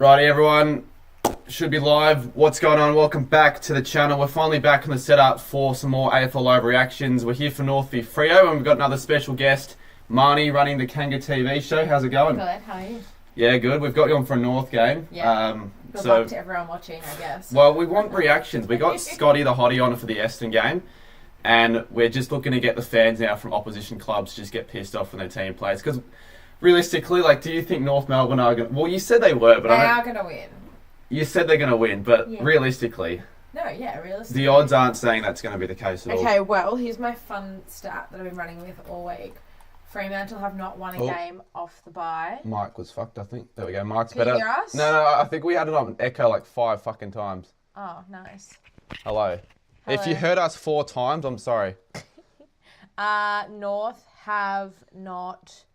Righty everyone, should be live. What's going on? Welcome back to the channel. We're finally back on the setup for some more AFL live reactions. We're here for North v Freo and we've got another special guest, Marnie, running the Kanga TV show. How's it going? Good, how are you? Yeah, good. We've got you on for a North game. Yeah, good luck to everyone watching, I guess. Well, we want reactions. We got Scotty the Hottie on for the Eston game and we're just looking to get the fans now from opposition clubs to just get pissed off when their team plays. Because realistically, do you think North Melbourne are going to... Well, you said they were, but they are going to win. You said they're going to win, but realistically... No, yeah, realistically. The odds aren't saying that's going to be the case at all. Okay, well, here's my fun stat that I've been running with all week. Fremantle have not won a game off the bye. Mike was fucked, I think. There we go. Mike's Can better. You hear us? No, I think we had it on echo like 5 fucking times. Oh, nice. Hello. If you heard us 4 times, I'm sorry. North have not...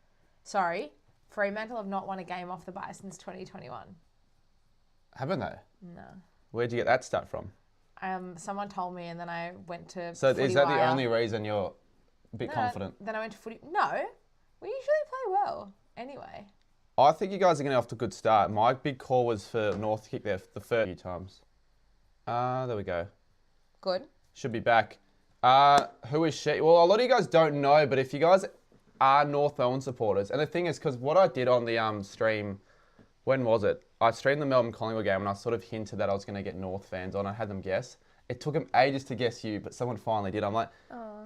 Sorry. Fremantle have not won a game off the bye since 2021. Haven't they? No. Where'd you get that stat from? Someone told me and then I went to So Footy is that Wire. the only reason you're a bit confident? Then I went to Footy... No. We usually play well. Anyway. I think you guys are getting off to a good start. My big call was for North to kick there the first few times. There we go. Good. Should be back. Who is she? Well, a lot of you guys don't know, but if you guys are North Melbourne supporters, and the thing is, because what I did on the stream, when was it? I streamed the Melbourne Collingwood game and I sort of hinted that I was going to get North fans on. I had them guess. It took them ages to guess you, but someone finally did. I'm like,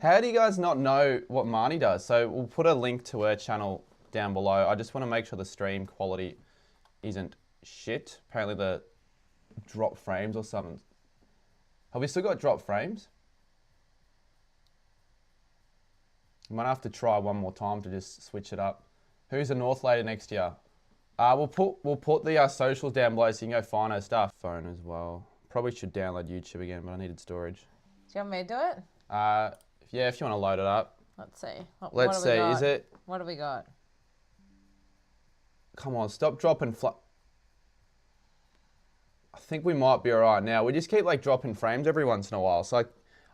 how do you guys not know what Marnie does? So we'll put a link to her channel down below. I just want to make sure the stream quality isn't shit. Apparently the drop frames or something. Have we still got drop frames? Might have to try one more time to just switch it up. Who's the North lady next year? We'll put the socials down below so you can go find her stuff. Phone as well. Probably should download YouTube again, but I needed storage. Do you want me to do it? Yeah, if you want to load it up. Let's see. Let's see. Is it? What have we got? Come on, stop dropping. I think we might be alright now. We just keep like dropping frames every once in a while. So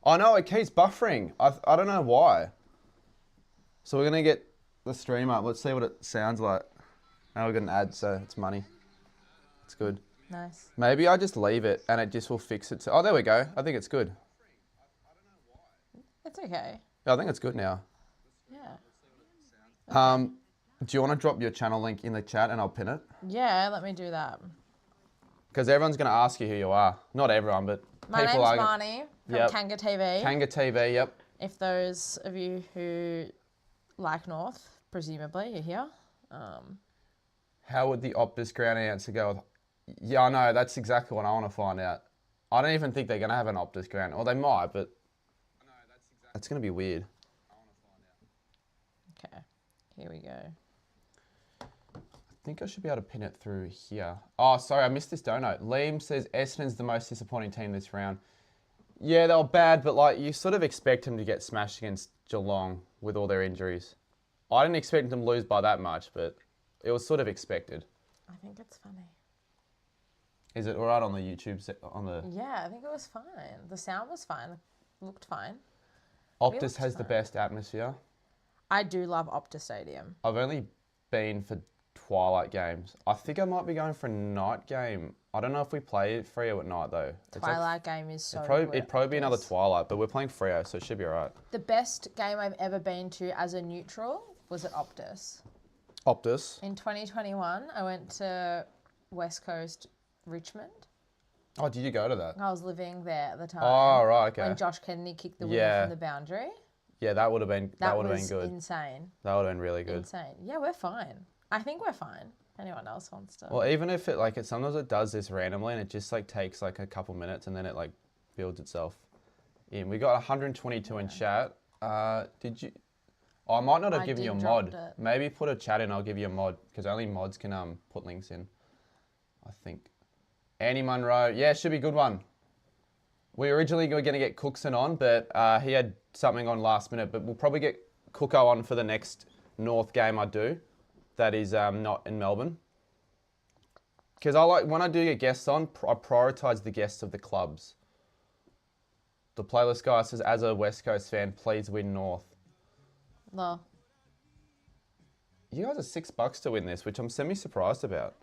I know it keeps buffering. I don't know why. So we're gonna get the stream up. Let's see what it sounds like. Now we've got an ad, so it's money. It's good. Nice. Maybe I just leave it and it just will fix it. Oh, there we go. I think it's good. It's okay. Yeah, I think it's good now. Yeah. Do you want to drop your channel link in the chat and I'll pin it? Yeah, let me do that. Because everyone's going to ask you who you are. Not everyone, but My people are. name's Marnie from Kanga TV. Kanga TV, yep. If those of you who like North, presumably, you're here. How would the Optus ground answer go with... Yeah, I know. That's exactly what I want to find out. I don't even think they're going to have an Optus ground. Or they might, but... It's going to be weird. Okay. Here we go. I think I should be able to pin it through here. Oh, sorry. I missed this donut. Liam says Essendon's the most disappointing team this round. Yeah, they were bad, but like you sort of expect them to get smashed against Geelong with all their injuries. I didn't expect them to lose by that much, but it was sort of expected. I think it's funny. Is it all right on the YouTube? Yeah, I think it was fine. The sound was fine. It looked fine. Optus has the best atmosphere. I do love Optus Stadium. I've only been for twilight games. I think I might be going for a night game. I don't know if we play Freo at night though. Twilight game is so it'd probably be another twilight, but we're playing Freo, so it should be alright. The best game I've ever been to as a neutral was at Optus. Optus? In 2021, I went to West Coast Richmond. Oh, did you go to that? I was living there at the time. Oh, right, okay. When Josh Kennedy kicked the winner from the boundary. Yeah, that would have been good. That was insane. That would have been really good. Insane. Yeah, we're fine. I think we're fine. Anyone else wants to. Well, even if it sometimes it does this randomly and it just takes a couple minutes and then it builds itself in. We got 122 in chat. Did you? Oh, I might not have given you a mod. Maybe put a chat in. I'll give you a mod because only mods can put links in. I think. Andy Munro, yeah, should be a good one. We originally were going to get Cookson on, but he had something on last minute. But we'll probably get Cooko on for the next North game I do. That is not in Melbourne. Because when I do get guests on, I prioritise the guests of the clubs. The playlist guy says, as a West Coast fan, please win North. No. You guys are $6 to win this, which I'm semi-surprised about.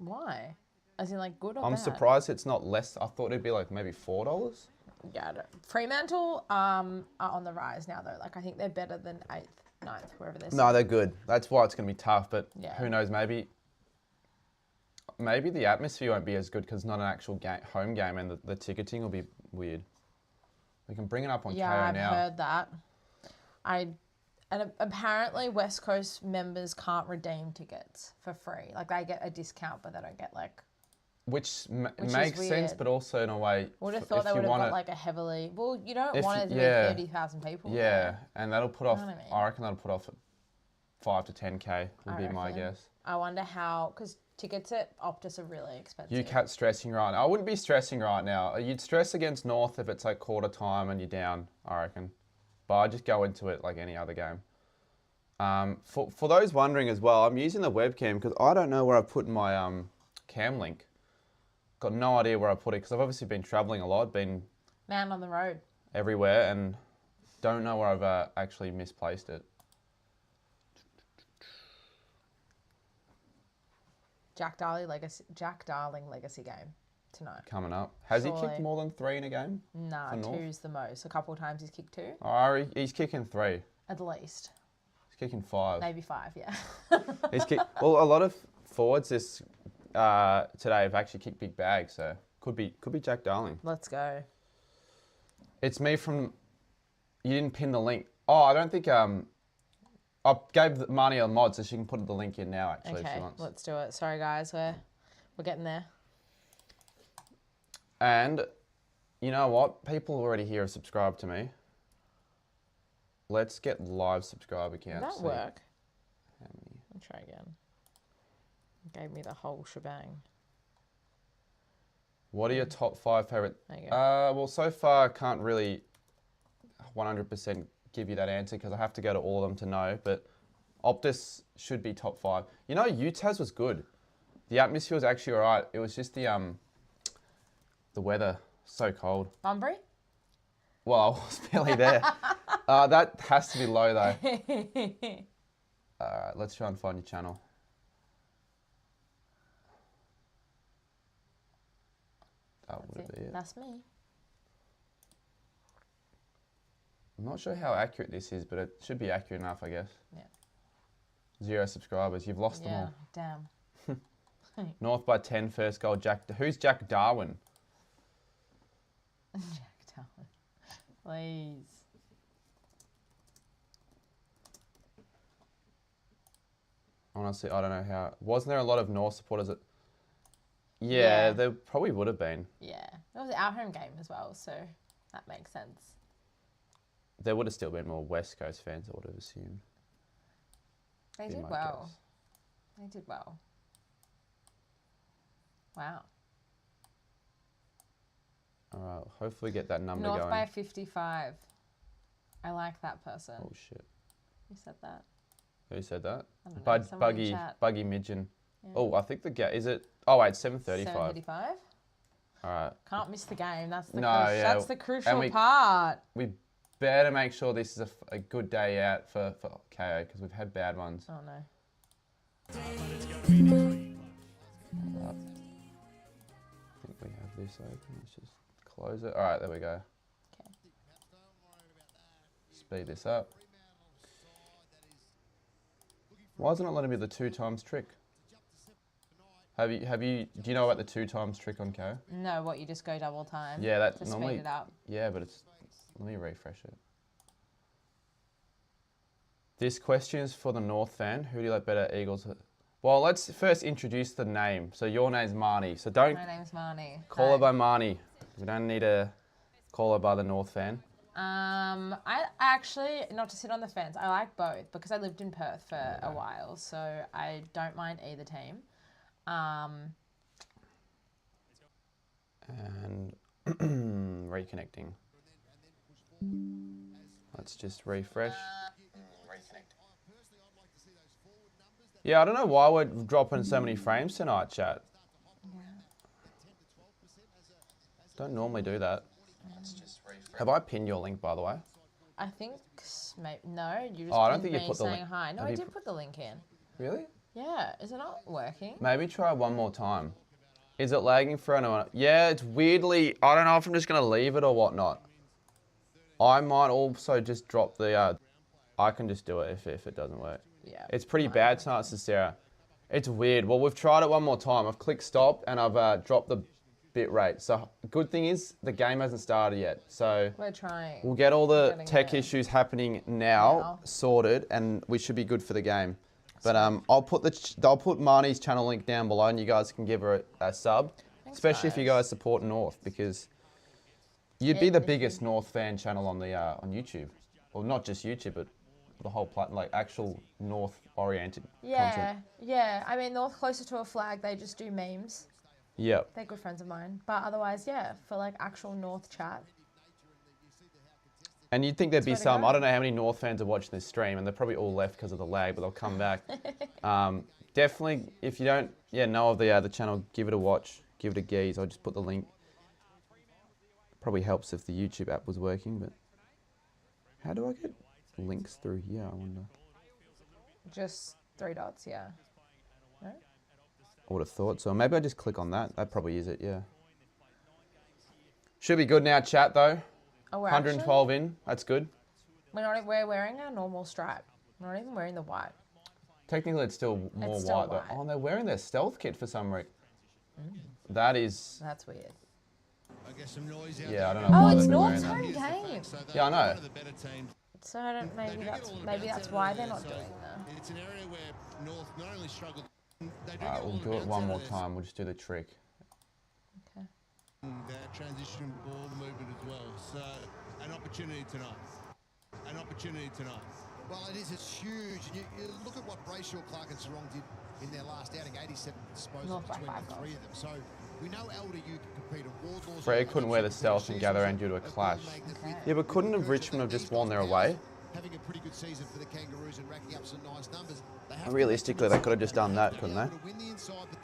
Why? As in, like, good or I'm bad? surprised it's not less. I thought it'd be like maybe $4. Yeah, I don't. Fremantle are on the rise now, though. Like, I think they're better than 8th, 9th, wherever they're No, they're good. That's why it's going to be tough, but Yeah. who knows, maybe the atmosphere won't be as good because it's not an actual home game and the ticketing will be weird. We can bring it up on KO I've now. heard that. And apparently West Coast members can't redeem tickets for free. Like, they get a discount, but they don't get, like... Which is makes sense, weird. but also in a way... Would have thought they would have got, like, a heavily... Well, you don't want it to be 30,000 people. Yeah, there. and that'll put off... what I mean? I reckon that'll put off 5 to 10K would be my reckon. guess. I wonder how... Because tickets at Optus are really expensive. You cat stressing right now. I wouldn't be stressing right now. You'd stress against North if it's like quarter time and you're down, I reckon. But I just go into it like any other game. For those wondering as well, I'm using the webcam because I don't know where I've put my cam link. Got no idea where I put it because I've obviously been travelling a lot, been Man on the road. everywhere, and don't know where I've actually misplaced it. Jack Darling legacy game tonight. Coming up. Has he Surely. kicked more than 3 in a game? Nah, for North? 2's the most. A couple of times he's kicked 2. Oh, he's kicking 3. At least. He's kicking 5. Maybe 5, yeah. Well, a lot of forwards today have actually kicked big bags, so could be Jack Darling. Let's go. It's me from. You didn't pin the link. Oh, I don't think. I gave Marnie a mod, so she can put the link in now. Actually, if she Okay, wants. let's do it. Sorry, guys, we're getting there. And you know what? People already here have subscribed to me. Let's get live subscriber count. Did that work? How many? I'll try again. Gave me the whole shebang. What are your top 5 favorite? There you go. Well, so far I can't really 100% give you that answer because I have to go to all of them to know. But Optus should be top 5. You know, UTAS was good. The atmosphere was actually alright. It was just the weather so cold. Bunbury? Well, I was barely there. That has to be low though. Alright, let's try and find your channel. That would be it. That's me. I'm not sure how accurate this is, but it should be accurate enough, I guess. Yeah. 0 subscribers. You've lost them Yeah, all. damn. North by 10, first goal. Who's Jack Darwin? Jack Darling. Please. Honestly, I don't know how. Wasn't there a lot of North supporters? Yeah, Yeah. there probably would have been. Yeah. It was our home game as well, so that makes sense. There would have still been more West Coast fans, I would have assumed. They Be did my well. guess. They did well. Wow. All right, hopefully get that number North going. by 55. I like that person. Oh shit! Who said that? Who said that? I don't know, someone in chat. Buggy Midgeon. Yeah. Oh, I think is it? Oh wait, 7:35. 7:35. All right, Can't miss the game. That's the No, yeah, that's the crucial we- part. we better make sure this is a good day out for KO because we've had bad ones. Oh no. I think we have this open. Let's just close it. All right, there we go. Okay. Speed this up. Why isn't it letting me the 2 times trick? Do you know about the 2 times trick on KO? No, what, you just go double time? Yeah, that to normally. speed it up. Yeah, but let me refresh it. This question is for the North fan. Who do you like better, Eagles? Well, let's first introduce the name. So your name's Marnie. So don't My name's Marnie. call her Hi. by Marnie. We don't need to call her by the North fan. I actually, not to sit on the fence, I like both because I lived in Perth for a while, so I don't mind either team. And reconnecting. Let's just refresh. Yeah, I don't know why we're dropping so many frames tonight, chat. Don't normally do that. Have I pinned your link, by the way? I think, no, you just Oh, I don't pinned think you me put the saying link- hi. No, have I you did put the link in. Really? Yeah, is it not working? Maybe try one more time. Is it lagging for anyone? Yeah, it's weirdly, I don't know if I'm just going to leave it or whatnot. I might also just drop the, I can just do it if it doesn't work. Yeah. It's pretty bad tonight, Sarah. It's weird. Well, we've tried it one more time. I've clicked stop and I've dropped the bit rate. So good thing is the game hasn't started yet. So we're trying. We'll get all the tech issues happening now sorted, and we should be good for the game. But I'll put Marnie's channel link down below, and you guys can give her a sub, especially if you guys support North, because you'd be the biggest North fan channel on the on YouTube, well, not just YouTube, but the whole platform, like actual North oriented content. Yeah. I mean, North closer to a flag, they just do memes. Yep. They're good friends of mine, but otherwise, yeah, for like actual North chat. And you'd think there'd be some, I don't know how many North fans are watching this stream, and they're probably all left because of the lag, but they'll come back. Definitely, if you don't know of the channel, give it a watch, give it a gaze. I'll just put the link. Probably helps if the YouTube app was working, but how do I get links through here, I wonder? Just 3 dots, yeah. No? I would have thought so. Maybe I just click on that. That probably is it, yeah. Should be good now, chat, though. Oh, 112 in. That's good. We're wearing our normal stripe. We're not even wearing the white. Technically, it's still more white, though. Oh, they're wearing their stealth kit for some reason. That is... That's weird. Yeah, I don't know why it's they're wearing North's that. home game. Yeah, I know. So I don't, maybe that's why they're not doing that. It's an area where North not only struggled. We'll do it one more time. We'll just do the trick. Okay. That transition ball movement as well. So an opportunity tonight. An opportunity tonight. Well, it is. It's huge. You look at what Brayshaw, Clark and Sarong did in their last outing. 87 disposals between the 3 of them. So we know LDU can compete at Wardlaw's. Fred couldn't wear the stealth and gather around due to a clash. Yeah, but couldn't have Richmond have just worn their away? Having a pretty good season for the Kangaroos and racking up some nice numbers. Realistically, they could have just done that, couldn't they? Win the inside, but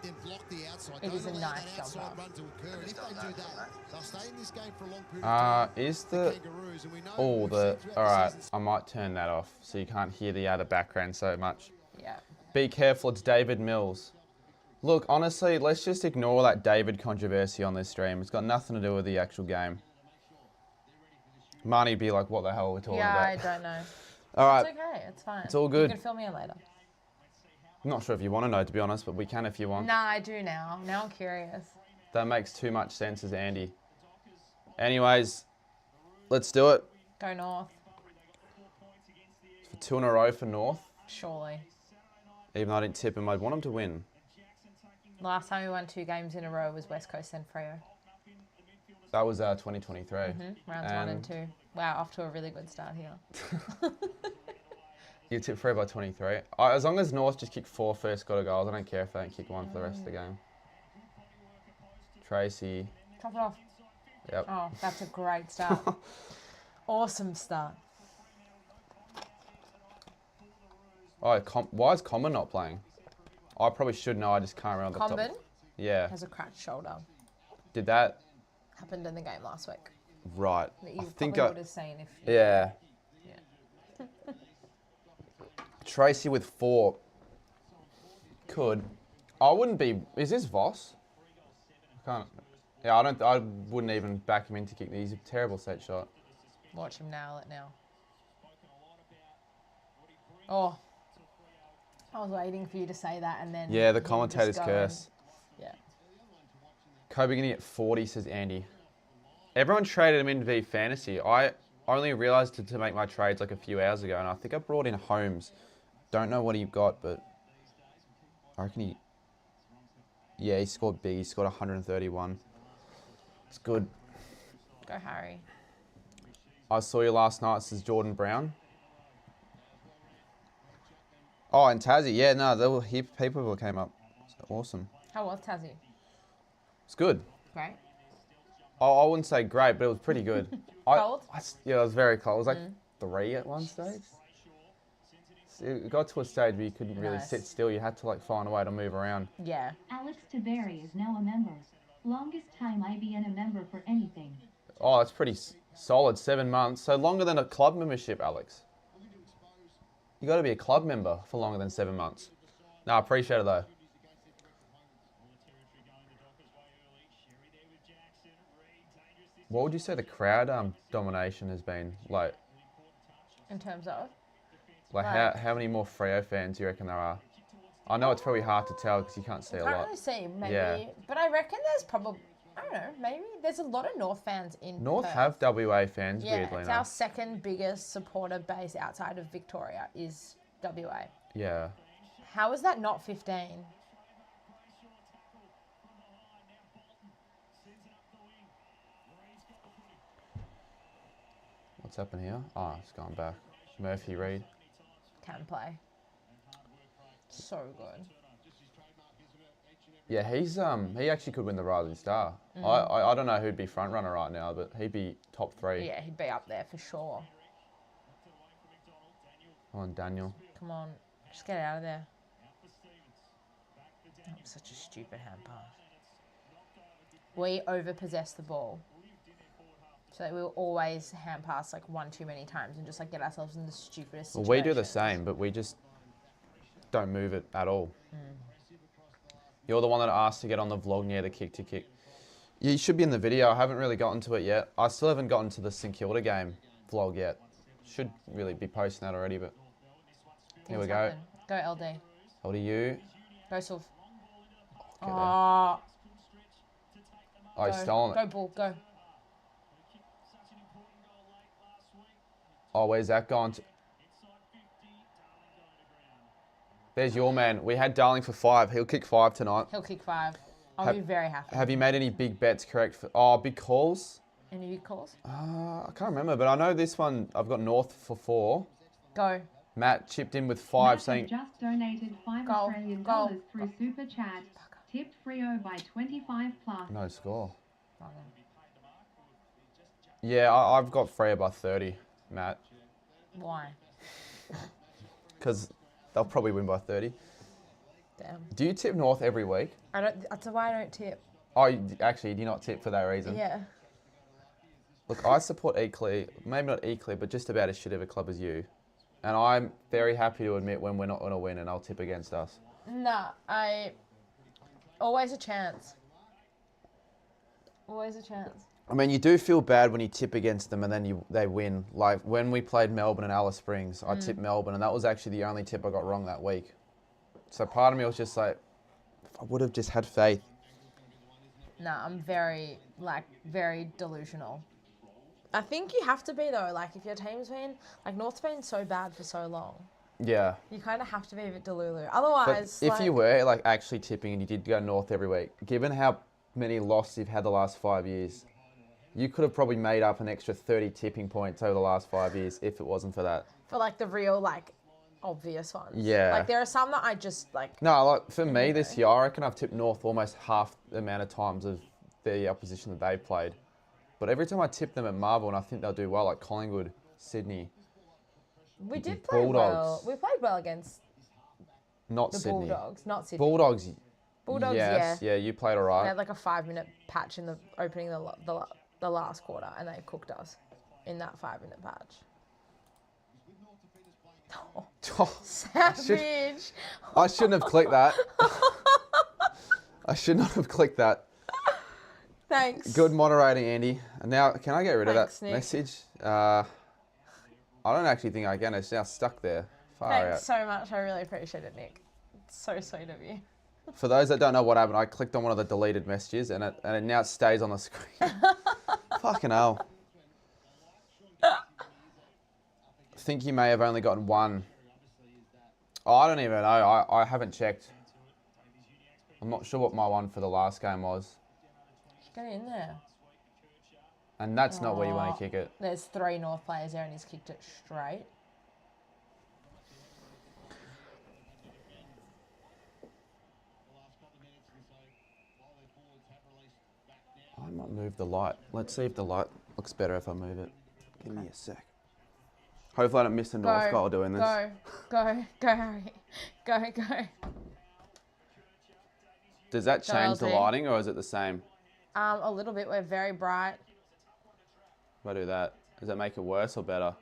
then block the outside. It is a nice jumper. Run to occur. And if they do that, they'll stay in this game for a long period of time. Is the... Oh, the... Alright, I might turn that off so you can't hear the background so much. Yeah. Be careful, it's David Mills. Look, honestly, let's just ignore that David controversy on this stream. It's got nothing to do with the actual game. Marnie'd be like, what the hell are we talking about? Yeah, I don't know. Alright. It's okay, it's fine. It's all good. You can fill me in later. I'm not sure if you want to know, to be honest, but we can if you want. Nah, I do now. Now I'm curious. That makes too much sense as Andy. Anyways, let's do it. Go North. For 2 in a row for North. Surely. Even though I didn't tip him, I'd want him to win. Last time we won 2 games in a row was West Coast and Freo. That was 2023. Rounds 1 and 2. Wow, off to a really good start here. You tipped Freo by 23. As long as North just kick 4 first quarter goals, I don't care if they don't kick 1 for the rest of the game. Tracy. Chop it off. Yep. Oh, that's a great start. Awesome start. Oh, why is Common not playing? I probably should know, I just can't remember the Combin top. Yeah. has a cracked shoulder. Did that? Happened in the game last week. Right. That you I think probably would have seen if you... Yeah. Yeah. Tracy with 4. Could. I wouldn't be... Is this Voss? I can't... Yeah, I wouldn't even back him in to kick. He's a terrible set shot. Watch him nail it now. Oh. I was waiting for you to say that and then... Yeah, the commentator's curse. Yeah. Kobe going to get 40, says Andy. Everyone traded him in V Fantasy. I only realised to make my trades like a few hours ago, and I think I brought in Holmes. Don't know what he got, but I reckon he... Yeah, he scored big. He scored 131. It's good. Go Harry. I saw you last night, says Jordan Brown. Oh, and Tassie. Yeah, no, there were people who came up. So awesome. How was Tassie? It's good. Great. Oh, I wouldn't say great, but it was pretty good. Cold? Yeah, it was very cold. It was like 3 at one stage. It got to a stage where you couldn't really sit still. You had to like find a way to move around. Yeah. Alex Taveri is now a member. Longest time IBN a member for anything. Oh, that's pretty solid. 7 months. So longer than a club membership, Alex. You got to be a club member for longer than 7 months. No, I appreciate it though. What would you say the crowd domination has been like? In terms of? Like how many more Freo fans do you reckon there are? I know it's probably hard to tell because you can't see a lot. Can't really see, maybe. Yeah. But I reckon there's probably, I don't know, maybe there's a lot of North fans in North Perth. have WA fans, Yeah, weirdly it's our enough. second biggest supporter base outside of Victoria is WA. Yeah. How is that not 15? What's happened here? Oh, it's gone back. Murphy Reed. Can play. So good. Yeah, he actually could win the Rising Star. I don't know who'd be front runner right now, but he'd be top 3. Yeah, he'd be up there for sure. Come on, Daniel. Come on, just get out of there. Oh, such a stupid hand pass. We overpossess the ball. So that we'll always hand pass like one too many times and just like get ourselves in the stupidest Well, situations. we do the same, but we just don't move it at all. You're the one that asked to get on the vlog near the kick to kick. You should be in the video. I haven't really gotten to it yet. I still haven't gotten to the St Kilda game vlog yet. Should really be posting that already, but here we go. Go LD. LDU. Go Sylv. Get there. Oh, Oh, he's stolen go it. Bull, go. Oh, where's that gone to? There's your man. We had Darling for 5. He'll kick 5 tonight. He'll kick 5. I'll be very happy. Have you made any big bets correct? Big calls? Any big calls? I can't remember, but I know this one, I've got North for 4. Go. Matt chipped in with 5 Matt saying... just donated $5 Goal, Australian goal. dollars through Super Chat. Tipped Freo by 25 plus. No score. Wrong one. Yeah, I've got Freo by 30, Matt. Why? Because they'll probably win by 30. Damn. Do you tip North every week? I don't. That's why I don't tip. Oh, actually, do you not tip for that reason? Yeah. Look, I support equally, maybe not equally, but just about as shit of a club as you. And I'm very happy to admit when we're not going to win and I'll tip against us. Nah, always a chance. Always a chance. I mean, you do feel bad when you tip against them and then they win. Like when we played Melbourne and Alice Springs, I tipped Melbourne and that was actually the only tip I got wrong that week. So part of me was just like, I would have just had faith. Nah, I'm very delusional. I think you have to be though. Like if your team's been, like North's been so bad for so long, Yeah. you kind of have to be a bit delulu. But Otherwise, if you were like actually tipping and you did go North every week, given how many losses you've had the last 5 years, you could have probably made up an extra 30 tipping points over the last 5 years if it wasn't for that. for like the real like obvious ones. Yeah. Like there are some that I just like. No, like for me this year, I reckon I've tipped North almost half the amount of times of the opposition that they've played. But every time I tip them at Marvel, and I think they'll do well, like Collingwood, Sydney, We did play Bulldogs. well. We played well against not the Sydney. Bulldogs, not Sydney. Bulldogs. Bulldogs, yes, yeah, you played all They right. had like a 5-minute patch in the opening the last quarter, and they cooked us in that 5-minute patch. Oh, savage! I shouldn't have clicked that. I should not have clicked that. Thanks. Good moderating, Andy. And now, can I get rid Thanks, of that Nick. message? I don't actually think I can. It's now stuck there. Far Thanks out. so much. I really appreciate it, Nick. It's so sweet of you. For those that don't know what happened, I clicked on one of the deleted messages and it now stays on the screen. Fucking hell. I think you may have only gotten one. Oh, I don't even know. I haven't checked. I'm not sure what my one for the last game was. Get in there. And that's not where you want to kick it. There's 3 North players there, and he's kicked it straight. I might move the light. Let's see if the light looks better if I move it. Give me a sec. Hopefully I don't miss the North goal doing this. Go, Harry. Go. Does that change the LT. lighting or is it the same? A little bit. We're very bright. If I do that, does that make it worse or better?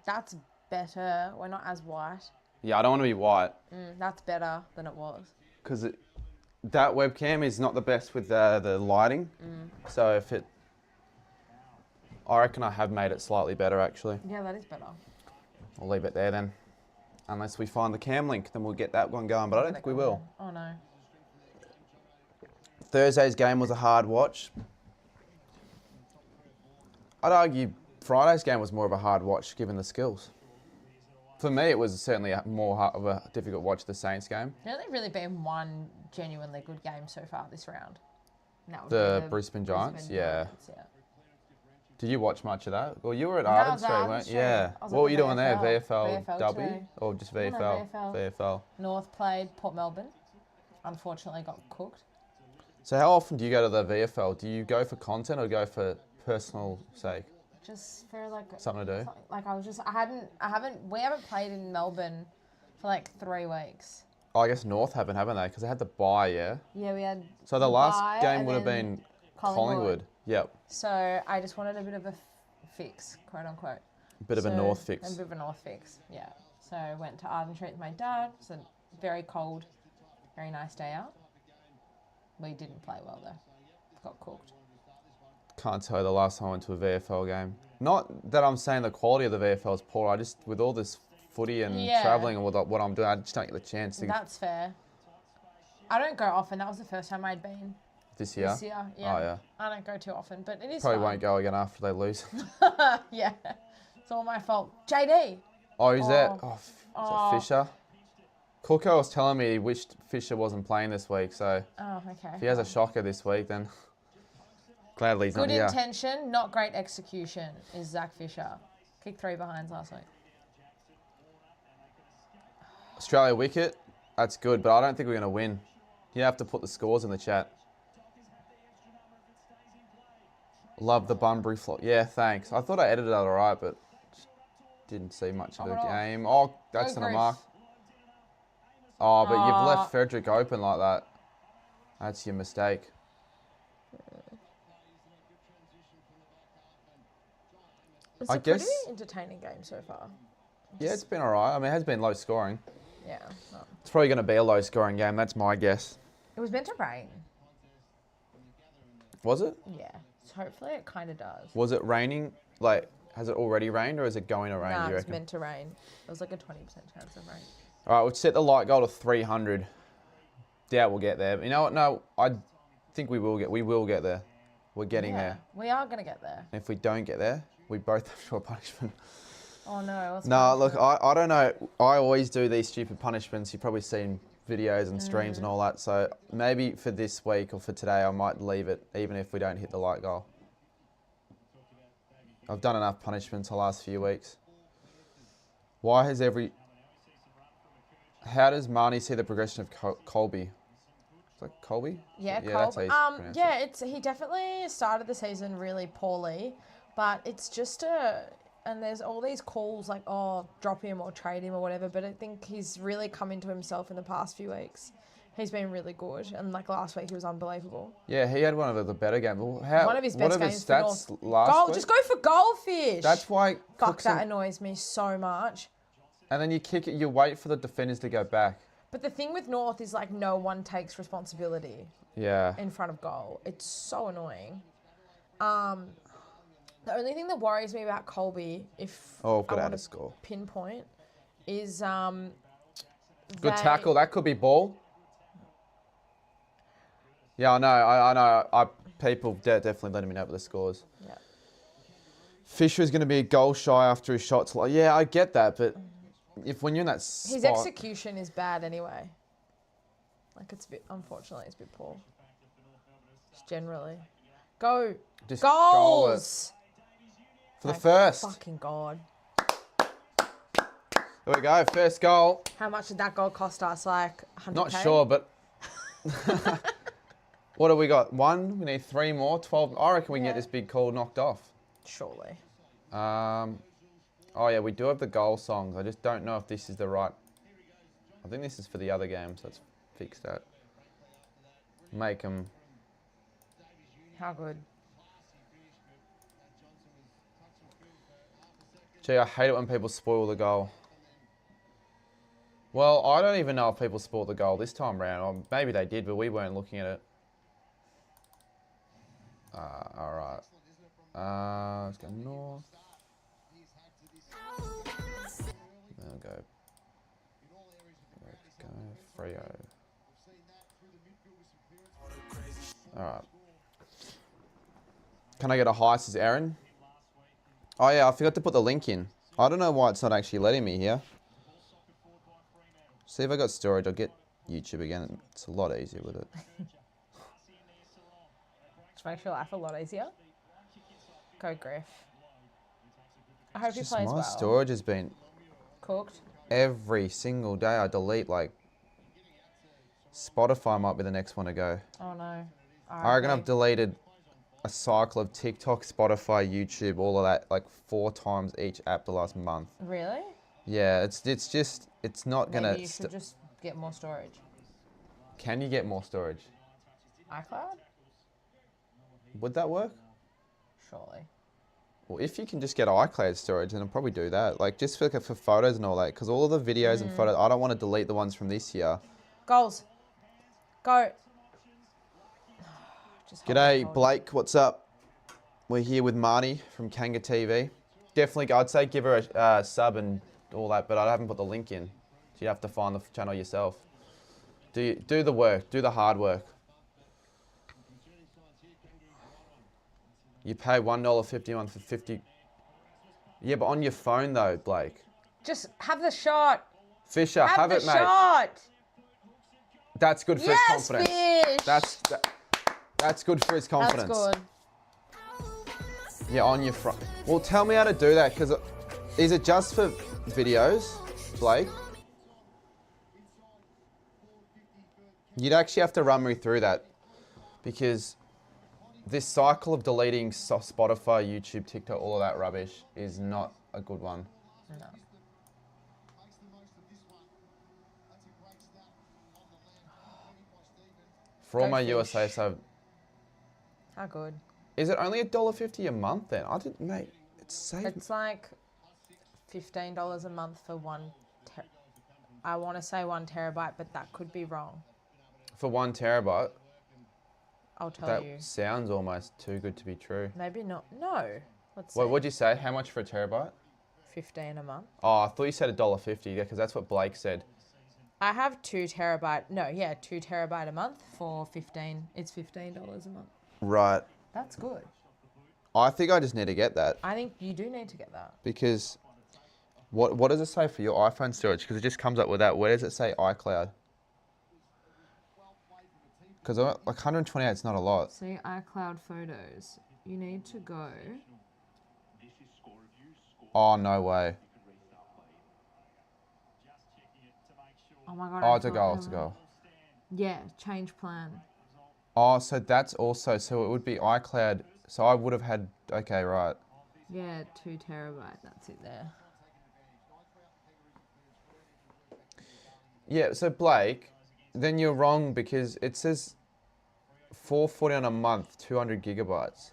That's better. We're not as white. Yeah, I don't want to be white. That's better than it was. Because that webcam is not the best with the lighting. So if it... I reckon I have made it slightly better, actually. Yeah, that is better. I'll leave it there then. Unless we find the cam link, then we'll get that one going. But I don't think we will. Oh, no. Thursday's game was a hard watch. I'd argue Friday's game was more of a hard watch given the skills. For me, it was certainly of a difficult watch, the Saints game. There's only really been one genuinely good game so far this round. And that would The be Brisbane Giants? Yeah. Giants, yeah. Did you watch much of that? Well, you were at No, I Arden was at Street, Arden weren't Street. you? Yeah. I was What at were the you doing there? VFL VFL W? today. Or just No, VFL? VFL. North played Port Melbourne. Unfortunately got cooked. So how often do you go to the VFL? Do you go for content or go for personal sake? Just for like Something to do? Like we haven't played in Melbourne for like 3 weeks. Oh, I guess North haven't they? Because they had the bye, yeah? Yeah, we had. So the last bye game and would have then been Collingwood. Yep. So I just wanted a bit of a fix, quote unquote. A bit of a North fix. A bit of a North fix, yeah. So I went to Arden Street with my dad. It's a very cold, very nice day out. We didn't play well though. Got cooked. Can't tell you the last time I went to a VFL game. Not that I'm saying the quality of the VFL is poor. I just, with all this footy and travelling and what I'm doing, I just don't get the chance to. That's fair. I don't go often. That was the first time I'd been. This year? This year, yeah. Oh, yeah. I don't go too often, but it is Probably fun. won't go again after they lose. Yeah. It's all my fault. JD. Oh, who's that? Oh. Is that Fisher? Cooko was telling me he wished Fisher wasn't playing this week, so Oh, okay. if he has a shocker this week, then gladly he's not Good here. intention, not great execution, is Zach Fisher. Kicked 3 behinds last week. Australia wicket, that's good, but I don't think we're going to win. You have to put the scores in the chat. Love the Bunbury flop. Yeah, thanks. I thought I edited that all right, but didn't see much of the game. Oh, that's not a mark. Oh, but you've left Frederick open like that. That's your mistake. It's I a guess- pretty entertaining game so far. Yeah, it's been all right. I mean, it has been low scoring. Yeah. No. It's probably going to be a low scoring game. That's my guess. It was meant to rain. Was it? Yeah. So hopefully it kind of does. Was it raining? Like, has it already rained or is it going to rain, Nah, do you it was reckon? meant to rain. It was like a 20% chance of rain. All right, we'll set the light goal to 300. Doubt we'll get there. But you know what? No, I think we will get there. We're getting there. We are going to get there. And if we don't get there, we both have short punishment. Oh, no. No, look, I don't know. I always do these stupid punishments. You've probably seen videos and streams and all that. So maybe for this week or for today, I might leave it, even if we don't hit the light goal. I've done enough punishments the last few weeks. Why has How does Marnie see the progression of Colby? Is that Colby? Yeah, that's Colby. how you pronounce it. He definitely started the season really poorly, but it's just and there's all these calls like, oh, drop him or trade him or whatever, but I think he's really come into himself in the past few weeks. He's been really good, and like last week he was unbelievable. Yeah, he had one of the better games. One of his best games for stats North. last week? Just go for goldfish. That's why. Fuck, that annoys me so much. And then you kick it, you wait for the defenders to go back. But the thing with North is like no one takes responsibility Yeah. in front of goal. It's so annoying. The only thing that worries me about Colby, if Oh, I've got I out want of to score. pinpoint, is Good tackle. That could be ball. Yeah, I know. People definitely letting me know about the scores. Yeah. Fisher's going to be a goal shy after his shots. Like, yeah, I get that, but when you're in that spot... His execution is bad anyway. Like, it's a bit, unfortunately, it's a bit poor. Just generally. Go. Just Goals! goal it. For the first. Fucking God. There we go, first goal. How much did that goal cost us? Like 100K? Not sure, but... What have we got? 1? We need 3 more. 12. I reckon we can get this big call knocked off. Surely. Oh, yeah, we do have the goal songs. I just don't know if this is the right... I think this is for the other game, so let's fix that. Make them... How good. Gee, I hate it when people spoil the goal. Well, I don't even know if people sport the goal this time round. Or maybe they did, but we weren't looking at it. All right. Let's go north. There we go. Let's go Freo. All right. Can I get a hi, says Aaron? Oh yeah, I forgot to put the link in. I don't know why it's not actually letting me here. See if I got storage, I'll get YouTube again. It's a lot easier with it. Just makes your life a lot easier. Go Griff. I hope he Just plays my well. storage has been Cooked. every single day. I delete like Spotify might be the next one to go. Oh no. I reckon I've deleted a cycle of TikTok, Spotify, YouTube, all of that like 4 times each app the last month. Really? Yeah, it's not gonna. Maybe you should just get more storage. Can you get more storage? iCloud? Would that work? Surely. Well, if you can just get iCloud storage, then I'll probably do that. Like just for photos and all that, because all of the videos and photos, I don't want to delete the ones from this year. Goals. Go. Just hold G'day, it. Blake. What's up? We're here with Marnie from Kanga TV. Definitely, I'd say give her a sub and all that, but I haven't put the link in. So you have to find the channel yourself. Do the work. Do the hard work. You pay $1.50 a month for 50. Yeah, but on your phone though, Blake. Just have the shot. Fisher, have the it, mate. shot. That's good for his Yes, confidence. Fish. That's good for his confidence. That's good. Yeah, on your front. Well, tell me how to do that, because is it just for videos, Blake? You'd actually have to run me through that, because this cycle of deleting Spotify, YouTube, TikTok, all of that rubbish is not a good one. No. For all Go my Fish. USA, so How good? is it only $1.50 a month then? I didn't, mate. It's saved. It's like $15 a month for I want to say 1 terabyte, but that could be wrong. For 1 terabyte. I'll tell That you. sounds almost too good to be true. Maybe not. No. Let's see. What would you say? How much for a terabyte? 15 a month. Oh, I thought you said $1.50, because that's what Blake said. I have 2 terabyte. No, yeah, 2 terabyte a month for 15. It's $15 a month. Right. That's good. I think I just need to get that, I think you do need to get that. because what does it say for your iPhone storage? Because it just comes up with that. Where does it say iCloud? Because like 128 is not a lot. See, iCloud photos. You need to go. Oh, no way. Oh my god. Oh, I it's a thought goal. they It's a were- goal. Yeah, change plan. Oh, so that's also, so it would be iCloud. So I would have had, okay, right. Yeah, 2 terabyte. That's it there. Yeah, so Blake, then you're wrong, because it says $4.49 a month, 200 gigabytes.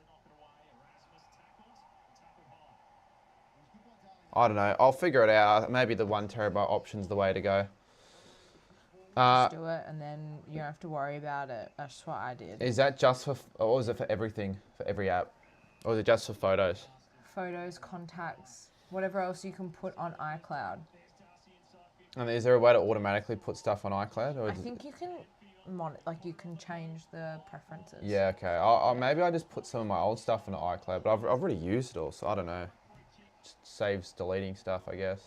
I don't know. I'll figure it out. Maybe the 1 terabyte option's the way to go. Just do it, and then you don't have to worry about it. That's what I did. Is that just for, or is it for everything, for every app? Or is it just for photos? Photos, contacts, whatever else you can put on iCloud. And is there a way to automatically put stuff on iCloud? Or I is it, think you can you can change the preferences. yeah, okay. Maybe I just put some of my old stuff on iCloud, but I've already used it all, so I don't know. Just saves deleting stuff, I guess.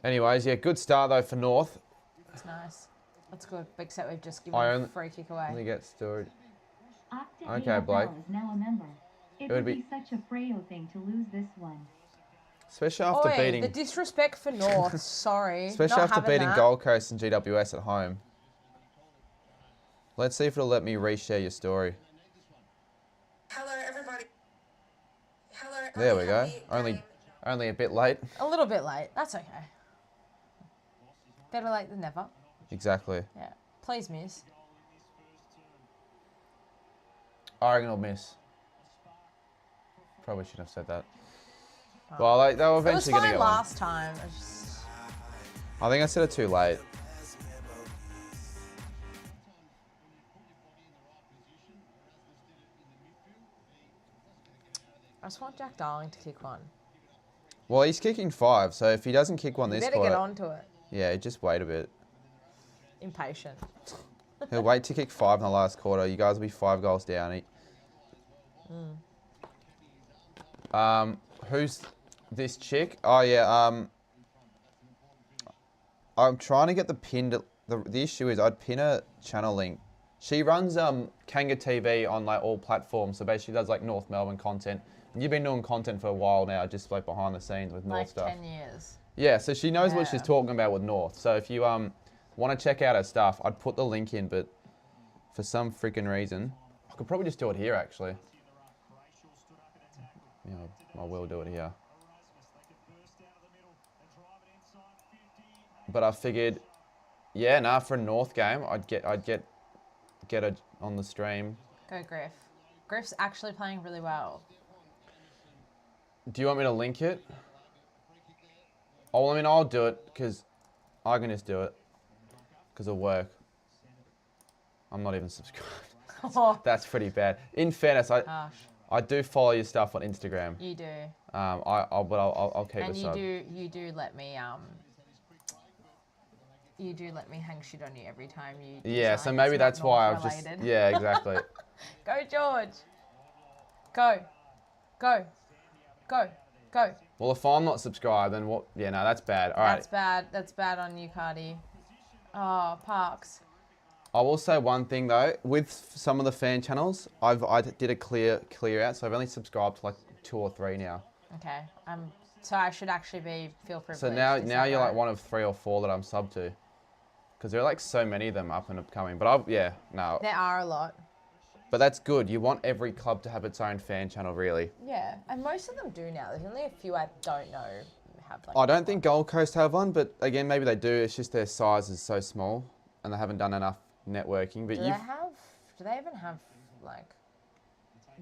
Anyways, yeah, good start though for North. It's nice. That's good. Except we've just given I a only- free kick Let me away. get storage. Octa Okay, AFL Blake. is now a member. It would would be- be such a Freo thing to lose this one. Especially after Oi, beating, the disrespect for North. Sorry. especially Not after having beating that. Gold Coast and GWS at home. Let's see if it'll let me reshare your story. Hello, everybody. Hello. There we go. Abby. Only a bit late. A little bit late. That's okay. Better late than never. Exactly. Yeah. Please, miss. I reckon I'll miss. Probably shouldn't have said that. Well, they'll It was eventually going to fine get one. last time. It's just... I think I said it too late. I just want Jack Darling to kick one. Well, he's kicking 5, so if he doesn't kick one You this better quarter... get onto it. Yeah, just wait a bit. Impatient. He'll wait to kick 5 in the last quarter. You guys will be 5 goals down. Who's this chick? Oh, yeah. I'm trying to get the pinned... The issue is I'd pin a channel link. She runs Kanga TV on like all platforms, so basically does like North Melbourne content. And you've been doing content for a while now, just like behind the scenes with North stuff. Like 10 years. Yeah, so she knows what she's talking about with North. So if you want to check out her stuff, I'd put the link in, but for some freaking reason, I could probably just do it here actually. Yeah, I will do it here. But I figured, yeah, nah, for a North game, I'd get her on the stream. Go Griff. Griff's actually playing really well. Do you want me to link it? Oh, I mean, I'll do it because I can just do it because of work. I'm not even subscribed. That's pretty bad. In fairness, I do follow your stuff on Instagram. You do. I'll keep it sub. And you do let me hang shit on you every time you do. Yeah, so maybe that's why I've just... Yeah, exactly. Go, George. Go. Go. Go. Go. Well, if I'm not subscribed, then what? Yeah, no, that's bad. All right. That's bad. That's bad on you, Cardi. Oh, Parks. I will say one thing though. With some of the fan channels, I did a clear out, so I've only subscribed to like 2 or 3 now. Okay. So I should actually feel privileged. So now you're like one of 3 or 4 that I'm sub to, because there are like so many of them up and upcoming. But yeah, no. There are a lot. But that's good. You want every club to have its own fan channel, really. Yeah, and most of them do now. There's only a few I don't know have like. I don't think Gold Coast have one, but again, maybe they do. It's just their size is so small, and they haven't done enough networking. But do they even have like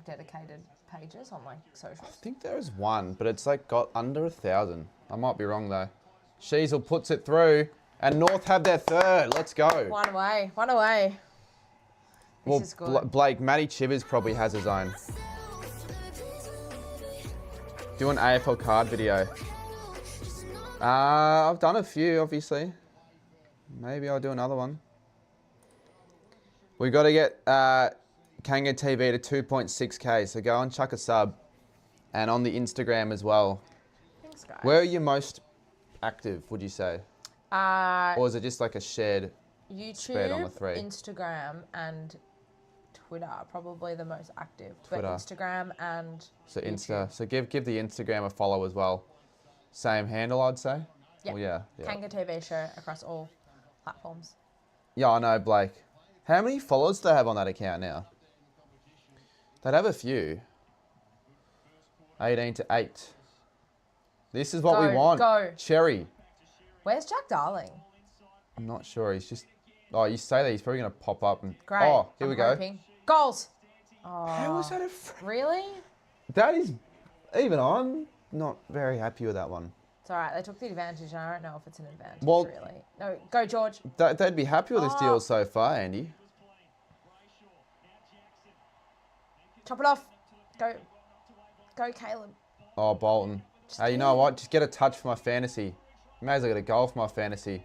dedicated pages on like socials? I think there is one, but it's like got under 1,000. I might be wrong though. Sheasel puts it through, and North have their 3rd. Let's go. One away. One away. Well, this is good. Blake, Matty Chivers probably has his own. Do an AFL card video. I've done a few, obviously. Maybe I'll do another one. We got to get Kanga TV to 2.6k, so go and chuck a sub. And on the Instagram as well. Thanks, guys. Where are you most active, would you say? Or is it just like a shared spread on the 3? Instagram, and Twitter are probably the most active. Twitter. But Instagram and So YouTube. So give the Instagram a follow as well. Same handle, I'd say. Yeah. Well, yeah. Kanga TV show across all platforms. Yeah, I know, Blake. How many followers do they have on that account now? They'd have a few. 18 to 8. This is what we want. Go. Cherry. Where's Jack Darling? I'm not sure. He's just... Oh, you say that. He's probably going to pop up and... Great. Oh, here we go. Hoping. Goals. Oh, How was that a... Really? That is... Even I'm not very happy with that one. It's all right. They took the advantage, and I don't know if it's an advantage, Well, really. No, go, George. They'd be happy with this deal so far, Andy. Chop it off. Go. Go, Caleb. Oh, Bolton. Hey, you know what? Just get a touch for my fantasy. May as well get a goal for my fantasy.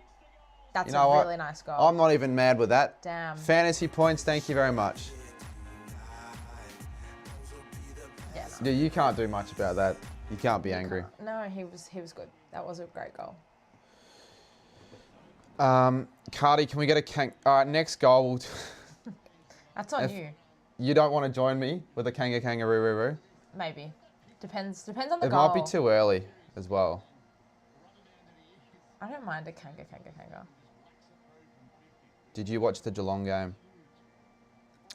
That's You know a what? really nice goal. I'm not even mad with that. Damn. Fantasy points, thank you very much. Yeah, Yeah, you can't do much about that. You can't be angry. No, he was good. That was a great goal. Cardi, can we get a All right, next goal. That's on you. You don't want to join me with a kangaroo. Maybe. Depends on the It goal. might be too early as well. I don't mind a kanga. Did you watch the Geelong game?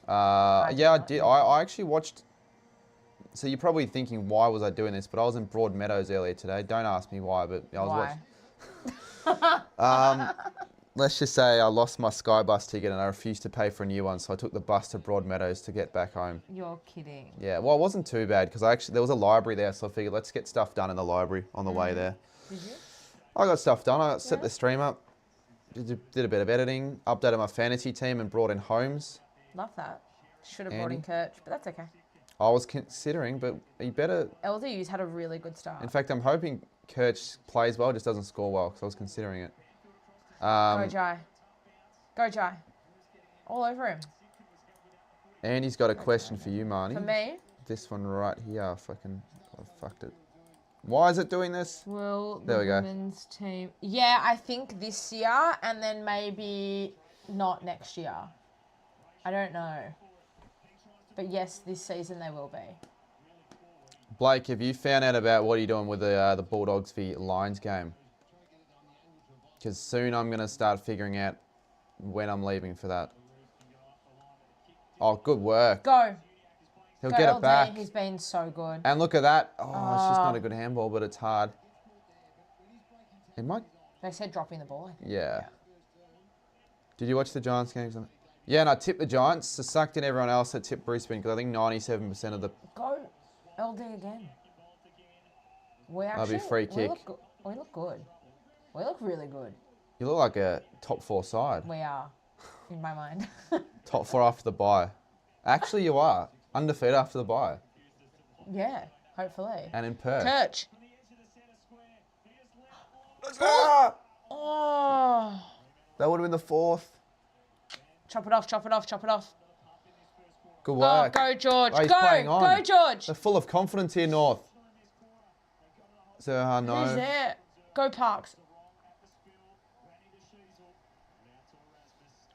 Yeah, I did. I actually watched. So you're probably thinking, why was I doing this? But I was in Broadmeadows earlier today. Don't ask me why, but I was watching. Let's just say I lost my Sky Bus ticket and I refused to pay for a new one, so I took the bus to Broadmeadows to get back home. You're kidding. Yeah, well, it wasn't too bad because there was a library there, so I figured let's get stuff done in the library on the way there. Did you? I got stuff done. I set the stream up, did a bit of editing, updated my fantasy team and brought in Holmes. Love that. Should have brought in Kirch, but that's okay. I was considering, but he better... LDU's had a really good start. In fact, I'm hoping Kirch plays well, just doesn't score well, because I was considering it. Go Jai. Go Jai. All over him. Andy's got a question for you, Marnie. For me? This one right here. I fucked it. Why is it doing this? Will there the women's team... Yeah, I think this year, and then maybe not next year. I don't know. But yes, this season they will be. Blake, have you found out about what are you doing with the Bulldogs v Lions game? Because soon I'm going to start figuring out when I'm leaving for that. Oh, good work. Go. He'll get it back. He's been so good. And look at that. Oh, it's just not a good handball, but it's hard. It might... They said dropping the ball. Yeah. Did you watch the Giants games? Yeah, and I tipped the Giants. So sucked in everyone else that tipped Brisbane because I think 97% of the... Go LD again. That'll be free kick. We look good. We look really good. You look like a top 4 side. We are, in my mind. Top 4 after the bye. Actually, you are. Undefeated after the bye. Yeah, hopefully. And in Perth. Kirch. Oh. That would have been the 4th. Chop it off, chop it off, chop it off. Good work. Oh, go, George. Oh, go, George. They're full of confidence here, North. So, no. Who's there? Go, Parks.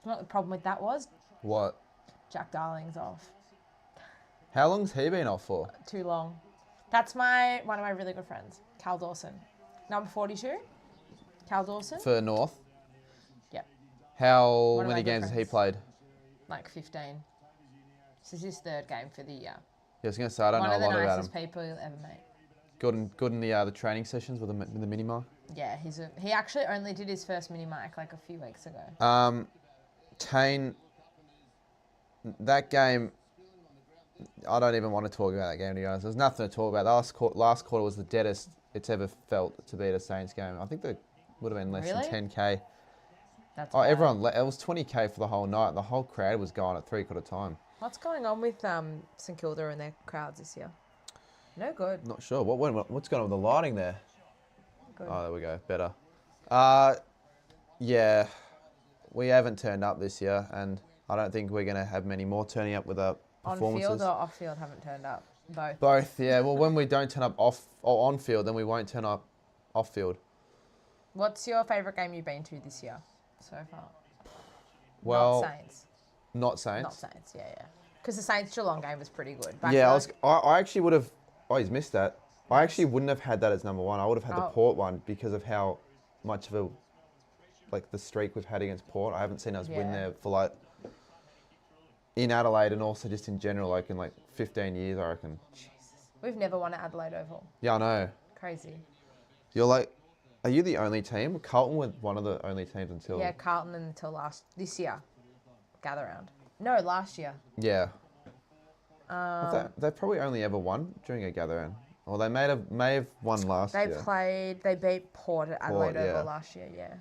You know what the problem with that was? What? Jack Darling's off. How long's he been off for? Too long. That's one of my really good friends, Cal Dawson. Number 42, Cal Dawson. For North? Yep. How many games has he played? Like 15. This is his 3rd game for the year. Yeah, I was going to say, I don't know a lot about him. One of the nicest people you'll ever meet. Good in the training sessions with the mini mic? Yeah, he actually only did his first mini mic like a few weeks ago. Kane, that game, I don't even want to talk about that game, to be honest. There's nothing to talk about. Last quarter was the deadest it's ever felt to beat a Saints game. I think there would have been less than 10K. That's it was 20K for the whole night. The whole crowd was gone at 3/4 time. What's going on with St Kilda and their crowds this year? No good. Not sure. What's going on with the lighting there? Good. Oh, there we go. Better. Yeah, we haven't turned up this year, and I don't think we're going to have many more turning up with our performances. On field or off field haven't turned up? Both. Both, yeah. Well, when we don't turn up on field, then we won't turn up off field. What's your favourite game you've been to this year so far? Well, not Saints. Not Saints. Not Saints. Yeah. Because the Saints Geelong game was pretty good. I actually would have. Oh, he's missed that. I actually wouldn't have had that as number 1. I would have had the Port one because of how much of the streak we've had against Port. I haven't seen us win there for in Adelaide and also just in general, in 15 years, I reckon. Jesus. We've never won at Adelaide Oval. Yeah, I know. Crazy. Are you the only team? Carlton were one of the only teams until... Yeah, Carlton until this year. Gather round. No, last year. Yeah. They've probably only ever won during a gather round. Or they may have won last year. They beat Port at Adelaide Oval last year, yeah.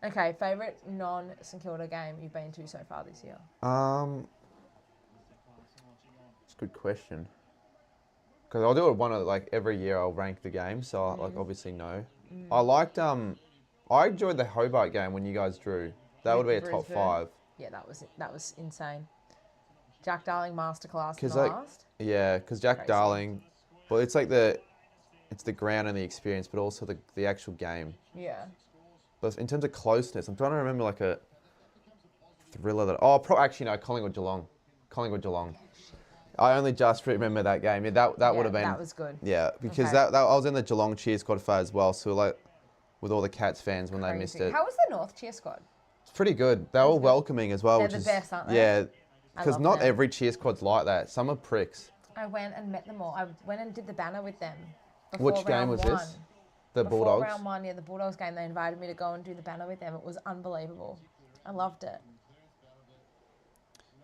Okay, favourite non-St Kilda game you've been to so far this year? It's a good question. Because I'll do it one of every year. I'll rank the game, so I obviously know. I liked I enjoyed the Hobart game when you guys drew. That would be a top 5. Yeah, that was insane. Jack Darling masterclass. Yeah, because Jack Darling, well, it's it's the ground and the experience, but also the actual game. Yeah. But in terms of closeness, I'm trying to remember a thriller that. Actually no, Collingwood Geelong. I only just remember that game. Yeah, that would have been. That was good. Yeah, because that I was in the Geelong cheer squad for as well. So with all the Cats fans when they missed it. How was the North cheer squad? It's pretty good. They're all welcoming as well. They're the best, aren't they? Yeah, because not every cheer squad's like that. Some are pricks. I went and met them all. I went and did the banner with them. Which game was this? The Bulldogs? Before round 1, the Bulldogs game, they invited me to go and do the banner with them. It was unbelievable. I loved it.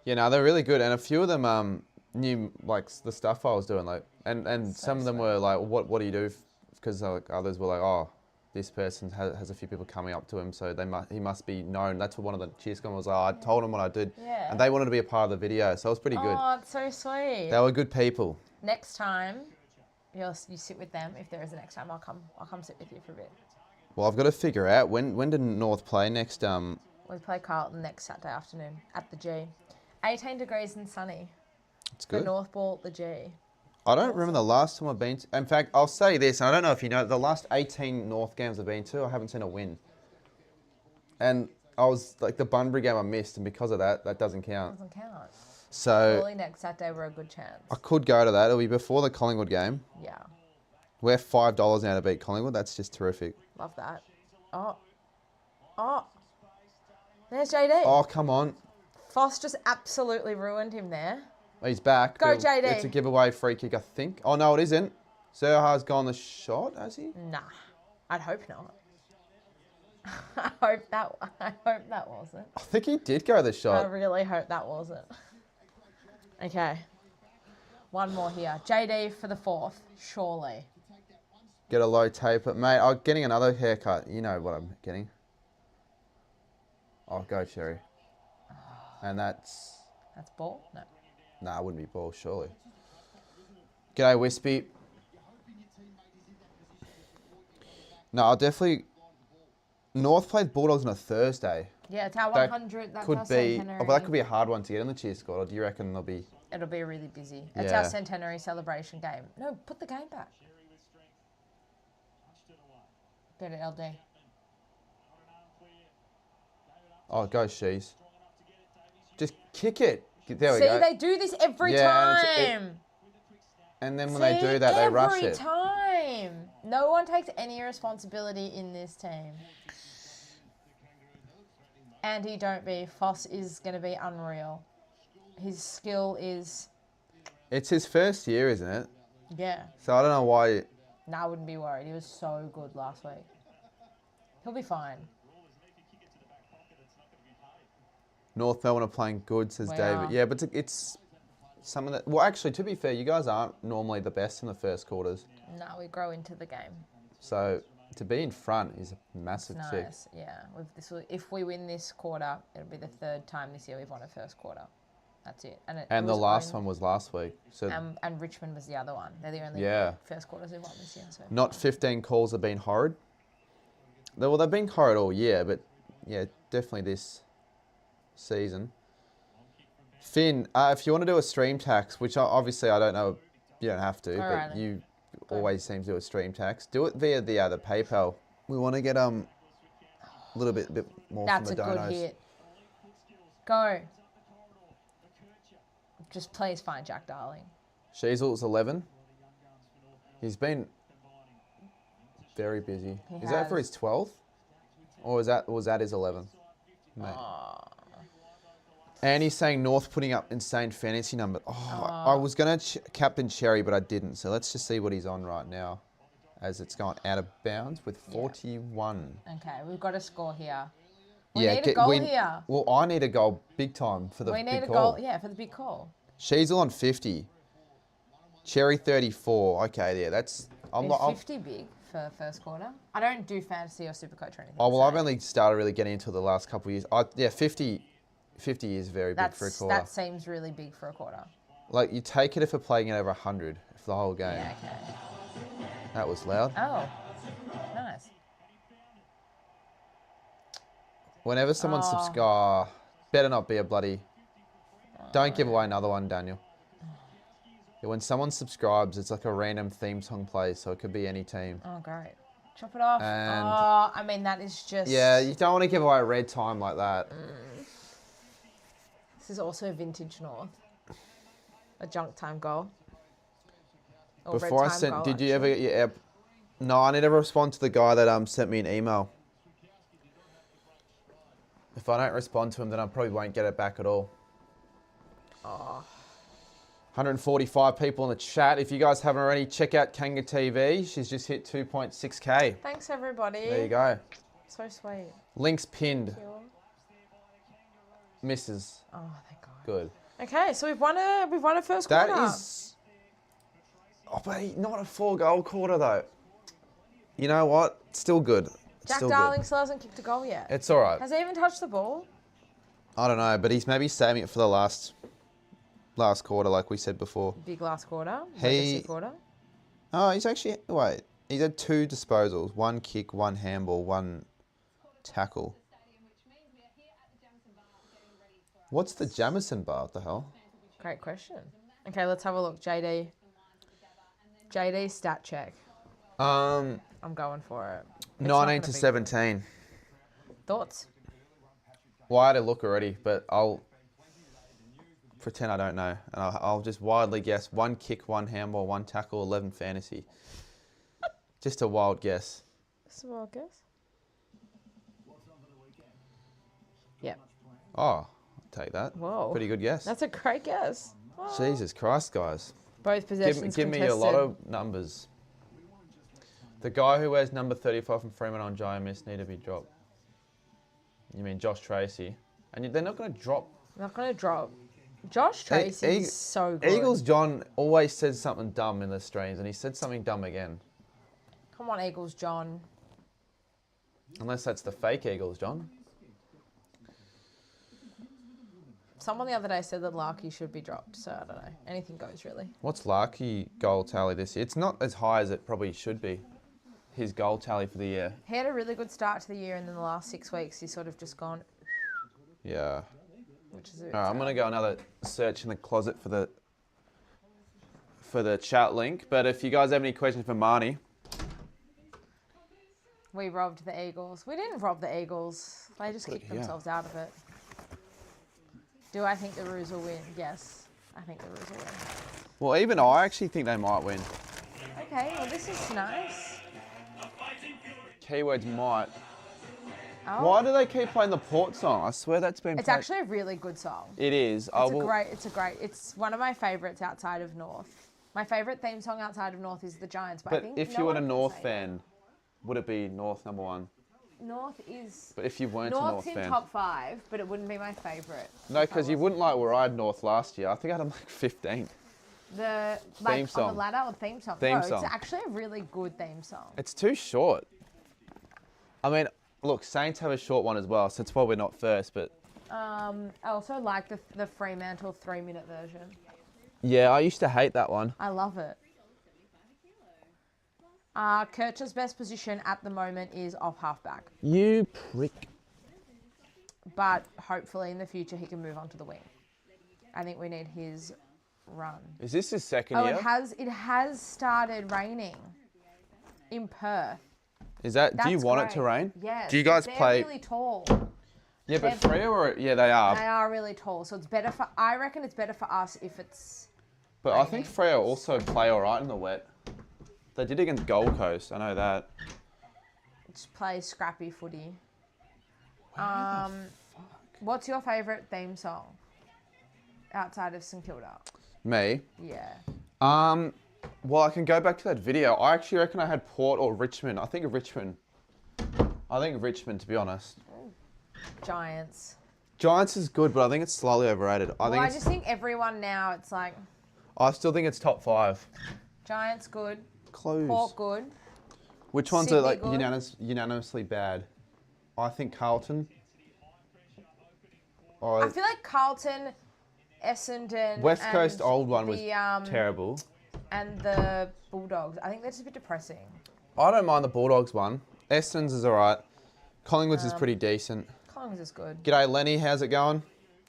Yeah, no, they're really good. And a few of them knew, the stuff I was doing. And some of them were like, what do you do? Because others were like, this person has a few people coming up to him, so he must be known. That's what one of the cheer squad was like. I told him what I did, Yeah. and they wanted to be a part of the video, so it was pretty good. Oh, it's so sweet. They were good people. Next time, you sit with them. If there is a next time, I'll come sit with you for a bit. Well, I've got to figure out when did North play next. We play Carlton next Saturday afternoon at the G. 18 degrees and sunny. It's good. The North Ball at the G. I don't remember the last time I've been to... In fact, I'll say this, and I don't know if you know, the last 18 North games I've been to, I haven't seen a win. And I was, like, the Bunbury game I missed, and because of that, that doesn't count. Doesn't count. So... Surely next Saturday we're a good chance. I could go to that. It'll be before the Collingwood game. Yeah. We're $5 now to beat Collingwood. That's just terrific. Love that. Oh. There's JD. Oh, come on. Foss just absolutely ruined him there. He's back. Go, but JD. It's a giveaway free kick, I think. Oh, no, it isn't. Zerha's gone the shot, has he? Nah. I'd hope not. I hope that wasn't. I think he did go the I shot. really hope that wasn't. Okay. One more here. JD for the 4th, surely. Get a low taper. Mate, I'm getting another haircut. You know what I'm getting. Oh, go, Cherry. And that's... That's ball? No. Nah, it wouldn't be ball, surely. G'day, Wispy. No, I'll definitely... North plays Bulldogs on a Thursday. Yeah, it's our That 100. That's could our be... centenary. Oh, but that could be a hard one to get in the cheer squad. Or do you reckon there'll be... It'll be really busy. It's Yeah. our centenary celebration game. No, put the game back. Get it, LD. Oh, go, Shees. Just kick it. There we See, go. they do this every Yeah, time. And then when they do that, they rush Every it. time. No one takes any responsibility in this team. Andy, don't be. Foss is going to be unreal. His skill is... It's his first year, isn't it? Yeah. So I don't know why... No, I wouldn't be worried. He was so good last week. He'll be fine. North Melbourne are playing good, says We David. are. Yeah, but it's some of that... Well, actually, to be fair, you guys aren't normally the best in the first quarters. No, we grow into the game. So to be in front is a massive It's tick. nice, yeah. If we win this quarter, it'll be the 3rd time this year we've won a first quarter. That's it. And the last one was last week. So and Richmond was the other one. They're the only first quarters we've won this year. So. not 15 calls have been horrid. Well, they've been horrid all year, but yeah, definitely this season. Finn, if you want to do a stream tax, which obviously I don't know, you don't have to, but you always seem to do a stream tax. Do it via the PayPal. We want to get a little bit more That's from the donos. That's a good hit. Go. Just please find Jack Darling. Sheasel's 11. He's been very busy. Is that for his 12th? Or was that his 11th? Mate. And he's saying North putting up insane fantasy number. I was going to captain Cherry, but I didn't. So let's just see what he's on right now as it's gone out of bounds with 41. Okay, we've got a score here. We need a goal here. Well, I need a goal big time for the big call. We need a goal, for the big call. Sheasel on 50. Cherry 34. Okay, yeah, that's... Is 50 big for first quarter? I don't do fantasy or Supercoach or anything. Oh, well, I've only started really getting into it the last couple of years. 50 is very big for a quarter. That seems really big for a quarter. Like, you take it if we're playing it over 100 for the whole game. Yeah, okay. That was loud. Oh, nice. Whenever someone subscribes, better not be a bloody... Don't give away another one, Daniel. Yeah, when someone subscribes, it's like a random theme song plays, so it could be any team. Oh, great. Chop it off. And I mean, that is just... Yeah, you don't want to give away a red time like that. This is also vintage North. A junk time goal. Or Before I red time sent... goal, Did you actually. ever get your... No, I need to respond to the guy that sent me an email. If I don't respond to him, then I probably won't get it back at all. 145 people in the chat. If you guys haven't already, check out Kanga TV. She's just hit 2.6k. Thanks, everybody. There you go. So sweet. Links pinned. Misses. Oh, thank God. Good. Okay, so we've won a first quarter. That is... Oh, but not a 4-goal quarter, though. You know what? Still good. It's Jack still Darling good. still hasn't kicked a goal yet. It's all right. Has he even touched the ball? I don't know, but he's maybe saving it for the last quarter, like we said before. Big last quarter. He- Legacy quarter. Oh, he's actually... Wait. He's had 2 disposals. 1 kick, 1 handball, 1 tackle. What's the Jamison bar? What the hell? Great question. Okay, let's have a look. JD stat check. I'm going for it. It's not 19 gonna to be- 17. Thoughts? Well, I had a look already, but I'll pretend I don't know. And I'll just wildly guess 1 kick, 1 handball, 1 tackle, 11 fantasy. Just a wild guess. That's a wild guess. Yep. Oh, I'll take that. Whoa. Pretty good guess. That's a great guess. Wow. Jesus Christ, guys. Both possessions Give me a lot of numbers. The guy who wears number 35 from Fremantle on Giant Miss need to be dropped. You mean Josh Tracy? And they're not going to drop. Not going to drop. Josh Tracy is so good. Eagles John always says something dumb in the streams, and he said something dumb again. Come on, Eagles John. Unless that's the fake Eagles John. Someone the other day said that Larky should be dropped, so I don't know. Anything goes, really. What's Larky goal tally this year? It's not as high as it probably should be. His goal tally for the year. He had a really good start to the year, and then the last 6 weeks, he's sort of just gone, Yeah. which is a bit All right, I'm sad. going to go another search in the closet for the chat link. But if you guys have any questions for Marnie, We robbed the Eagles. We didn't rob the Eagles. They just kicked here. themselves out of it. Do I think the Roos will win? Yes, I think the Roos will win. well, even I actually think they might win. Okay, well, this is nice. Keywords might. Oh, Why do they keep playing the Port song? I swear that's been it's played. actually a really good song. It is. It's one of my favourites outside of North. My favourite theme song outside of North is the Giants, but I But think if no you were one a can North say fan, would it be North number 1? that. North is... But if you weren't a North's North in fan. top 5, but it wouldn't be my favourite. No, because you wouldn't like where I had North last year. I think I had them like 15th. The Theme on song. the ladder or theme song? Theme no, song. it's actually a really good theme song. It's too short. I mean, look, Saints have a short one as well, so it's probably not first, but... I also like the Fremantle 3-minute version. Yeah, I used to hate that one. I love it. Kircher's best position at the moment is off halfback, You prick. but hopefully in the future he can move on to the wing. I think we need his run. Is this his second Oh, year? it has started raining in Perth. Is that? Do you That's want it great. to rain? Yes. Do you guys they're play? really tall. Yeah, but they're- Freo or yeah, they are. They are really tall, so it's better for. I reckon it's better for us if it's. But I think raining. Freo also play all right in the wet. They did against Gold Coast. I know that. Just play scrappy footy. What's your favourite theme song outside of St Kilda? Me. Yeah. Well, I can go back to that video. I actually reckon I had Port or Richmond. I think Richmond, to be honest. Giants. Giants is good, but I think it's slightly overrated. I just think everyone now, it's like I still think it's top 5. Giants good, Close. Port good. Which ones Sydney are like good. unanimously bad? I think Carlton. I feel like Carlton, Essendon, West and Coast old one was the, terrible. and the Bulldogs. I think they're just a bit depressing. I don't mind the Bulldogs one. Essendon's is alright. Collingwood's is pretty decent. Collins is good. G'day Lenny, how's it going?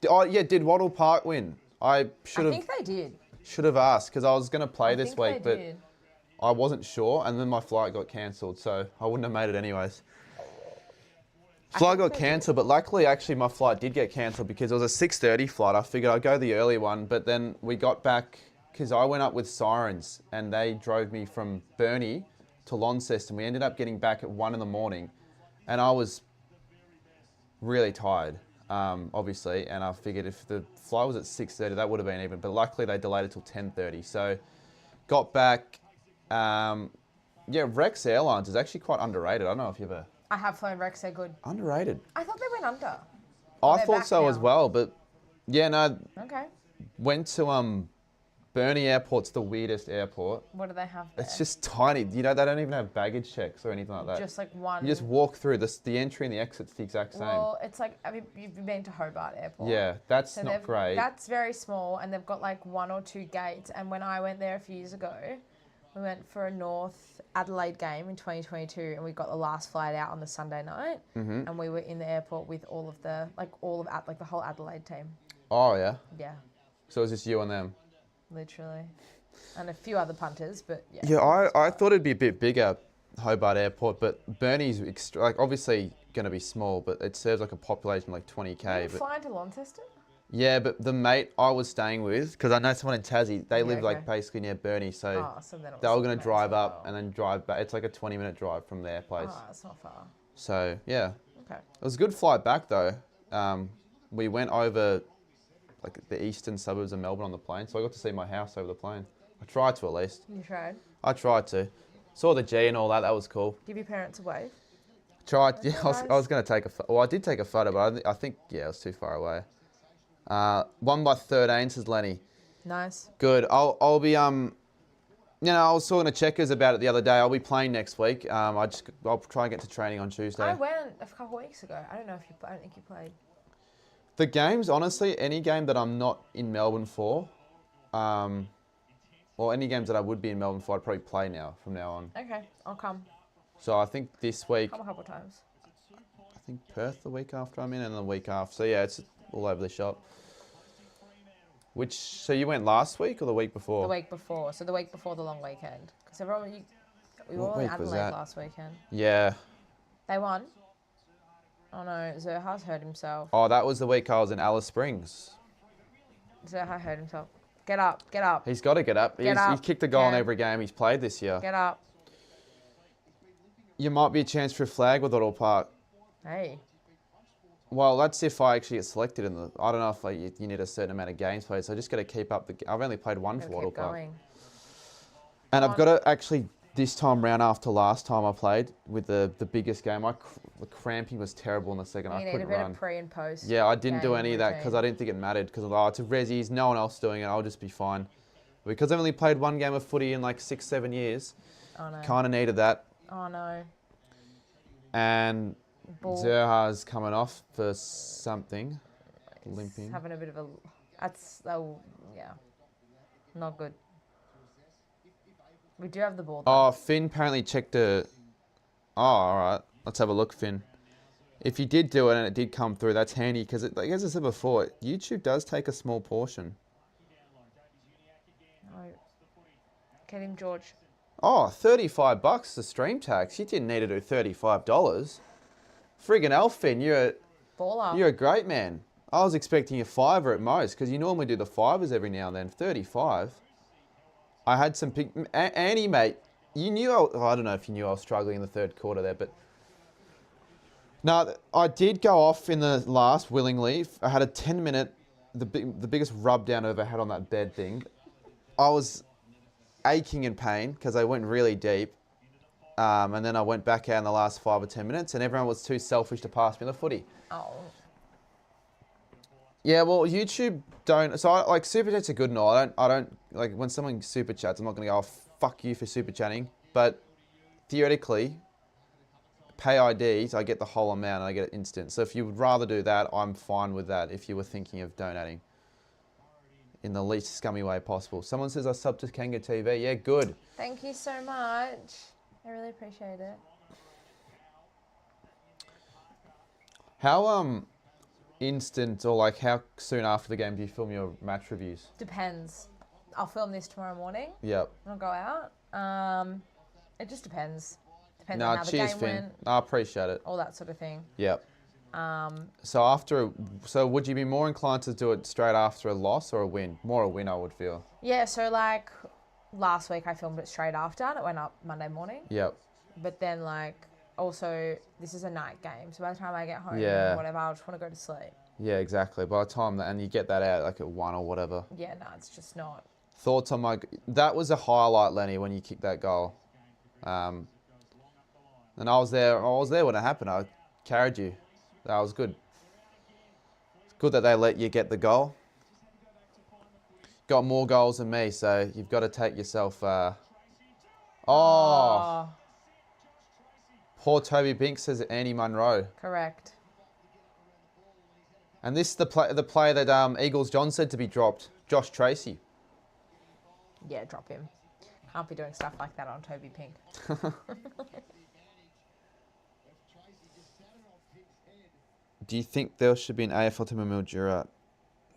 Oh yeah, did Wattle Park win? I I should think they did. have asked because I was going to play I this think week, they but did. I wasn't sure, and then my flight got cancelled, so I wouldn't have made it anyways. Flight got cancelled, but luckily, actually, my flight did get cancelled because it was a 6:30 flight. I figured I'd go the early one, but then we got back because I went up with Sirens, and they drove me from Burnie to Launceston. We ended up getting back at 1 in the morning, and I was really tired, obviously, and I figured if the flight was at 6:30, that would have been even. But luckily, they delayed it till 10:30, so got back. Yeah, Rex Airlines is actually quite underrated. I don't know if you've ever... I have flown Rex. They're good. Underrated. I thought they went under. I They're thought back so now. as well, but yeah, no, Okay. went to Burnie Airport's the weirdest airport. What do they have there? It's just tiny. You know, they don't even have baggage checks or anything like that. Just like one. You just walk through. The entry and the exit's the exact same. Well, it's like, you've been to Hobart Airport. Yeah, that's So not great. That's very small, and they've got like 1 or 2 gates. And when I went there a few years ago, we went for a North Adelaide game in 2022, and we got the last flight out on the Sunday night, and we were in the airport with all of the the whole Adelaide team. Oh, yeah? Yeah, So it was just you and them? literally, and a few other punters, but yeah. Yeah, I thought it'd be a bit bigger, Hobart Airport, but Burnie's obviously going to be small, but it serves like a population of like 20k. You But flying to Launceston? yeah, but the mate I was staying with, because I know someone in Tassie, they live like okay. basically near Burnie, so So then they were going to drive up and then drive back. It's like a 20-minute drive from their place. Oh, it's not far. So yeah, Okay. it was a good flight back though. We went over like the eastern suburbs of Melbourne on the plane, so I got to see my house over the plane. I tried to at least. You tried. I tried to. Saw the G and all that. That was cool. Give your parents a wave. Tried. Yeah, That's I was going to take a. Well, I did take a photo, but I think it was too far away. 1 by 13 says Lenny. Nice. Good. I'll be I was talking to Checkers about it the other day. I'll be playing next week. I'll try and get to training on Tuesday. I went a couple of weeks ago. I don't think you played. The games, honestly, any game that I'm not in Melbourne for, or any games that I would be in Melbourne for, I'd probably play now from now on. Okay, I'll come. So I think this week, Come a couple of times. I think Perth the week after I'm in, and the week after. So yeah, it's all over the shop. So you went last week or the week before? The week before. So the week before the long weekend. Because we were What all in week was Adelaide that? last weekend. Yeah. They won. Oh no, Zerha's hurt himself. Oh, that was the week I was in Alice Springs. Zerha hurt himself. Get up, get up, He's got to get up. Get up. He's kicked a goal in Yeah. every game he's played this year. get up. You might be a chance for a flag with Otto Park. Hey. Well, that's if I actually get selected in the. I don't know if you need a certain amount of games played, so I just got to keep up the. I've only played one Gotta for Otto keep Park, going. and I've got to actually this time round after last time I played with the biggest game. The cramping was terrible in the second. You I need a couldn't bit run. of pre and post. Yeah, I didn't do game any of that because I routine. didn't think it mattered because it's a Resi's, no one else doing it. I'll just be fine. Because I've only played one game of footy in like 6-7 years, Oh no. kind of needed that. Oh no. And Ball. Zerha's coming off for something, He's limping. having a bit of a. Yeah. Not good. We do have the ball. Though. Oh, Finn apparently checked a. Oh, all right. Let's have a look, Finn. If you did do it and it did come through, that's handy because, like as I said before, YouTube does take a small portion. No. Get him, George. Oh, $35 the stream tax. You didn't need to do $35. Friggin' hell, Finn, you're a great man. I was expecting a $5 at most because you normally do the $5s every now and then. 35. I had some Annie, mate. You knew I don't know if you knew I was struggling in the third quarter there, but no, I did go off in the last willingly. I had a 10-minute, the biggest rub down I've ever had on that bed thing. I was aching in pain because I went really deep. And then I went back out in the last 5 or 10 minutes and everyone was too selfish to pass me the footy. Oh. Yeah, well, YouTube don't... So, like, Super Chats are good and all. I don't... Like, when someone Super Chats, I'm not going to go, oh, fuck you for Super Chatting. But, theoretically, pay IDs, I get the whole amount and I get it instant. So, if you would rather do that, I'm fine with that if you were thinking of donating in the least scummy way possible. Someone says I subbed to Kanga TV. Yeah, good. Thank you so much. I really appreciate it. How, instant or like how soon after the game do you film your match reviews? Depends. I'll film this tomorrow morning. Yep. I'll go out. It just depends. Depends on No, how the cheers, game Finn. went. I appreciate it. All that sort of thing. Yep. So would you be more inclined to do it straight after a loss or a win? More a win, I would feel. Yeah, so like last week I filmed it straight after and it went up Monday morning. Yep. But then like also this is a night game, so by the time I get home Yeah. or whatever, I'll just want to go to sleep. Yeah, exactly. By the time and you get that out like at 1 or whatever. Yeah, no, it's just not. Thoughts on that was a highlight, Lenny, when you kicked that goal. And I was there when it happened. I carried you. That was good. It's good that they let you get the goal. got more goals than me, so you've got to take yourself... Oh, Poor Toby Binks says Andy Munro. correct. And this is the player that Eagles John said to be dropped, Josh Tracy. Yeah, drop him. Can't be doing stuff like that on Toby Pink. Do you think there should be an AFL team of Mildura?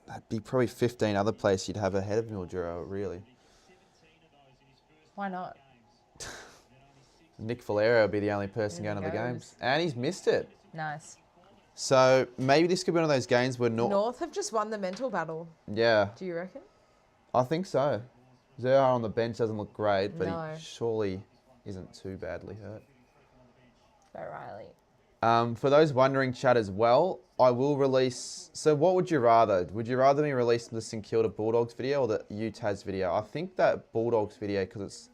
That'd be probably 15 other places you'd have ahead of Mildura, really. Why not? Nick Valera would be the only person going to the games. And he's missed it. Nice. So maybe this could be one of those games where North have just won the mental battle. Yeah. Do you reckon? I think so. Zerha on the bench doesn't look great, but No. he surely isn't too badly hurt. Go Riley. For those wondering, chat as well, I will release... So what would you rather? Would you rather me release the St Kilda Bulldogs video or the UTAS video? I think that Bulldogs video, because it's...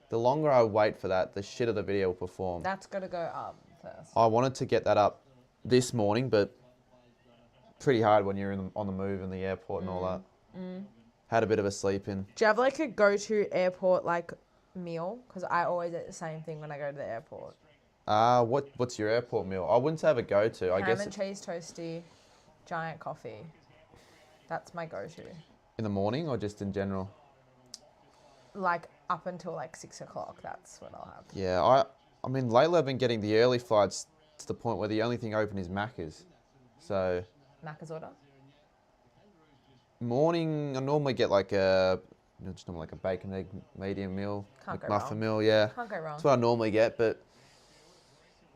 The longer I wait for that, the shitter the video will perform. That's got to go up first. I wanted to get that up this morning, but pretty hard when you're on the move in the airport and all that. Had a bit of a sleep in. Do you have like a go-to airport like meal? Because I always eat the same thing when I go to the airport. What's your airport meal? I wouldn't say have a go-to. I guess Ham and cheese toasty, giant coffee. That's my go-to. In the morning or just in general? Like up until like 6 o'clock, that's what I'll have. Yeah, I mean, lately I've been getting the early flights to the point where the only thing open is Macca's. So... Macca's order? Morning, I normally get like a bacon, egg, medium meal. Can't go McMuffin wrong. meal, yeah. Can't go wrong. That's what I normally get, but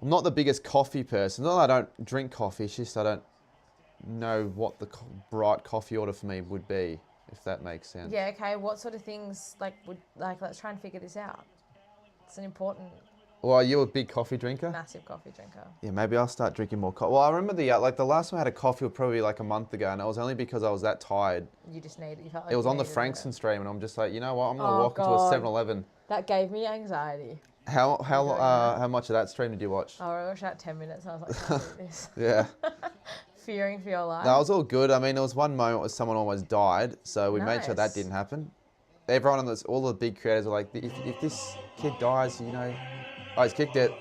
I'm not the biggest coffee person. Not that I don't drink coffee, it's just I don't know what the right coffee order for me would be, if that makes sense. Yeah, okay. What sort of things, let's try and figure this out. It's an important, Well, are you a big coffee drinker? massive coffee drinker. Yeah, maybe I'll start drinking more coffee. Well, I remember the last time I had a coffee was probably like a month ago, and it was only because I was that tired. You felt like It was you on the needed Frankston stream, and I'm just like, you know what, I'm going to Oh, walk into a God. 7-Eleven. That gave me anxiety. How much of that stream did you watch? I watched that 10 minutes and I was like, I can't do this. Yeah. Fearing for your life. No, it was all good. I mean, there was one moment where someone almost died, so we made sure that Nice. didn't happen. Everyone all the big creators were like, if this kid dies, you know... Oh, he's kicked it.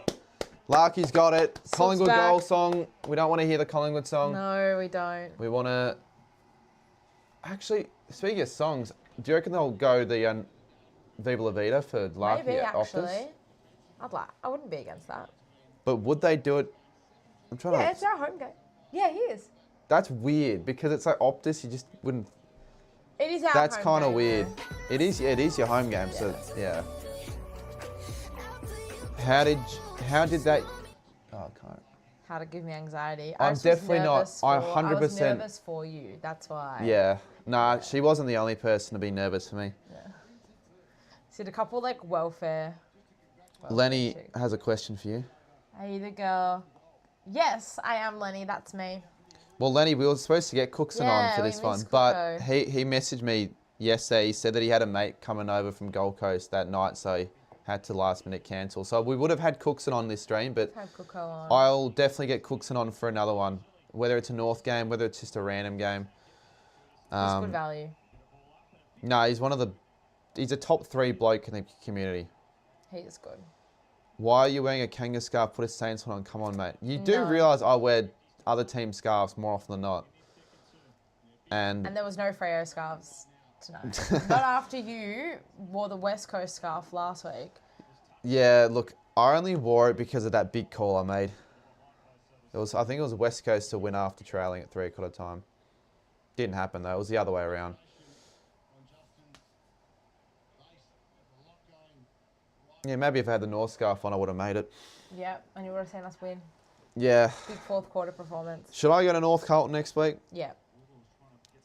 Larky's got it. Collingwood back. goal song. We don't want to hear the Collingwood song. No, we don't. We want to... Actually, speaking of songs, do you reckon they'll go the Viva La Vida for Larky Maybe, at Optus? actually. I wouldn't be against that. But would they do it... I'm trying Yeah, to... it's our home game. Yeah, he is. That's weird, because it's like Optus, you just wouldn't... It is our That's home kind of game, weird. though. It is your home game, so yeah. How did that? Oh, I can't. How to give me anxiety. I'm just was definitely not. nervous I for- I was 100%. nervous for you. That's why. Yeah. Nah, she wasn't the only person to be nervous for me. Did a couple welfare. Lenny chicks. has a question for you. Are you the girl? Yes, I am Lenny. That's me. Well, Lenny, we were supposed to get Cookson on for we this one, missed but Cooko. he messaged me yesterday. He said that he had a mate coming over from Gold Coast that night, so he had to last minute cancel. So we would have had Cookson on this stream, but Have Cooko on. I'll definitely get Cookson on for another one, whether it's a North game, whether it's just a random game. He's good value. No, he's a top 3 bloke in the community. He is good. Why are you wearing a Kanga scarf? Put a Saints one on. Come on, mate. You do No. realise I wear other team scarves more often than not. And And there was no Freo scarves tonight. Not after you wore the West Coast scarf last week. yeah, look, I only wore it because of that big call I made. I think it was West Coast to win after trailing at 3/4 time. Didn't happen though. It was the other way around. Yeah, maybe if I had the North scarf on, I would have made it. Yep, and you would have seen us win. Yeah. Big fourth quarter performance. Should I go to North Carlton next week? Yeah,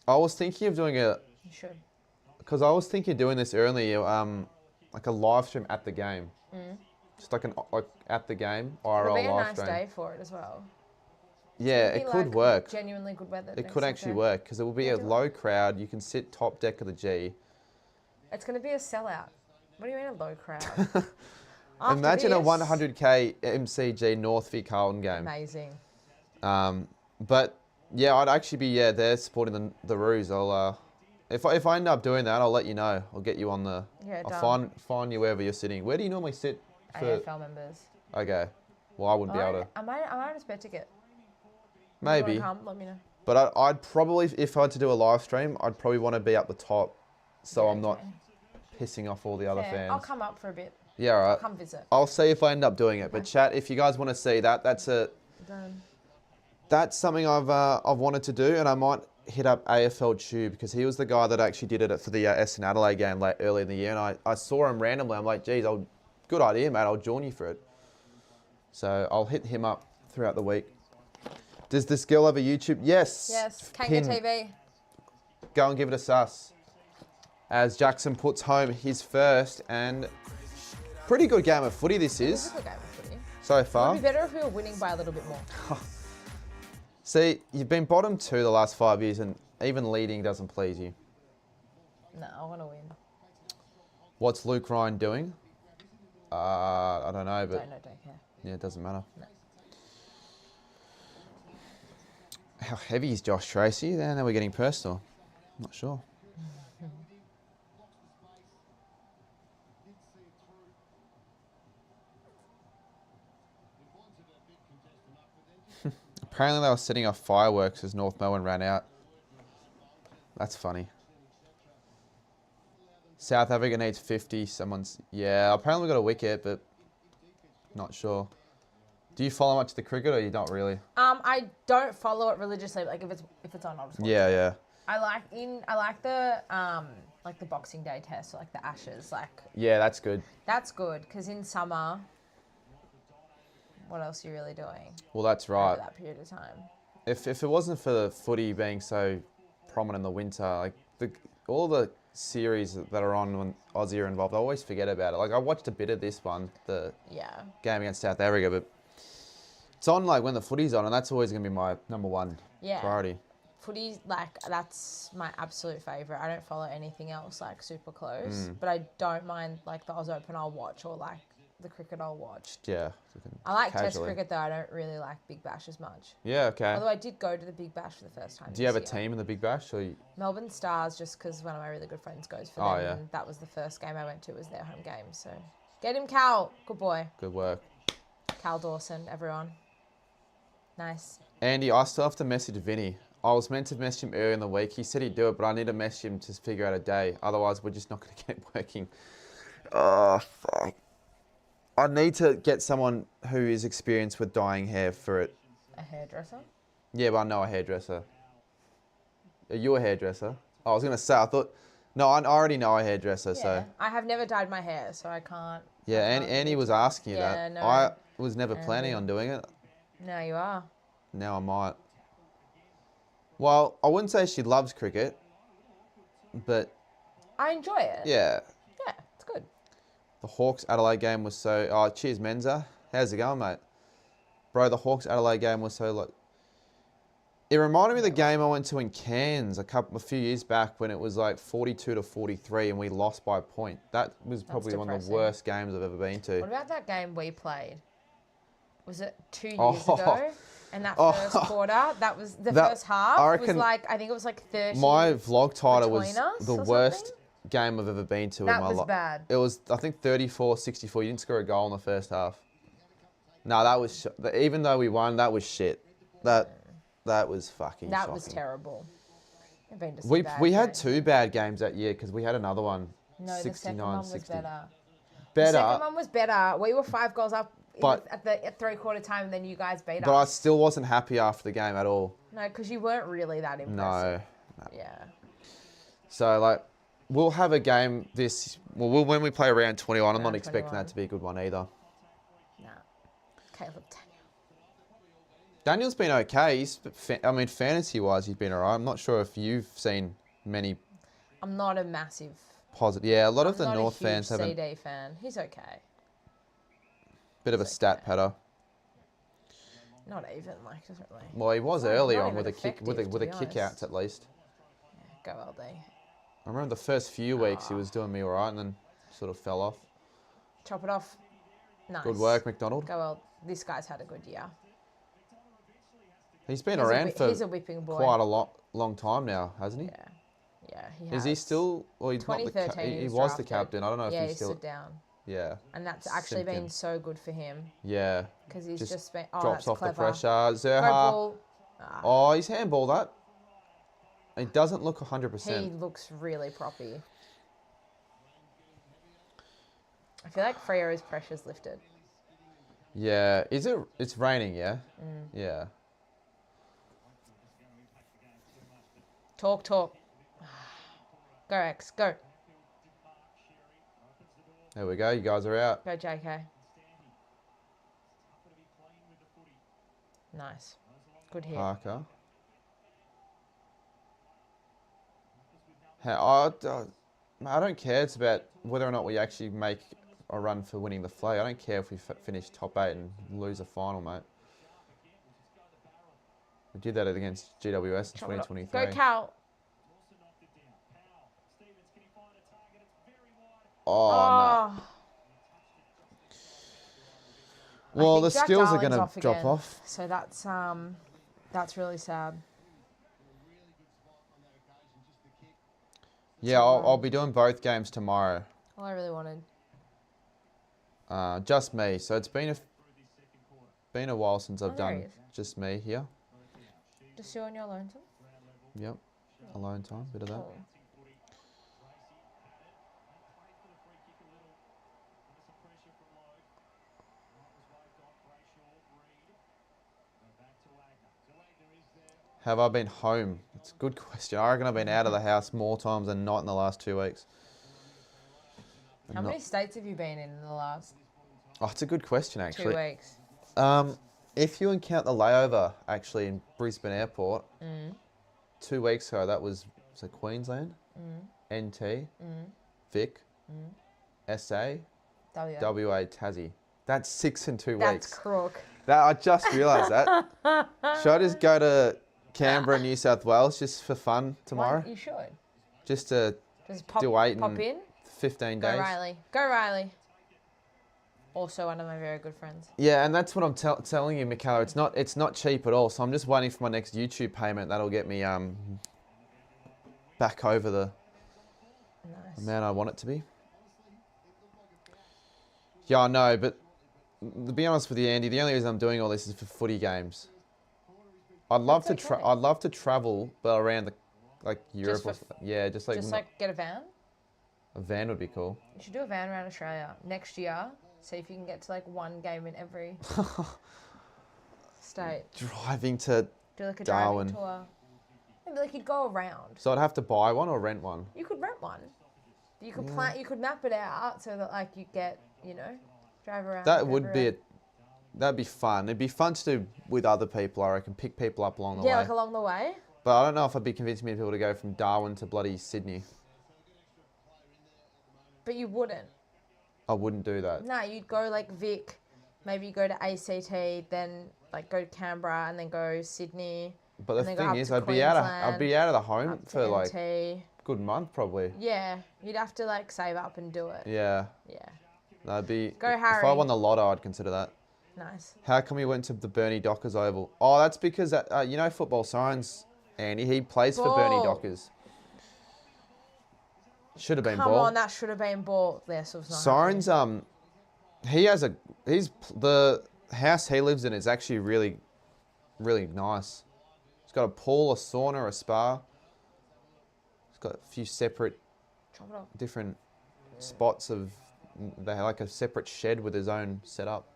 I was thinking of doing you should. because I was thinking of doing this earlier, like a live stream at the game. Just like at the game, It'll IRL be a live nice stream. day for it as well. Yeah, It'll it be, could work. Genuinely good weather. It next could actually Saturday. work because it will be Yeah, a do it. low crowd. You can sit top deck of the G. It's going to be a sellout. What do you mean a low crowd? After Imagine a this, 100k MCG North v Carlton game. Amazing. But yeah, I'd actually be there supporting the Roos. If I end up doing that, I'll let you know. I'll get you on the. Yeah, I'll find you wherever you're sitting. Where do you normally sit? For... AFL members. Okay. Well, I wouldn't be able to. I might have a spare ticket. Maybe. If you wanna come, let me know. But I'd probably, if I had to do a live stream, I'd probably want to be up the top, so I'm not pissing off all the other fans. I'll come up for a bit. Yeah, all right. I'll come visit. I'll see if I end up doing it. But chat, if you guys want to see that, that's something I've wanted to do, and I might hit up AFL Tube because he was the guy that actually did it for the Essendon Adelaide game early in the year, and I saw him randomly. I'm like, geez, good idea, mate. I'll join you for it. So I'll hit him up throughout the week. Does this girl have a YouTube? Yes. Yes, Kanga TV. Go and give it a sus. As Jackson puts home his first and pretty good game of footy this is. It's a good game of footy. So far. It would be better if we were winning by a little bit more. See, you've been bottom 2 the last 5 years, and even leading doesn't please you. No, I want to win. What's Luke Ryan doing? I don't know, but Don't care. yeah, it doesn't matter. No. How heavy is Josh Tracy? Now we're getting personal. I'm not sure. Apparently they were setting off fireworks as North Melbourne ran out. That's funny. South Africa needs 50. Yeah, apparently we got a wicket, but not sure. Do you follow much the cricket, or you don't really? I don't follow it religiously. Like if it's on, I'll just watch it. Yeah. I like the Boxing Day test, or like the Ashes. Like yeah, that's good. That's good because in summer, what else are you really doing? Well, that's right. Over that period of time. If it wasn't for the footy being so prominent in the winter, like all the series that are on when Aussie are involved, I always forget about it. Like I watched a bit of this one, the game against South Africa, but it's on like when the footy's on, and that's always going to be my number one priority. Footy, like that's my absolute favourite. I don't follow anything else like super close, but I don't mind like the Oz Open I'll watch, or like the cricket I'll watch. Yeah. I like Test cricket though. I don't really like Big Bash as much. Yeah, okay. Although I did go to the Big Bash for the first time. Do you have a team in the Big Bash? Or Melbourne Stars, just because one of my really good friends goes for them. And that was the first game I went to, was their home game. So get him, Cal. Good boy. Good work. Cal Dawson, everyone. Nice. Andy, I still have to message Vinny. I was meant to message him earlier in the week. He said he'd do it, but I need to message him to figure out a day. Otherwise, we're just not going to get working. Oh, fuck. I need to get someone who is experienced with dyeing hair for it. A hairdresser? Yeah, but I know a hairdresser. Are you a hairdresser? Oh, I was going to say, I thought... No, I already know a hairdresser, so... I have never dyed my hair, so I can't... Yeah, Annie was asking you Yeah, that. no. I was never planning on doing it. Now you are. Now I might. Well, I wouldn't say she loves cricket, but... I enjoy it. Yeah. Yeah, it's good. The Hawks Adelaide game was so... Oh, cheers, Menza. How's it going, mate? Bro, the Hawks Adelaide game was so like... It reminded me of the game I went to in Cairns a few years back when it was like 42-43 and we lost by a point. That was probably one of the worst games I've ever been to. What about that game we played? Was it 2 years ago? And that first quarter, that was the first half. I think it was like 30. My vlog title was the worst something? Game I've ever been to in my life. That was bad. It was, I think, 34-64. You didn't score a goal in the first half. No, that was... Even though we won, that was shit. That was fucking That shocking. was terrible. We had 2 bad games that year because we had another one. No, the second one was better. The second one was better. We were 5 goals up at three-quarter time, and then you guys beat us. But I still wasn't happy after the game at all. No, because you weren't really that impressive. No. Yeah. So, like, we'll have a game when we play round 21. I'm not expecting 21. that to be a good one either. Nah. Caleb Daniel's been okay. Fantasy-wise, he's been all right. I'm not sure if you've seen many... I'm not a massive... Positive. Yeah, a lot of the North fans haven't... I'm not a huge CD fan. He's okay. Bit of a stat patter. Not even, like, doesn't really... Well, he was early on with a kick outs at least. Yeah, go LD. I remember the first few weeks he was doing me all right and then sort of fell off. Chop it off. Nice. Good work, McDonald. Go well. This guy's had a good year. He's been around for he's a whipping boy. quite a long time now, hasn't he? Yeah. Yeah, he Is has. he still? Or he's not the 2013 he was was the drafted. captain. I don't know if Yeah, he's he still. stood down. Yeah. And that's actually been Simpkin. so good for him. Yeah. Because he's Just just been... Oh, drops that's off clever. the pressure. Go Zerha. ball. Oh, he's handball that. It doesn't look 100%. He looks really proppy. I feel like Freo's pressure's lifted. Yeah. Is it? It's raining, yeah? Yeah. Talk. Go, X. Go. There we go. You guys are out. Go, JK. Nice. Good hit. Parker. I don't care. It's about whether or not we actually make a run for winning the flag. I don't care if we finish top 8 and lose the final, mate. We did that against GWS in 2023. Go, Cal. Oh, no. Well, the Jack skills are Darling's going to drop again, off. So that's really sad. Yeah, I'll be doing both games tomorrow. All I really wanted. Just me. So it's been a while since I've there he done is. just me here. Just you on your lonesome? Yep. Alone time, bit of that. Cool. Have I been home? It's a good question. I reckon I've been out of the house more times than not in the last 2 weeks. How many states have you been in the last Oh, it's a good question, 2 actually. weeks? If you count the layover, actually, in Brisbane Airport, 2 weeks ago, that was Queensland, NT, Vic, SA, W. WA, Tassie. That's 6 in 2 That's weeks. crook. I just realised that. Should I just go to Canberra, New South Wales, just for fun tomorrow? Well, you should. Just to Just pop, do 8 pop and in. 15 Go days. Riley. Go Riley. Also one of my very good friends. Yeah, and that's what I'm telling you, Michaela. It's not cheap at all. So I'm just waiting for my next YouTube payment. That'll get me back over the amount I want it to be. Yeah, I know, but to be honest with you, Andy, the only reason I'm doing all this is for footy games. I'd love to travel, but around Europe. Just get a van. A van would be cool. You should do a van around Australia next year. See if you can get to one game in every state. Driving to Do a Darwin. driving tour. Maybe you'd go around. So I'd have to buy one or rent one. You could rent one. You could plan. You could map it out so that you get drive around. That would be that'd be fun. It'd be fun to do with other people. I reckon pick people up along the way. Yeah, along the way. But I don't know if I'd be convincing people to go from Darwin to bloody Sydney. But you wouldn't. I wouldn't do that. No, you'd go Vic, maybe you go to ACT, then go to Canberra, and then go Sydney. But the and then go thing up is, to I'd be out of the home up for to a good month probably. Yeah, you'd have to save up and do it. Yeah. Yeah. That'd be. Go Harry. If I won the lotto, I'd consider that. Nice. How come we went to the Bernie Dockers Oval? Oh, that's because football science, Andy. He plays for Bernie Dockers. Should have been ball. Come on, that should have been ball. This was not. Sirens, the house he lives in is actually really, really nice. It's got a pool, a sauna, a spa. It's got a few separate, different spots of. They have a separate shed with his own setup.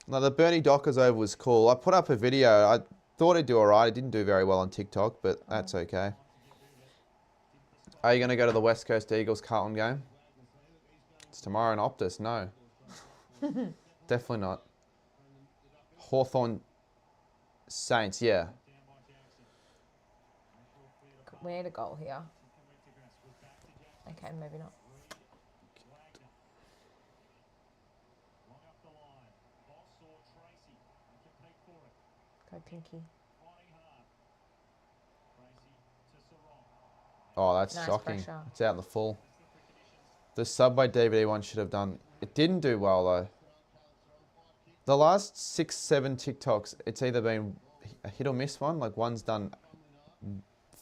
Now the Bernie Dockers Oval was cool. I put up a video. I thought it'd do alright. It didn't do very well on TikTok, but that's okay. Are you going to go to the West Coast Eagles Carlton game? It's tomorrow in Optus. No. Definitely not. Hawthorn Saints, yeah. We need a goal here. Okay, maybe not. Go Pinky. Oh, that's Nice shocking. pressure. It's out in the full. The Subway DVD one should have done. It didn't do well, though. The last 6, 7 TikToks, it's either been a hit or miss one. One's done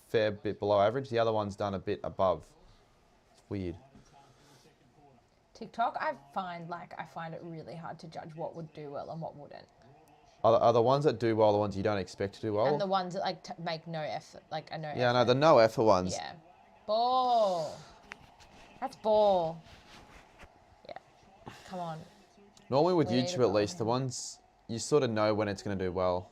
fair bit below average. The other one's done a bit above. It's weird. TikTok, I find it really hard to judge what would do well and what wouldn't. Are the ones that do well the ones you don't expect to do well? And the ones that like make no effort, like a no Yeah, effort. no, the no effort ones. Yeah. Ball. That's ball. Yeah. Come on. Normally with We need YouTube a at least, the ones you sort of know when it's going to do well.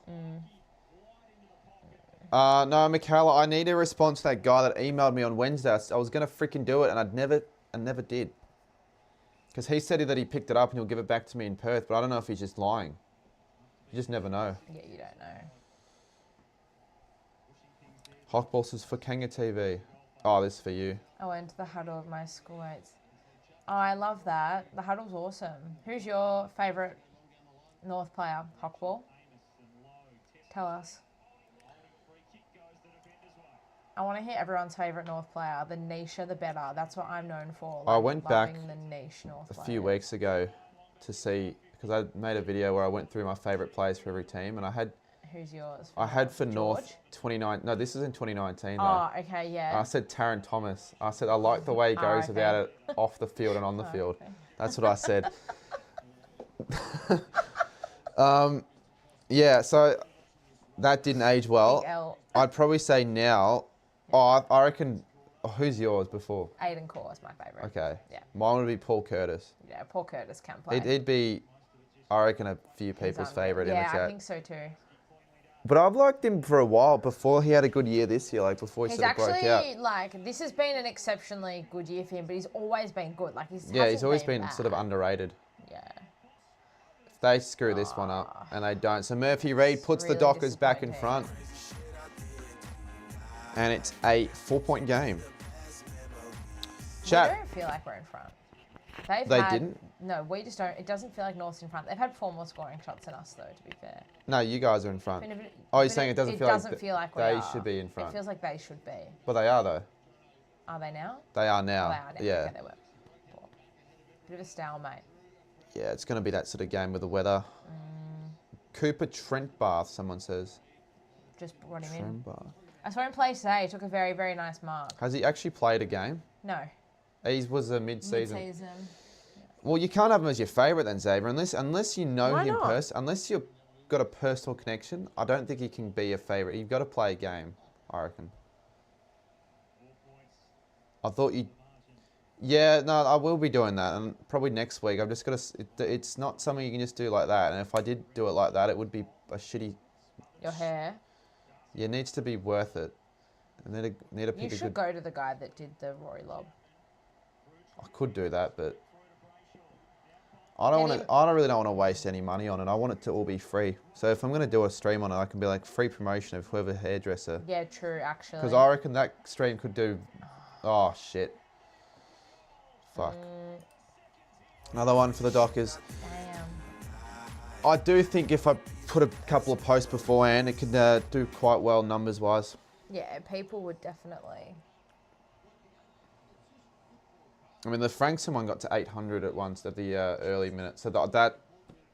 No, Michaela, I need a response to that guy that emailed me on Wednesday. I was going to freaking do it and I never did. Because he said that he picked it up and he'll give it back to me in Perth, but I don't know if he's just lying. You just never know. Yeah, you don't know. Hawkballs is for Kanga TV. Oh, this is for you. I went to the huddle with my schoolmates. Oh, I love that. The huddle's awesome. Who's your favourite North player? Hawkball? Tell us. I want to hear everyone's favourite North player. The nicher, the better. That's what I'm known for. I went back the niche North a few weeks ago to see, because I made a video where I went through my favourite players for every team, and I had... Who's yours? I had for George? North 29... No, this is in 2019 though. Oh, okay, yeah. I said Taron Thomas. I said I like the way he goes okay. about it off the field and on the field. Okay. That's what I said. Yeah, so that didn't age well. Big L. I'd probably say now, I reckon, who's yours before? Aiden Core is my favourite. Okay. Yeah. Mine would be Paul Curtis. Yeah, Paul Curtis can play. He'd be, I reckon, a few He's people's unreal. favourite in the Yeah, chat. I think so too. But I've liked him for a while before he had a good year this year, like before he He's sort of broke actually, out. like, this has been an exceptionally good year for him, but he's always been good. Like, he's Always been bad. sort of underrated. Yeah. If they screw this one up, and they don't. So Murphy Reid puts the really Dockers back in disappointing. front. And it's a 4-point game. We Chat. don't feel like we're in front. They didn't? No, we just don't. It doesn't feel like North's in front. They've had 4 more scoring shots than us, though, to be fair. No, you guys are in front. But if Oh, you're but saying it doesn't feel like we they are. should be in front. It feels like they should be. But they are, though. Are they now? They are Oh, now. they are now. Yeah. Okay, they were. Before. Bit of a stalemate. Yeah, it's going to be that sort of game with the weather. Cooper Trent Bath, someone says. Just brought him in. Trent Bath. I saw him play today. He took a very, very nice mark. Has he actually played a game? No. He was a mid-season. Mid-season. Well, you can't have him as your favourite then, Xavier, unless you know Why him not? unless you've got a personal connection. I don't think he can be your favourite. You've got to play a game, I reckon. I thought you... Yeah, no, I will be doing that, and probably next week. I've just got to... It's not something you can just do like that, and if I did do it like that, it would be a shitty... Your hair. Yeah, it needs to be worth it. I need to pick You a should good... go to the guy that did the Rory lob. I could do that, but... I really don't want to waste any money on it. I want it to all be free. So if I'm going to do a stream on it, I can be like free promotion of whoever hairdresser. Yeah, true, actually. Because I reckon that stream could do... Oh, shit. Fuck. Another one for the Dockers. Damn. I do think if I put a couple of posts beforehand, it could do quite well numbers-wise. Yeah, people would definitely. I mean, the Frankson one got to 800 at once at the early minutes. So that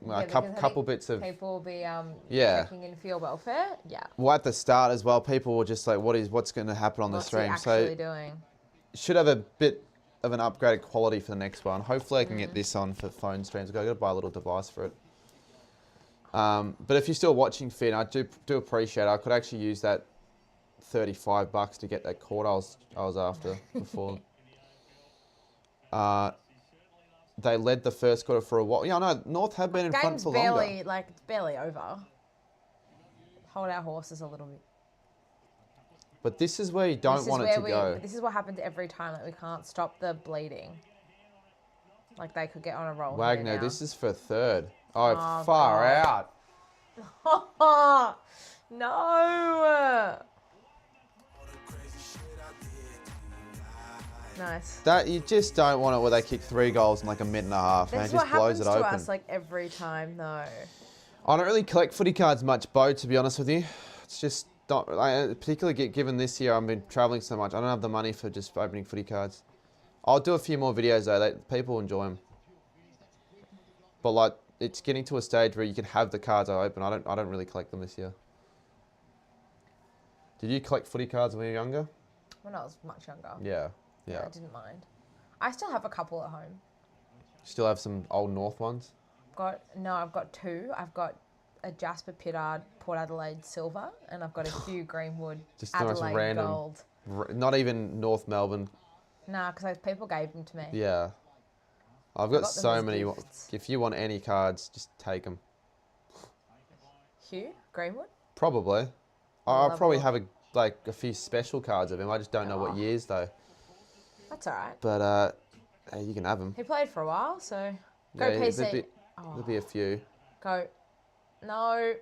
Yeah, a because I couple think bit of... People will be Yeah. checking in for your welfare. Yeah. Well, at the start as well, people were just like, what's going to happen on the What's stream? he actually doing? Should have a bit of an upgraded quality for the next one. Hopefully I can get this on for phone streams. I've got to buy a little device for it. But if you're still watching, Finn, I do appreciate it. I could actually use that $35 to get that cord I was after before. They led the first quarter for a while. Yeah, no, North have been in front for longer. It's barely over. Hold our horses a little bit. But this is where you don't want it to go. This is what happens every time. Like, we can't stop the bleeding. Like, they could get on a roll. Wagner, here now. this is for third. Oh, Oh, far God. out. No. Nice. That you just don't want it where they kick 3 goals in like a minute and a half and This it is just what blows happens it to open. us like every time, though. I don't really collect footy cards much, Bo, to be honest with you. It's just not, particularly given this year I've been travelling so much. I don't have the money for just opening footy cards. I'll do a few more videos though. People enjoy them. But like, it's getting to a stage where you can have the cards I open. I don't really collect them this year. Did you collect footy cards when you were younger? When I was much younger. Yeah. I didn't mind. I still have a couple at home. Still have some old North ones? I've got two. I've got a Jasper Pittard Port Adelaide silver, and I've got a Hugh Greenwood Just the most Adelaide random. gold. Not even North Melbourne. Nah, because people gave them to me. Yeah. I've got them so as many. gifts. If you want any cards, just take them. Hugh Greenwood? Probably. I'll probably Level. have a few special cards of him. I just don't know what years though. That's all right. But hey, you can have them. He played for a while, so go Yeah, PC. There'll be a few. Go. No.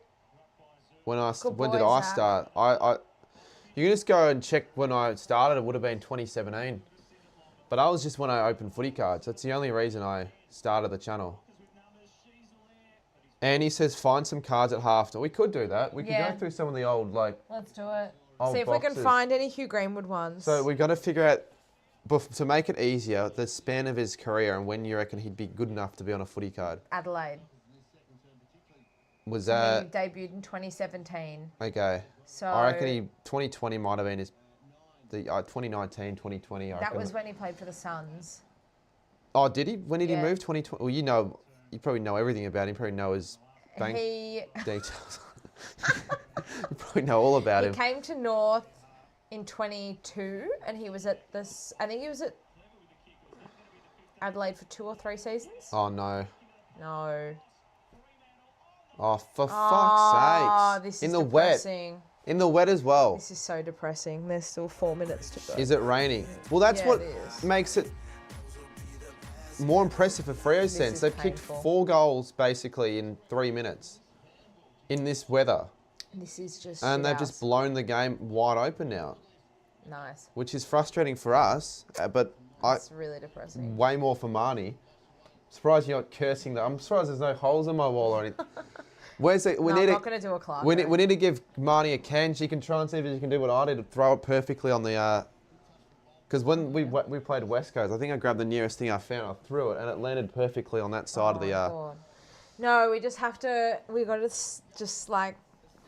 When Good did boy, I Zach. start? You can just go and check when I started. It would have been 2017. But I was just when I opened footy cards. That's the only reason I started the channel. And he says find some cards at half. We could do that. We could Yeah. go through some of the old Let's do it. old See if we can boxes. find any Hugh Greenwood ones. So we've got to figure out, to make it easier, the span of his career and when you reckon he'd be good enough to be on a footy card. Adelaide. Was He that debuted in 2017. okay? So I reckon 2020 might have been his. 2019, 2020. I that reckon. was when he played for the Suns. Oh, did he? When did he Yeah. move? 2020. Well, you probably know everything about him. You probably know his bank details. You probably know all about He him. came to North in 22, and he was at this. I think he was at Adelaide for 2 or 3 seasons. Oh no. No. Oh, for Oh, fuck's this sakes! is In the wet. depressing. In the wet as well. This is so depressing. There's still 4 minutes to go. Is it raining? Well, that's Yeah, what it is. makes it more impressive for Freo's sense. is They've kicked painful. 4 goals basically in 3 minutes in this weather. This is just. And they've shithouse. just blown the game wide open now, Nice. which is frustrating for us, but It's really depressing. way more for Marnie. Surprised you're not cursing that. I'm surprised there's no holes in my wall or anything. Where's it? I'm not going to do a class. We need to give Marnie a can. She can try and see if she can do what I did, throw it perfectly on the. Because when we played West Coast, I think I grabbed the nearest thing I found, I threw it, and it landed perfectly on that side of the. God. No, we just have to. We got to just like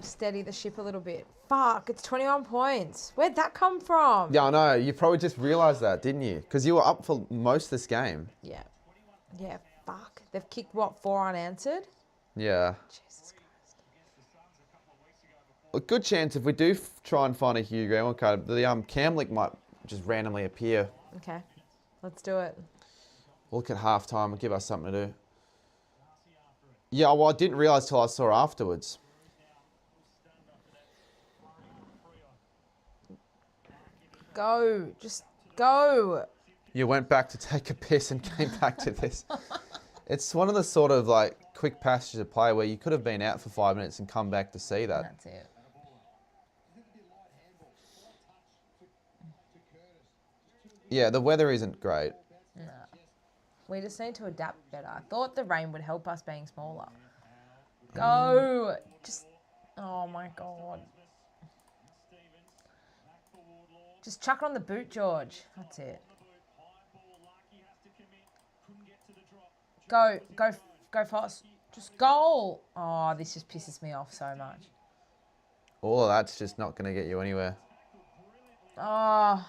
steady the ship a little bit. Fuck! It's 21 points. Where'd that come from? Yeah, I know. You probably just realised that, didn't you? Because you were up for most of this game. Yeah. Yeah. Fuck. They've kicked what, 4 unanswered? Yeah. Jesus Christ. A good chance if we do try and find a Hugh Greenwood card, the Camlick might just randomly appear. Okay. Let's do it. Look at half time and give us something to do. Yeah, well, I didn't realise till I saw afterwards. Go. Just go. You went back to take a piss and came back to this. It's one of the sort of like quick passages of play where you could have been out for 5 minutes and come back to see that. That's it. Yeah, the weather isn't great. No. We just need to adapt better. I thought the rain would help us being smaller. Go. Just. Oh my God. Just chuck it on the boot, George. That's it. Go fast. Just goal. Oh, this just pisses me off so much. All of that's just not going to get you anywhere. Oh.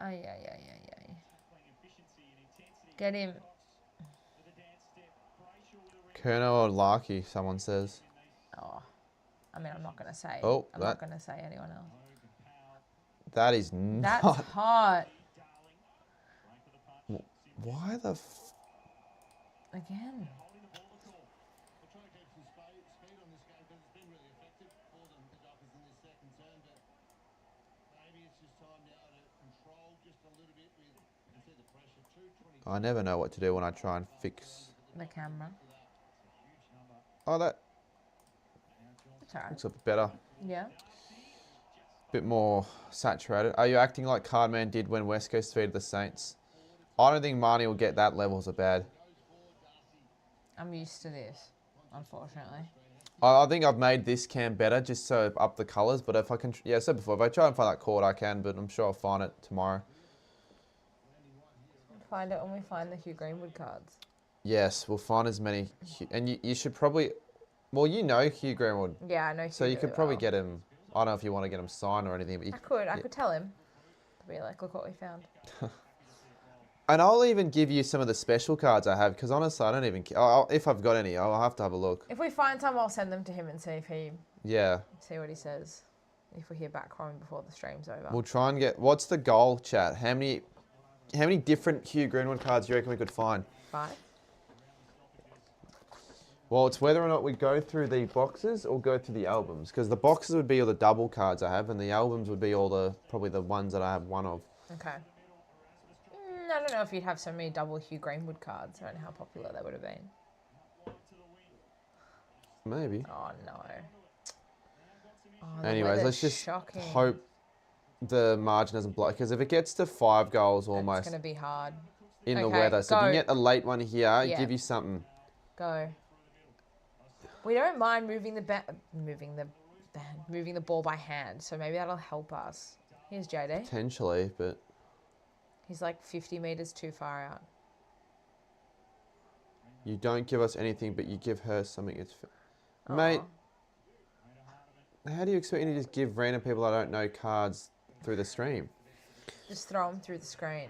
Yeah. Get him. Kerno or Larky, someone says. Oh. I mean, I'm not going to say. Oh, I'm not going to say anyone else. That is That's not. hot. Why the Again. I never know what to do when I try and fix. The camera. Oh, that That's alright. looks a bit better. Yeah. Bit more saturated. Are you acting like Cardman did when West Coast defeated the Saints? I don't think Marnie will get that levels of bad. I'm used to this, unfortunately. I think I've made this cam better just so up the colours. But if I can, yeah, I said before, if I try and find that cord, I can. But I'm sure I'll find it tomorrow. Find it when we find the Hugh Greenwood cards. Yes, we'll find as many. And you should probably, Well, you know Hugh Greenwood. Yeah, I know. So Hugh you could really probably well. get him. I don't know if you want to get him signed or anything. But I could tell him. To be like, look what we found. And I'll even give you some of the special cards I have because honestly, I don't even care. If I've got any, I'll have to have a look. If we find some, I'll send them to him and see if he. Yeah. See what he says. If we hear back from him before the stream's over. We'll try and get. What's the goal, chat? How many different Hugh Greenwood cards do you reckon we could find? 5. Well, it's whether or not we go through the boxes or go through the albums. Because the boxes would be all the double cards I have, and the albums would be probably the ones that I have one of. Okay. I don't know if you'd have so many double Hugh Greenwood cards. I don't know how popular they would have been. Maybe. Oh, no. Oh, Anyways, let's just hope the margin doesn't block. Because if it gets to 5 goals almost... It's going to be hard. In the weather. So if you get a late one here, give you something. Go. We don't mind moving the ball by hand, so maybe that'll help us. Here's JD. Potentially, but... He's like 50 metres too far out. You don't give us anything, but you give her something. Mate, how do you expect me to just give random people I don't know cards through the stream? Just throw them through the screen.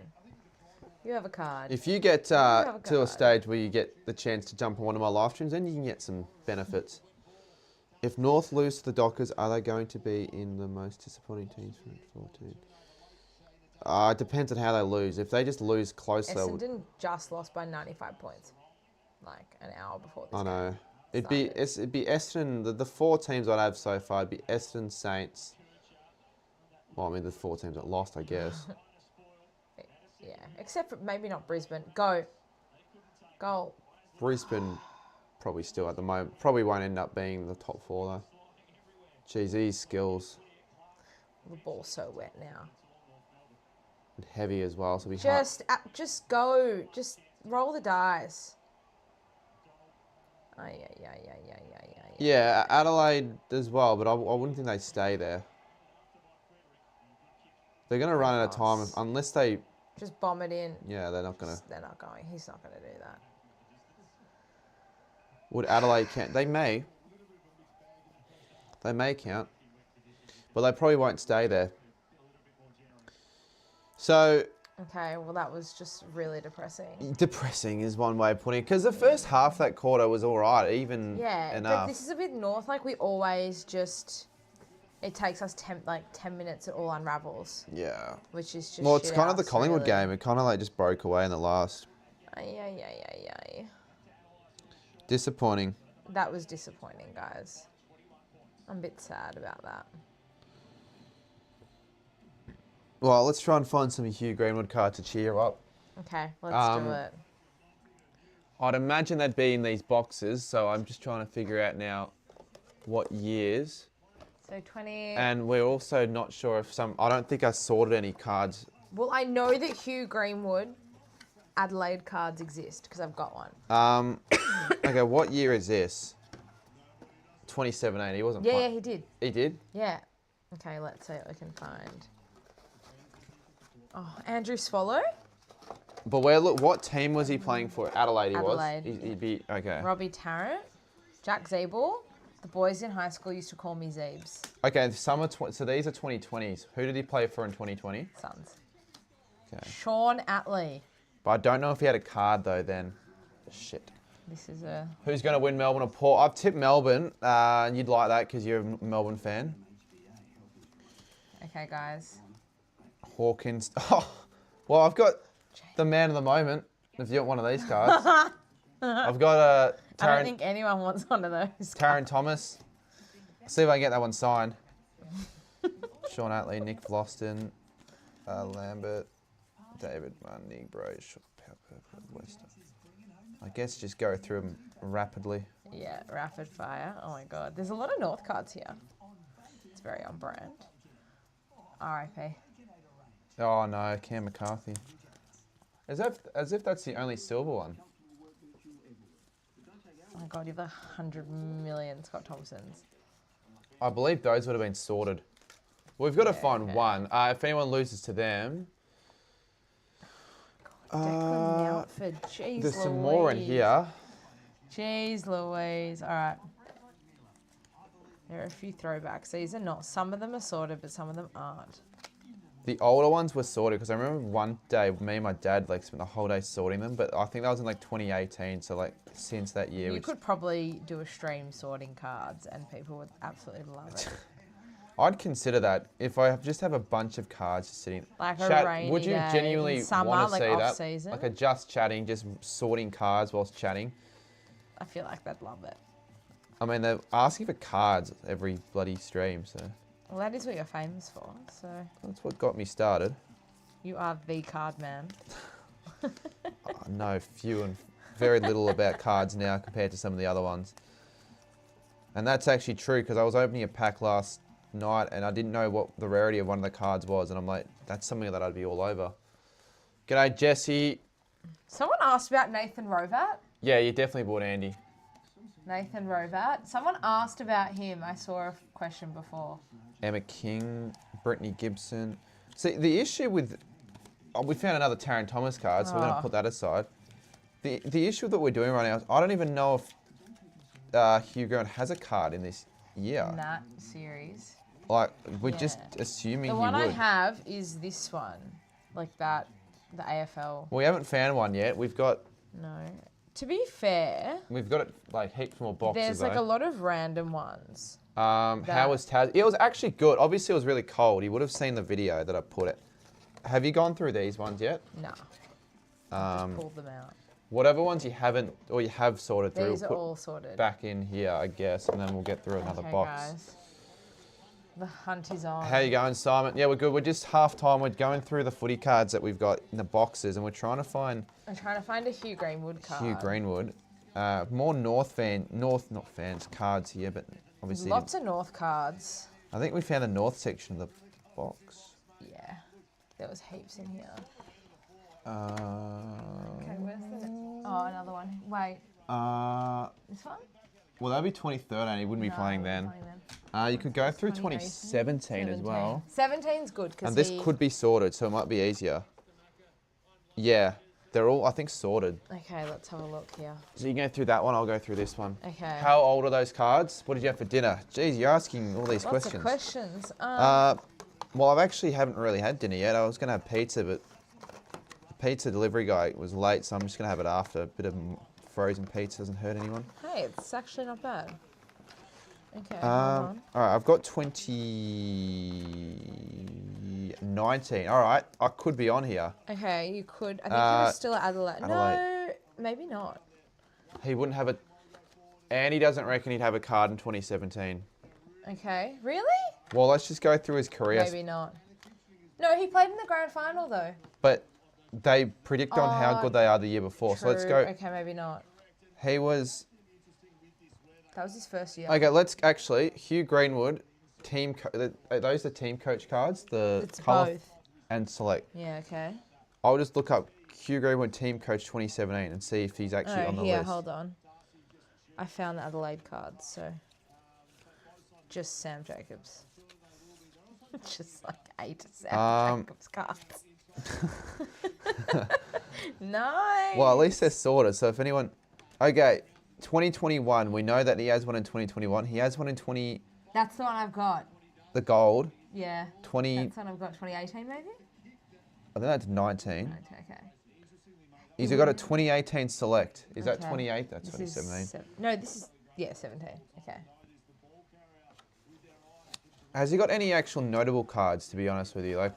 You have a card. If you get to a stage where you get the chance to jump on one of my live streams, then you can get some benefits. If North lose to the Dockers, are they going to be in the most disappointing teams from 14? It depends on how they lose. If they just lose close, Essendon just lost by 95 points, like an hour before this. I know. It'd be Essendon. The 4 teams I'd have so far would be Essendon, Saints. Well, I mean the 4 teams that lost, I guess. Yeah, except for maybe not Brisbane. Go. Brisbane probably still at the moment. Probably won't end up being the top 4 though. Jeez, these skills. The ball's so wet now. And heavy as well, so just go. Just roll the dice. Yeah, Adelaide as well, but I wouldn't think they stay there. They're going to run out of time unless they... Just bomb it in. Yeah, they're not going to... They're not going. He's not going to do that. Would Adelaide count? They may. They may count. But they probably won't stay there. So... Okay, well that was just really depressing. Depressing is one way of putting it. Because the first half of that quarter was all right, even enough. But this is a bit North. Like we always just... It takes us 10 minutes, it all unravels. Yeah. Which is just well, it's kind of the Collingwood game. It kind of like just broke away in the last. Disappointing. That was disappointing, guys. I'm a bit sad about that. Well, let's try and find some Hugh Greenwood cards to cheer up. Okay, let's do it. I'd imagine they'd be in these boxes, so I'm just trying to figure out now what years. So 20... And we're also not sure if I don't think I sorted any cards. Well, I know that Hugh Greenwood Adelaide cards exist because I've got one. Okay, what year is this? 2017. He wasn't Yeah, he did. He did? Yeah. Okay, let's see what we can find. Oh, Andrew Swallow. But what team was he playing for? Adelaide. He'd be okay. Robbie Tarrant, Jack Zeeble. The boys in high school used to call me Zeebs. Okay, so these are 2020s. Who did he play for in 2020? Suns. Okay. Sean Atley. But I don't know if he had a card though then. Shit. This is a... Who's going to win Melbourne or Port? I've tipped Melbourne. And you'd like that because you're a Melbourne fan. Okay, guys. Hawkins. Oh, well, I've got the man of the moment. If you want one of these cards. I've got I don't think anyone wants one of those. Taron Thomas. See if I can get that one signed. Sean Atley, Nick Vlosten, Lambert, David Mundy, Bro, Wester. I guess just go through them rapidly. Yeah, rapid fire. Oh my god. There's a lot of North cards here. It's very on brand. R.I.P. Oh no, Cam McCarthy. As if that's the only silver one. Oh my god, you have 100 million Scott Thompsons. I believe those would have been sorted. We've got to find one. If anyone loses to them... Declan Mountford, jeez There's Louise. some more in here. Jeez Louise. All right. There are a few throwbacks. These are not. Some of them are sorted, but some of them aren't. The older ones were sorted because I remember one day me and my dad like spent the whole day sorting them, but I think that was in like 2018. So like since that year, You could probably do a stream sorting cards, and people would absolutely love it. I'd consider that if I just have a bunch of cards just sitting. Like a Chat, rainy would you day genuinely in summer, want to like see off that? season? Like a just chatting, just sorting cards whilst chatting. I feel like they'd love it. I mean, they're asking for cards every bloody stream, so Well, that is what you're famous for. So that's what got me started. you are the card man. I know few and very little about cards now compared to some of the other ones. And that's actually true because I was opening a pack last night and I didn't know what the rarity of one of the cards was, and I'm like, that's something that I'd be all over. G'day, Jesse. Someone asked about Nathan Rovat. Yeah, you definitely bought Andy. Nathan Rovat. Someone asked about him. I saw a question before. Emma King, Brittany Gibson. See, the issue with... Oh, we found another Taryn Thomas card, so we're going to put that aside. The issue that we're doing right now is I don't even know if Hugh Grant has a card in this year. In that series. Like, we're just assuming The he one would. I have is this one. Like that, the AFL. We haven't found one yet. We've got No. To be fair, it like heaps more boxes. there's like a lot of random ones. How was Taz? It was actually good. Obviously, it was really cold. You would have seen the video that I put it. Have you gone through these ones yet? No. Just pulled them out. Whatever ones you haven't or you have sorted through, These are put all sorted. back in here, I guess, and then we'll get through another Okay, box. guys. The hunt is on. How you going, Simon? Yeah, we're good. We're just half time. We're going through the footy cards that we've got in the boxes, and we're trying to find I'm trying to find a Hugh Greenwood card. Hugh Greenwood. More not fans cards here, but obviously Lots of North cards. I think we found the North section of the box. Yeah. There was heaps in here. Okay, where's the next? Oh, another one. Wait. This one? Well, that'd be 2013. He wouldn't be playing then. You could go through 2017 as well. 17's good because And this could be sorted, so it might be easier. Yeah, they're all, I think, sorted. Okay, let's have a look here. So you can go through that one, I'll go through this one. Okay. How old are those cards? What did you have for dinner? Jeez, you're asking all these Lots of questions. questions. Well, I actually haven't really had dinner yet. I was going to have pizza, but the pizza delivery guy was late, so I'm just going to have it after. A bit of frozen pizza doesn't hurt anyone. Hey, it's actually not bad. Okay, hold All on. right, I've got 2019. All right, I could be on here. Okay, you could. I think he was still at Adelaide. No, Adelaide. maybe not. He wouldn't have a... Andy doesn't reckon he'd have a card in 2017. Okay, really? Well, let's just go through his career. Maybe not. No, he played in the grand final though. But they predict on how good they are the year before. So let's True. go. Okay, maybe not. He was... That was his first year. Okay, let's actually... Hugh Greenwood, are those the team coach cards? The It's colour both. and select. Yeah, okay. I'll just look up Hugh Greenwood team coach 2017 and see if he's actually on the here, list. hold on. I found the Adelaide cards, so just Sam Jacobs. Just like 8 Sam Jacobs cards. Nice. Well, at least they're sorted. So if anyone... Okay, 2021. We know that he has one in 2021. He has one in That's the one I've got. the gold. Yeah. 20... That's the one I've got. 2018 maybe? I think that's 19. Okay. He's got a 2018 select. Is that Okay. 28? That's This is 2017. no, this is 17. Okay. Has he got any actual notable cards, to be honest with you? Like,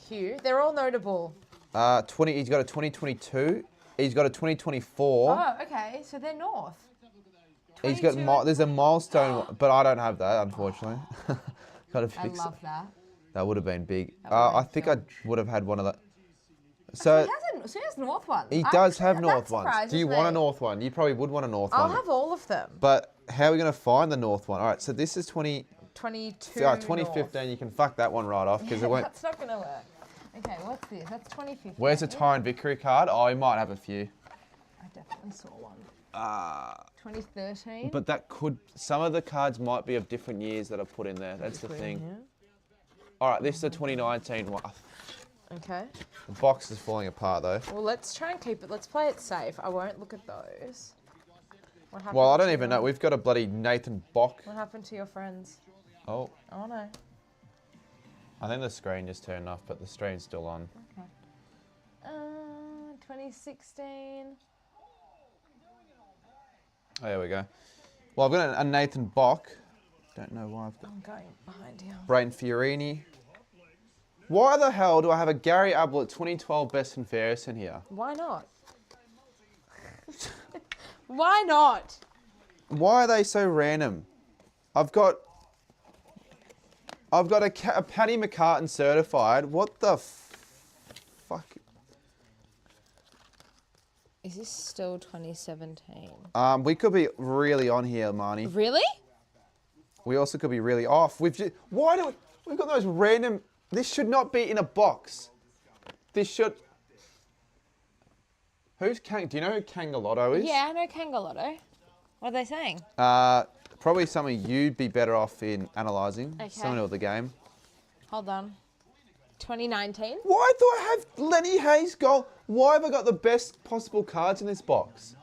Hugh, they're all notable. he's got a 2022. He's got a 2024. Oh, okay. So they're north. He's got 22. there's a milestone, one, but I don't have that, unfortunately. Got to I fix love it. that. That would have been big. That would've I been think huge. I would have had one of that. So So he has north ones. he does have That north ones. Do you surprises want a me. north one? You probably would want a north I'll one. have all of them. But how are we going to find the north one? All right, so this is 22. 2015. You can fuck that one right off because it won't. That's not going to work. Okay, what's this? That's 2015. Where's the Tyron Vickery card? Oh, he might have a few. I definitely saw one. 2013. But that could. Some of the cards might be of different years that are put in there. That's the Put in thing. here. All right, this is the 2019 one. Okay. The box is falling apart though. Well, let's try and keep it. Let's play it safe. I won't look at those. What happened Well, I don't to even know. your- We've got a bloody Nathan Bock. What happened to your friends? Oh, Oh no. I think the screen just turned off, but the stream's still on. Okay. 2016. Oh, there we go. Well, I've got a Nathan Bock. Don't know why I've got I'm going behind you. Brayton Fiorini. Why the hell do I have a Gary Ablett 2012 Best and Fairest in here? Why not? Why not? Why are they so random? I've got a Paddy McCartan certified. What the fuck? Is this still 2017? We could be really on here, Marnie. Really? We also could be really off. We've got those random. This should not be in a box. This should. Who's Kang? Do you know who Kangalotto is? Yeah, I know Kangalotto. What are they saying? Probably something you'd be better off in analysing. Okay. Someone of the game. Hold on. 2019? Why do I have Lenny Hayes goal? Why have I got the best possible cards in this box?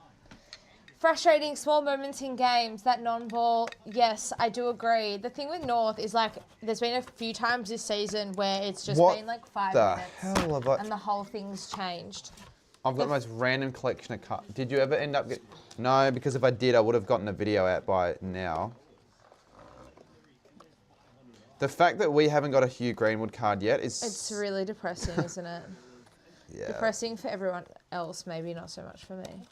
Frustrating small moments in games, that non-ball, yes, I do agree. The thing with North is like, there's been a few times this season where it's just been like 5 the minutes. hell have I... And the whole thing's changed. I've got the most random collection of cards. Did you ever end up getting... No, because if I did, I would have gotten a video out by now. The fact that we haven't got a Hugh Greenwood card yet is... It's really depressing, isn't it? Yeah. Depressing for everyone else, maybe not so much for me.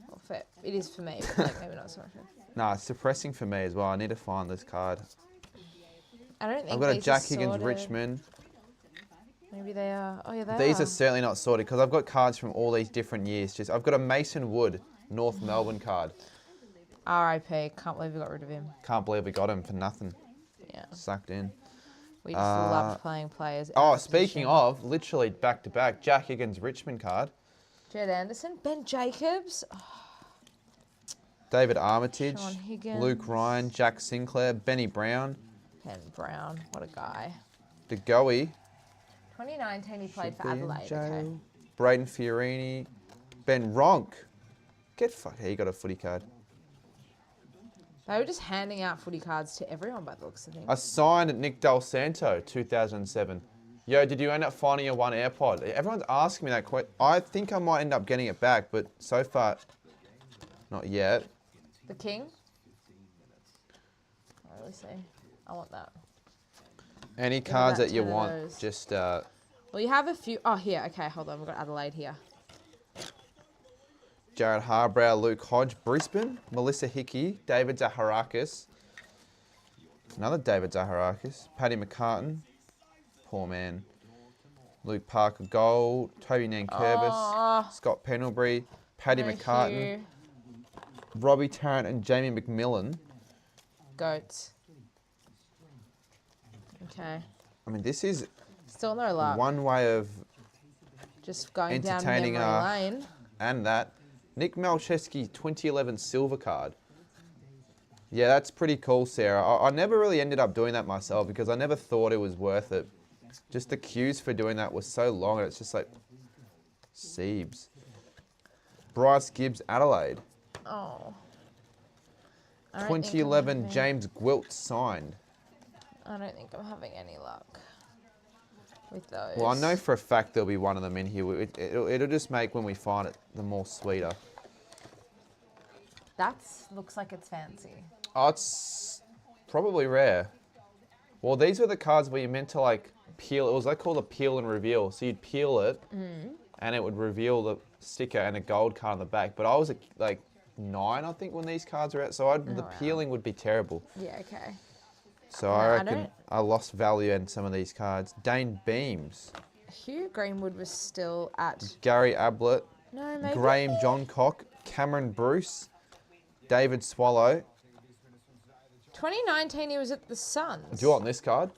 Well, it is for me, but like maybe not so much for me. Nah, it's depressing for me as well. I need to find this card. I don't think I've got a these Jack are Higgins sorted. Richmond. Maybe they are. Oh yeah, they are. These are certainly not sorted because I've got cards from all these different years. I've got a Mason Wood North Melbourne card. R.I.P. Can't believe we got rid of him. Can't believe we got him for nothing. Yeah. Sucked in. We just loved playing players. Oh, out of speaking position. of, literally back to back, Jack Higgins Richmond card. Jed Anderson, Ben Jacobs. Oh, David Armitage, Sean Higgins. Luke Ryan, Jack Sinclair, Benny Brown, Ben Brown, what a guy. DeGoey, 2019, he played should for be in Adelaide. jail. Okay. Braden Fiorini, Ben Ronk. Get fucked. He got a footy card. They were just handing out footy cards to everyone by the looks of things. I signed Nick Del Santo, 2007. Yo, did you end up finding your one AirPod? Everyone's asking me that question. I think I might end up getting it back, but so far, not yet. The King? Oh, let's see. I want that. Any cards about that you 10 of want, those? just Well, you have a few. Oh, here. Okay, hold on. We've got Adelaide here. Jared Harbrow, Luke Hodge, Brisbane, Melissa Hickey, David Zaharakis, another David Zaharakis, Paddy McCartan, poor man, Luke Parker Gold, Toby Nankervis, Oh. Scott Pendlebury, Paddy Thank McCartan, you. Robbie Tarrant and Jamie McMillan. Goats. Okay. I mean, this is Still no luck. one way of, Just going down entertaining, memory lane. and that. Nick Malcheski 2011 silver card. Yeah, that's pretty cool, Sarah. I never really ended up doing that myself because I never thought it was worth it. Just the queues for doing that was so long, and it's just like Siebes. Bryce Gibbs, Adelaide. Oh. I don't think I'm 2011 having- James Gwilt signed. I don't think I'm having any luck with those. Well, I know for a fact there'll be one of them in here. It'll just make when we find it the more sweeter. That looks like it's fancy. Oh, it's probably rare. Well, these were the cards where you meant to like peel. It was like called a peel and reveal. So you'd peel it, and it would reveal the sticker and a gold card on the back. But I was like 9, I think, when these cards were out. So the wow. peeling would be terrible. Yeah, okay. So No, I I reckon don't- I lost value in some of these cards. Dane Beams, Hugh Greenwood was still at... Gary Ablett, No, maybe... Graham Johncock, Cameron Bruce, David Swallow. 2019, he was at the Suns. Do you want this card?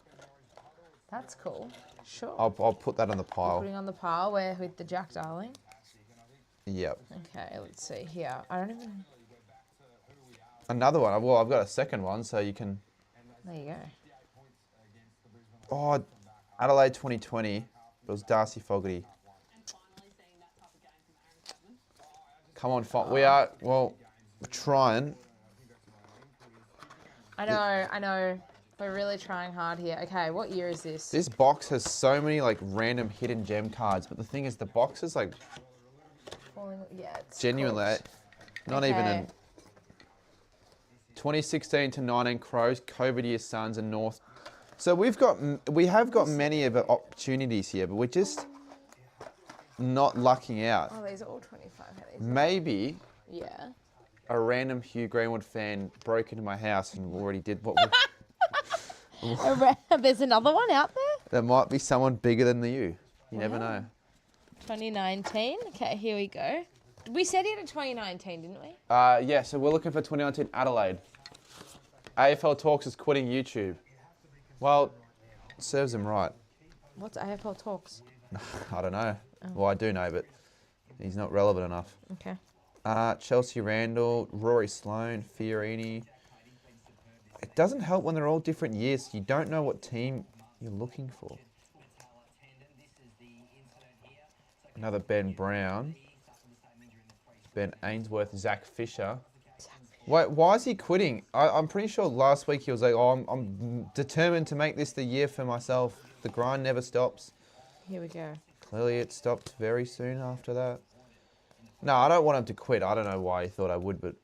That's cool. Sure. I'll put that on the pile. Putting on the pile with the Jack Darling. Yep. Okay, let's see here. I don't even... Another one. Well, I've got a second one, so you can... There you go. Oh, Adelaide 2020. It was Darcy Fogarty. Come on, we are... Well, trying. I know. We're really trying hard here. Okay, what year is this? This box has so many like random hidden gem cards, but the thing is, the box is like Yeah, it's genuinely cooked. not even in 2016 to 19 Crows, COVID year Suns and North. So we have got many of the opportunities here, but we're just not lucking out. Oh, these are all 25. Maybe Yeah. a random Hugh Greenwood fan broke into my house and already did what we... There's another one out there? There might be someone bigger than you. You never know. 2019. Okay, here we go. We said it in 2019, didn't we? Yeah, so we're looking for 2019 Adelaide. AFL Talks is quitting YouTube. Well, serves him right. What's AFL Talks? I don't know. Well, I do know, but he's not relevant enough. Okay. Chelsea Randall, Rory Sloane, Fiorini. It doesn't help when they're all different years. You don't know what team you're looking for. Another Ben Brown. Ben Ainsworth, Zach Fisher. Wait, why is he quitting? I'm pretty sure last week he was like, oh, I'm determined to make this the year for myself. The grind never stops. Here we go. Clearly it stopped very soon after that. No, I don't want him to quit. I don't know why he thought I would, but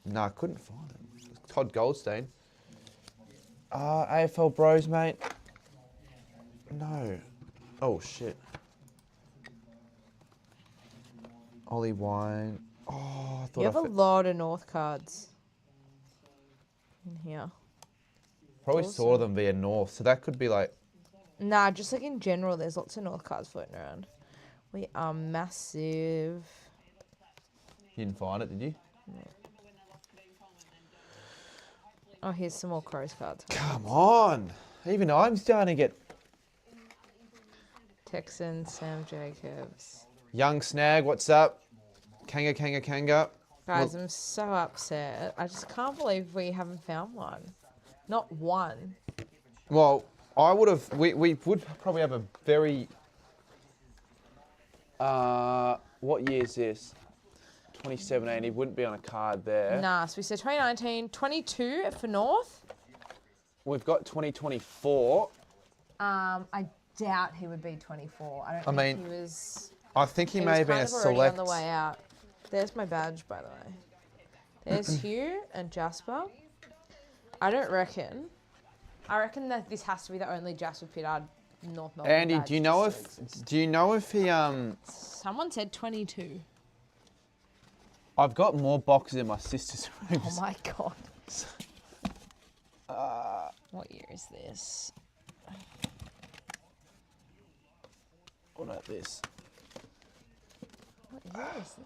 no, I couldn't find him. Todd Goldstein. AFL Bros, mate. No. Oh, shit. Ollie Wine. Oh, I thought You have a lot of North cards in here. probably awesome. saw them via North, so that could be like... Nah, just like in general, there's lots of North cards floating around. We are massive. You didn't find it, did you? Oh, here's some more Crows cards. Come on. Even I'm starting to get... Texans, Sam Jacobs. Young Snag, what's up? Kanga. Guys, I'm so upset. I just can't believe we haven't found one. Not one. Well, I would have... We would probably have a very... what year is this? 2017. He wouldn't be on a card there. Nah, so we said 2019, 22 for North. We've got 2024. I doubt he would be 24. I don't think he was... I think he may have been a kind of select... already on the way out. There's my badge, by the way. There's Hugh and Jasper. I reckon that this has to be the only Jasper Pittard North Melbourne Andy, badge do you know if he Someone said 22. I've got more boxes in my sister's room. Oh my god. What year is this? What about this? What year is this?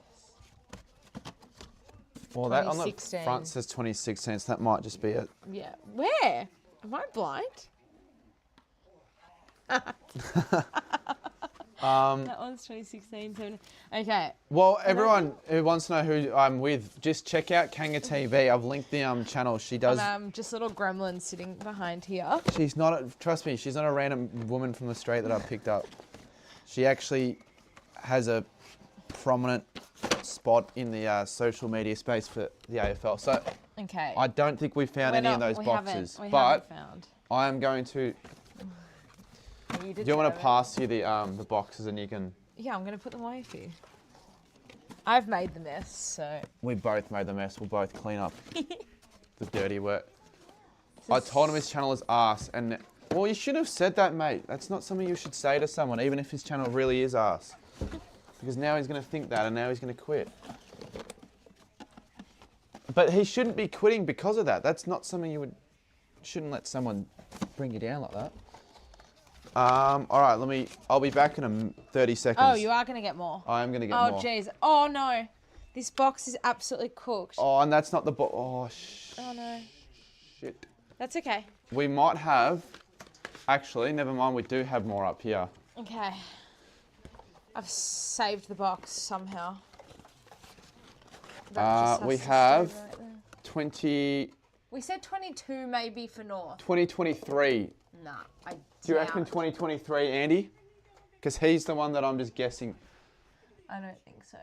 Well, that on the 2016. front says 2016, so that might just be it. Yeah. Where? Am I blind? That one's 2016. 17. Okay. Well, everyone who wants to know who I'm with, just check out Kanga TV. I've linked the channel. She does. And, just little gremlin sitting behind here. She's not. Trust me, she's not a random woman from the street that I picked up. She actually has a prominent spot in the social media space for the AFL. So Okay. I don't think we found any of those boxes, we but haven't found. I am going to. Do you want to pass you the boxes and you can? Yeah, I'm going to put them away for you. I've made the mess, so. We both made the mess. We'll both clean up the dirty work. I told him his channel is arse, and well, you should have said that, mate. That's not something you should say to someone, even if his channel really is arse. Because now he's going to think that, and now he's going to quit. But he shouldn't be quitting because of that. That's not something you shouldn't let someone bring you down like that. All right, I'll be back in 30 seconds. Oh, you are going to get more. I am going to get more. Oh, jeez. Oh, no. This box is absolutely cooked. Oh, and that's not the box. Oh, Oh, no. shit. That's okay. We might have, actually, never mind, we do have more up here. Okay. I've saved the box somehow. That just has We to have stay right there. 2023. We said 22 maybe for North. Nah, I Do you reckon 2023, Andy? Because he's the one that I'm just guessing. I don't think so.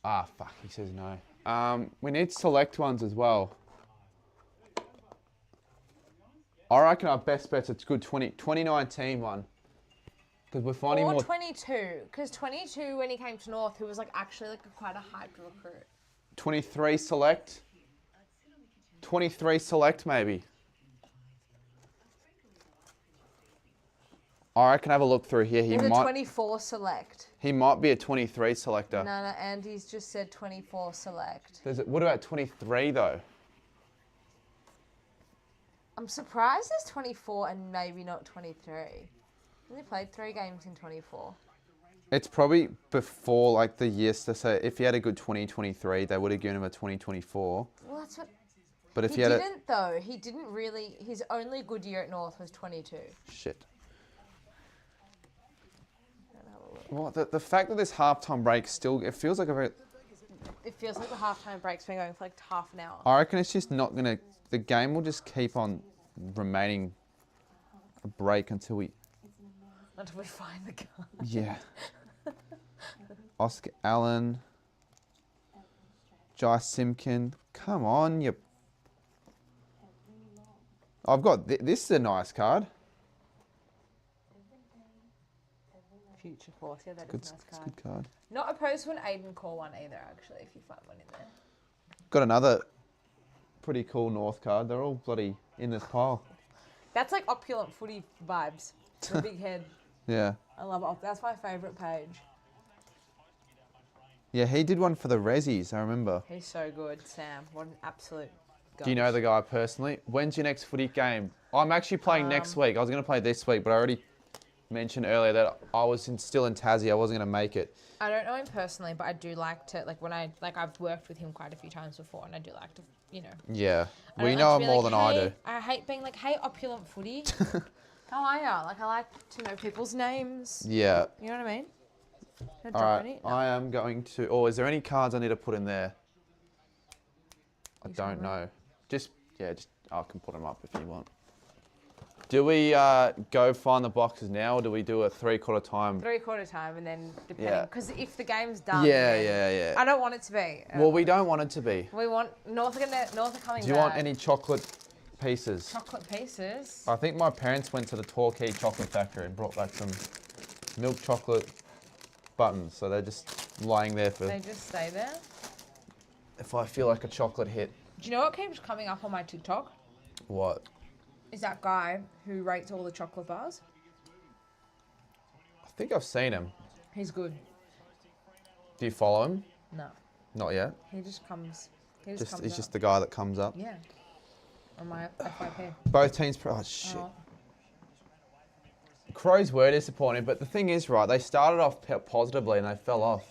Ah, fuck, he says no. We need select ones as well. I reckon our best bet's a good 2019 one. Because we're finding Or more... 22. Because 22, when he came to North, he was like actually like quite a hyped recruit. 23 select. 23 select maybe. I reckon have a look through here. He's a 24 select. He might be a 23 selector. No, Andy's just said 24 select. What about 23 though? I'm surprised there's 24 and maybe not 23. He played 3 games in 24. It's probably before like the years. So if he had a good 2023, they would have given him a 2024. Well, that's what. But if He didn't though. He didn't really. His only good year at North was 22. Shit. Well, the fact that this halftime break still, it feels like a very... It feels like the halftime break's been going for like half an hour. I reckon it's just not going to... The game will just keep on remaining a break until we... Until we find the guy. Yeah. Oscar Allen. Jai Simpkin. Come on, you... I've got... This is a nice card. Future Force, yeah, that Good, is a nice it's a card. good card. Not opposed to an Aiden Core one either, actually, if you find one in there. Got another pretty cool North card. They're all bloody in this pile. That's like opulent footy vibes. The big head. Yeah. I love it. That's my favourite page. Yeah, he did one for the Rezzies, I remember. He's so good, Sam. What an absolute Do you know the guy personally? When's your next footy game? I'm actually playing next week. I was going to play this week, but I already mentioned earlier that I was still in Tassie. I wasn't going to make it. I don't know him personally, but I do like to, like, when I've worked with him quite a few times before, and I do like to, you know. Yeah. I Well, you don't know like him to be more like, than I "Hey," do. I hate being like, hey, opulent footy. How are ya? Like, I like to know people's names. Yeah. You know what I mean? Don't All drop right. any. No. I am going to... Oh, is there any cards I need to put in there? I You don't sure? know. I can put them up if you want. Do we go find the boxes now, or do we do a 3/4 time? 3/4 time, and then depending, Yeah. because if the game's done, Yeah, then yeah. I don't want it to be. Well, we don't want it to be. We want North are coming. Do you want any chocolate pieces? chocolate pieces? I think my parents went to the Torquay Chocolate Factory and brought back some milk chocolate buttons, so they're just lying there for They just stay there. if I feel like a chocolate hit. Do you know what keeps coming up on my TikTok? What? Is that guy who rates all the chocolate bars? I think I've seen him. He's good. Do you follow him? No, Not yet. he just comes. He Just comes he's up. just the guy that comes up. Yeah. On my FYP. Both teams. Oh shit. Oh. Crows were disappointed, but the thing is, right? They started off positively and they fell off.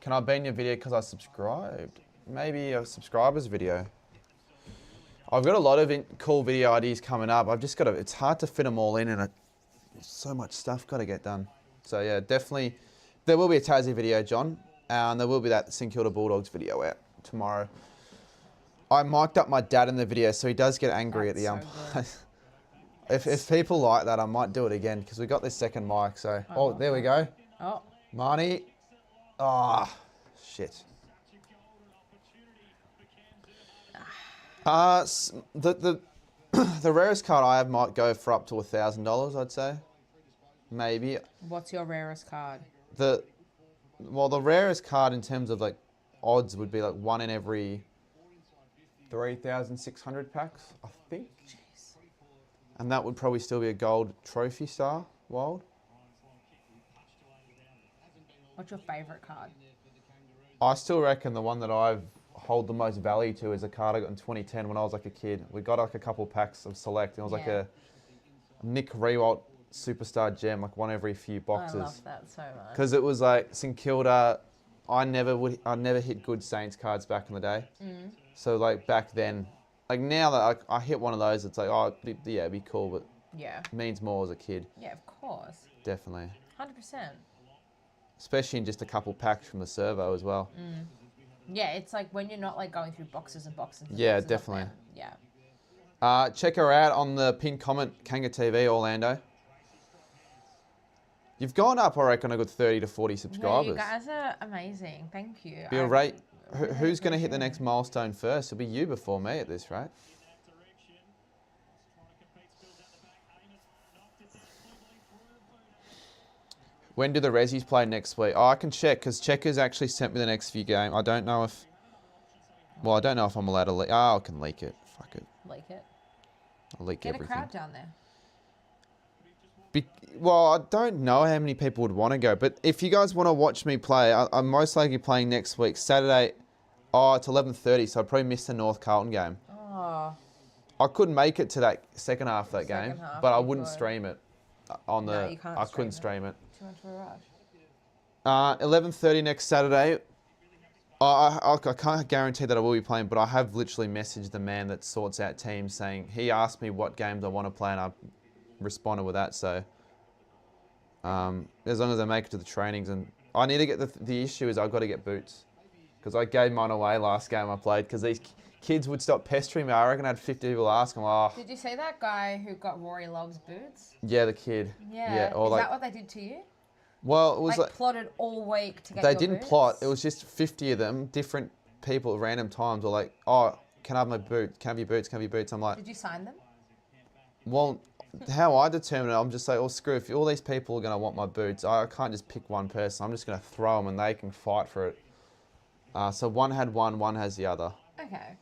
Can I be in your video because I subscribed? Maybe a subscribers video. I've got a lot of cool video ideas coming up. I've just got to, it's hard to fit them all in, and there's so much stuff got to get done. So yeah, definitely, there will be a Tassie video, John, and there will be that St Kilda Bulldogs video out tomorrow. I mic'd up my dad in the video, so he does get angry at the That's so umpires. If people like that, I might do it again, because we got this second mic, so. Oh, there we go. Oh. Marnie. Ah, shit. The rarest card I have might go for up to $1,000, I'd say. Maybe. What's your rarest card? The rarest card in terms of like odds would be like 1 in every 3,600 packs, I think. Jeez. And that would probably still be a gold trophy star wild. What's your favourite card? I still reckon the one that I hold the most value to is a card I got in 2010 when I was like a kid. We got like a couple packs of select, and it was like a Nick Rewalt superstar gem, like one every few boxes. I love that so much. Because it was like St Kilda. I never hit good Saints cards back in the day. Mm. So like back then, like now that I hit one of those, it's like, oh yeah, it'd be cool, but Yeah. means more as a kid. Yeah, of course. Definitely. 100%. Especially in just a couple packs from the servo as well. Mm. Yeah, it's like when you're not like going through boxes and boxes. And Yeah, boxes of definitely. them. Yeah. Check her out on the pinned comment, Kanga TV, Orlando. You've gone up, I reckon, a good 30 to 40 subscribers. No, you guys are amazing. Thank you. Be a rate. Who's going to hit the next milestone first? It'll be you before me at this rate. When do the Rezzies play next week? Oh, I can check because Checkers actually sent me the next few games. I don't know if... Well, I don't know if I'm allowed to leak. Oh, I can leak it. Fuck it. Leak it. I'll leak Get everything. a crowd down there. Well, I don't know how many people would want to go, but if you guys want to watch me play, I'm most likely playing next week, Saturday. Oh, it's 11:30, so I probably missed the North Carlton game. Oh. I couldn't make it to that second half of that game, Half, but I you wouldn't could. stream it on the. No, you can't I couldn't stream it. Too much of a rush. 11:30 next Saturday. I can't guarantee that I will be playing, but I have literally messaged the man that sorts out teams saying he asked me what games I want to play, and I responded with that. So as long as I make it to the trainings, and I need to get the issue is I've got to get boots because I gave mine away last game I played because these kids would stop pestering me. I reckon I had 50 people ask them. Oh, Did you see that guy who got Rory Love's boots? yeah, the kid. Yeah. Or Is like, that what they did to you? well, it was like plotted all week to get they your didn't boots? plot. It was just 50 of them, different people at random times were like, oh, can I have my boots? Can I have your boots? Can I have your boots? I'm like, Did you sign them? well, how I determine it, I'm just like, oh, screw, if all these people are going to want my boots, I can't just pick one person. I'm just going to throw them and they can fight for it. So one had one has the other. Okay.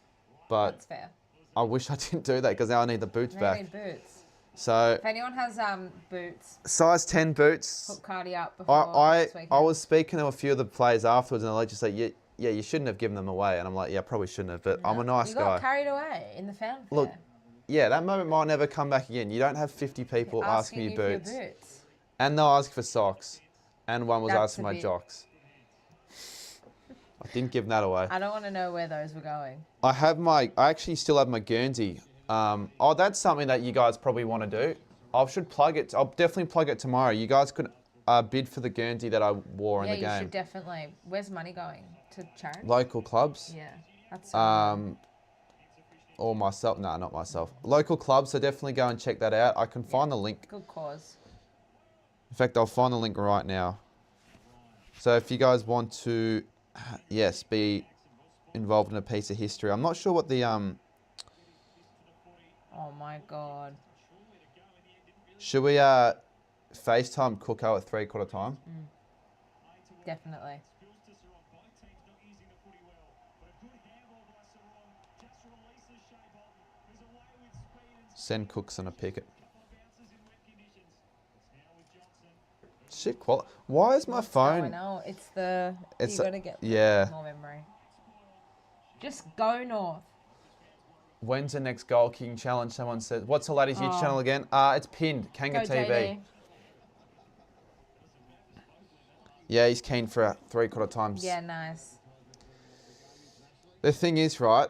But That's fair. I wish I didn't do that because now I need the boots They back. need boots. So If anyone has boots, size 10 boots. hook Cardi up before next weekend. I was speaking to a few of the players afterwards and they're just like, yeah, you shouldn't have given them away. And I'm like, yeah, I probably shouldn't have, but I'm a nice You guy. got carried away in the fanfare. Look, yeah, that moment might never come back again. You don't have 50 people asking you for your boots. boots. And they'll ask for socks. And one was That's asking a my bit- jocks. I didn't give that away. I don't want to know where those were going. I actually still have my Guernsey. Oh, that's something that you guys probably want to do. I should plug it. I'll definitely plug it tomorrow. You guys could bid for the Guernsey that I wore in the Yeah, you game. should definitely. Where's money going? To charity? Local clubs. Yeah. That's so good. Or myself. No, not myself. Local clubs, so definitely go and check that out. I can find the link. Good cause. In fact, I'll find the link right now. So if you guys want to, yes, be involved in a piece of history. I'm not sure what the... Oh my God. Should we FaceTime Cooko at 3/4 time? Definitely. Send Cookson a picket. Shit, why is my What's phone... going on? It's the... It's you got to get yeah. more memory. Just go north. When's the next goal kicking challenge? Someone said. What's the latest YouTube channel again? It's pinned. Kanga Go TV. JD. Yeah, he's keen for a 3/4 times. Yeah, nice. The thing is, right,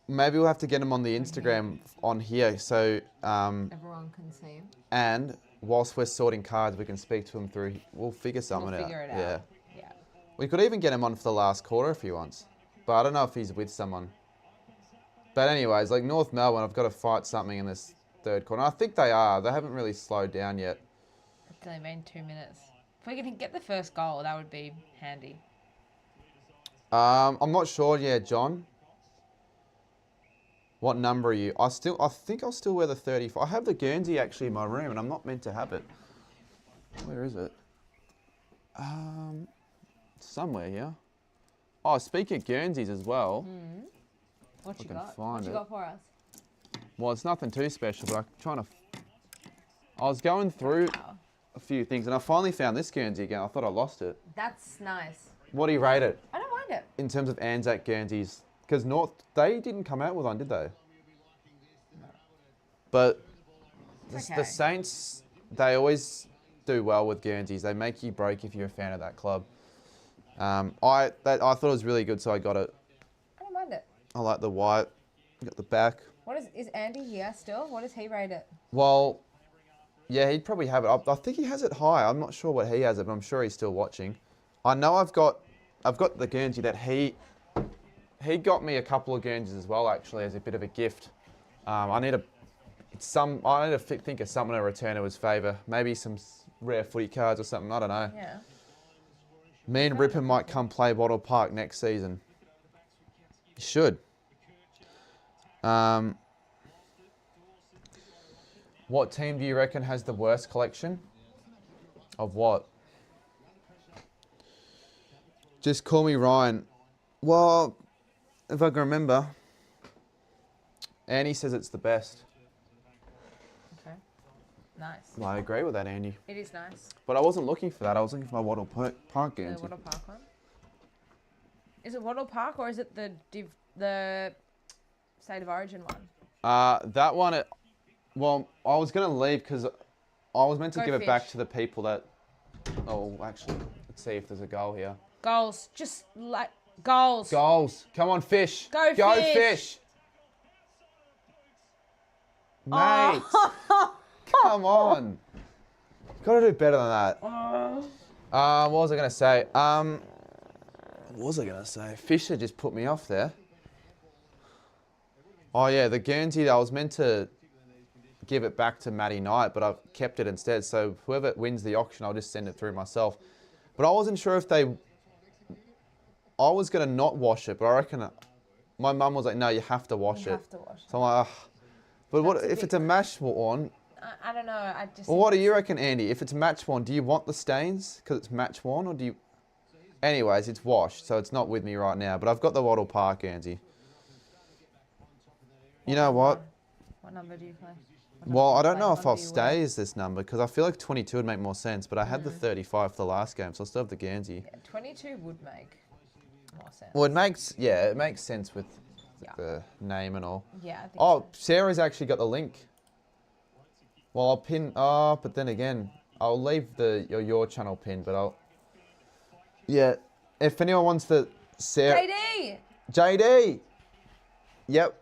maybe we'll have to get him on the Instagram on here. So, Everyone can see him. and whilst we're sorting cards, we can speak to him through. We'll figure something We'll figure it out. out. Yeah. We could even get him on for the last quarter if he wants. But I don't know if he's with someone. But anyways, like North Melbourne, I've got to fight something in this third quarter. I think they are. They haven't really slowed down yet. It's only been 2 minutes. If we can get the first goal, that would be handy. I'm not sure. Yeah, John. What number are you? I think I'll still wear the 34. I have the Guernsey actually in my room, and I'm not meant to have it. Where is it? Somewhere here. Oh, speaking of Guernseys as well. What you can got? find What you it. got for us? Well, it's nothing too special, but I'm trying to... I was going through Wow. a few things, and I finally found this Guernsey again. I thought I lost it. That's nice. What do you rate it I don't mind it. in terms of Anzac Guernseys? Because North, they didn't come out with one, did they? But It's the okay. Saints, they always do well with Guernseys. They make you break if you're a fan of that club. I thought it was really good, so I got it. I don't mind it. I like the white. Got the back. What is Andy here still? What does he rate it? Well, yeah, he'd probably have it. I think he has it high. I'm not sure what he has it, but I'm sure he's still watching. I know I've got the Guernsey that he got me a couple of Guernseys as well, actually, as a bit of a gift. I need to think of something to return to his favour. Maybe some rare footy cards or something. I don't know. Yeah. Me and Ripper might come play Wattle Park next season. You should. What team do you reckon has the worst collection? Of what? Just call me Ryan. Well, if I can remember, Annie says it's the best. Okay. Nice. Well, I agree with that, Andy. It is nice. But I wasn't looking for that. I was looking for my Wattle Park The Guernsey. Wattle Park one. Is it Wattle Park or is it the State of Origin one? That one, well, I was going to leave because I was meant to give it back to the people that... Oh, actually, let's see if there's a goal here. Goals. Just like goals. Goals. Come on, fish. Go fish. Mate. Come on. Got to do better than that. What was I going to say? What was I going to say? Fisher just put me off there. Oh, yeah, the Guernsey, I was meant to give it back to Matty Knight, but I've kept it instead. So whoever wins the auction, I'll just send it through myself. But I wasn't sure if they... I was going to not wash it, but I reckon... My mum was like, no, you have to wash it. You have to wash it. So I'm like, ugh. But what if it's a match one? I don't know. I just. Well, what do you reckon, Andy? If it's match one, do you want the stains because it's match one, or do you? Anyways, it's washed, so it's not with me right now. But I've got the Wattle Park Guernsey. You know what? What number do you play? Well, I don't know if I'll stay as this number because I feel like 22 would make more sense. But I had the 35 for the last game, so I still have the Guernsey. Yeah, 22 would make more sense. Well, it makes sense with the name and all. Yeah. I think Oh, Sarah's actually got the link. Well, I'll pin. Oh, but then again, I'll leave your channel pin, but I'll. Yeah, if anyone wants the Sarah. JD. Yep.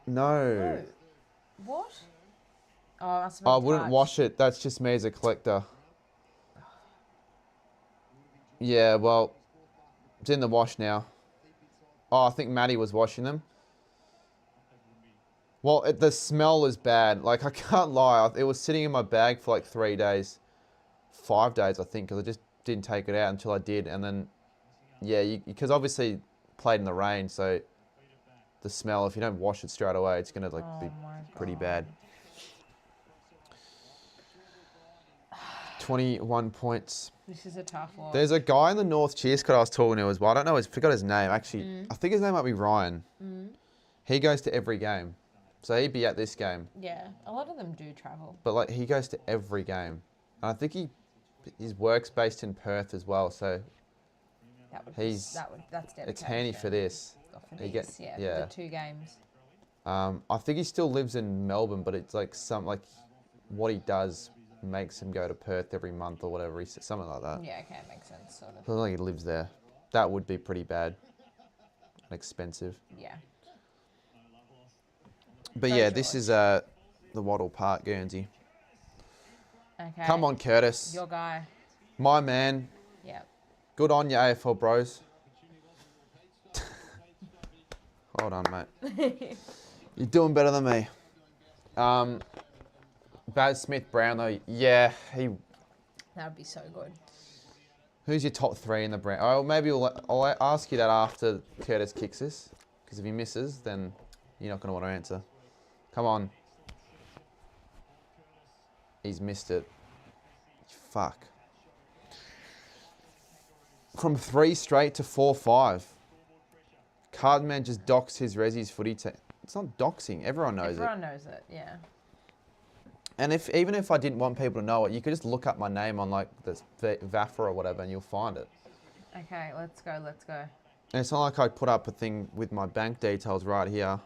No. What? Oh, I must have I wouldn't wash it. That's just me as a collector. Yeah, well, it's in the wash now. Oh, I think Maddie was washing them. Well, the smell is bad. Like, I can't lie. It was sitting in my bag for like 3 days. 5 days, I think, because I just didn't take it out until I did. And then, yeah, because obviously played in the rain, so the smell, if you don't wash it straight away, it's going to like be pretty bad. 21 points. This is a tough one. There's a guy in the North Cheerscott I was talking to as well. I don't know, I forgot his name. Actually, I think his name might be Ryan. He goes to every game. So he'd be at this game. Yeah, a lot of them do travel. But like he goes to every game. And I think his work's based in Perth as well. So that's dedication. It's handy for this. For the 2 games. I think he still lives in Melbourne, but it's like what he does makes him go to Perth every month or whatever. He said something like that. Yeah, okay, it makes sense, sort of. I think he lives there. That would be pretty bad. And expensive. Yeah. But yeah, this is the Wattle Park Guernsey. Okay. Come on, Curtis. Your guy. My man. Yep. Good on you, AFL bros. Hold on, mate. You're doing better than me. Baz Smith-Brownlow, yeah, That would be so good. Who's your top 3 in the Brown? Oh, maybe I'll ask you that after Curtis kicks this, because if he misses, then you're not going to want to answer. Come on. He's missed it. Fuck. From 3 straight to 4-5. Cardman just doxed his Resi's footy team. It's not doxing. Everyone knows it. Everyone knows it, yeah. And even if I didn't want people to know it, you could just look up my name on like the VAFA or whatever and you'll find it. Okay, let's go. And it's not like I put up a thing with my bank details right here.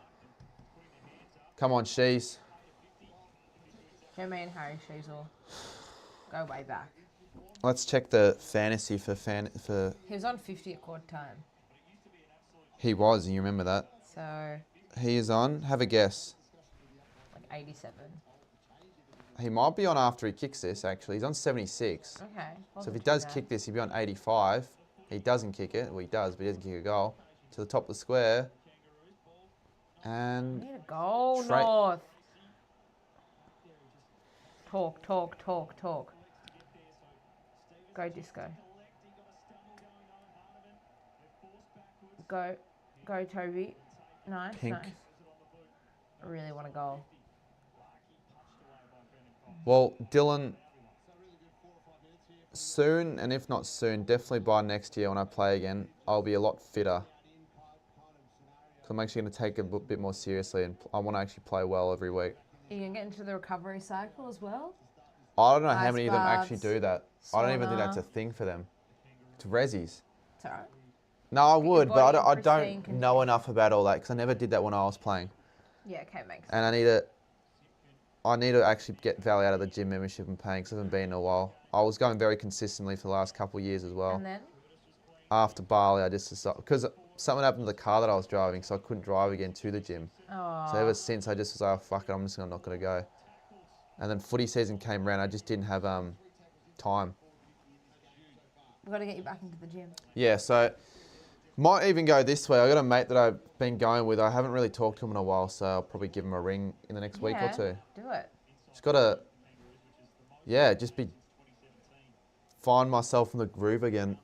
Come on, Shees. Me and Harry Sheasel go way back. Let's check the fantasy for... He was on 50 at quarter time. He was, you remember that? So... He is on, have a guess. Like 87. He might be on after he kicks this, actually. He's on 76. Okay. So if he does kick this, he'll be on 85. He doesn't kick it. Well, he does, but he doesn't kick a goal. To the top of the square. And... We need a goal, North. Talk. Go, Disco. Go, Toby. Nice, Pink. nice. I really want a goal. Well, Dylan, soon, and if not soon, definitely by next year when I play again, I'll be a lot fitter. So I'm actually going to take it a bit more seriously, and I want to actually play well every week. Are you going to get into the recovery cycle as well? I don't know how Ice many of them baths, actually do that. I don't even think sauna. that's a thing for them. It's resis. It's alright. No, I would, but body I in pristine don't know condition. enough about all that because I never did that when I was playing. Yeah, okay, makes sense. And I need to actually get Valley out of the gym membership and paying because I haven't been in a while. I was going very consistently for the last couple of years as well. And then? After Bali, I just decided, because something happened to the car that I was driving, so I couldn't drive again to the gym. Oh. So ever since, I just was like, oh, fuck it, I'm just not going to go. And then footy season came around, I just didn't have time. We've got to get you back into the gym. Yeah, so might even go this way. I got a mate that I've been going with. I haven't really talked to him in a while, so I'll probably give him a ring in the next week or two. Do it. Just got to, yeah, find myself in the groove again.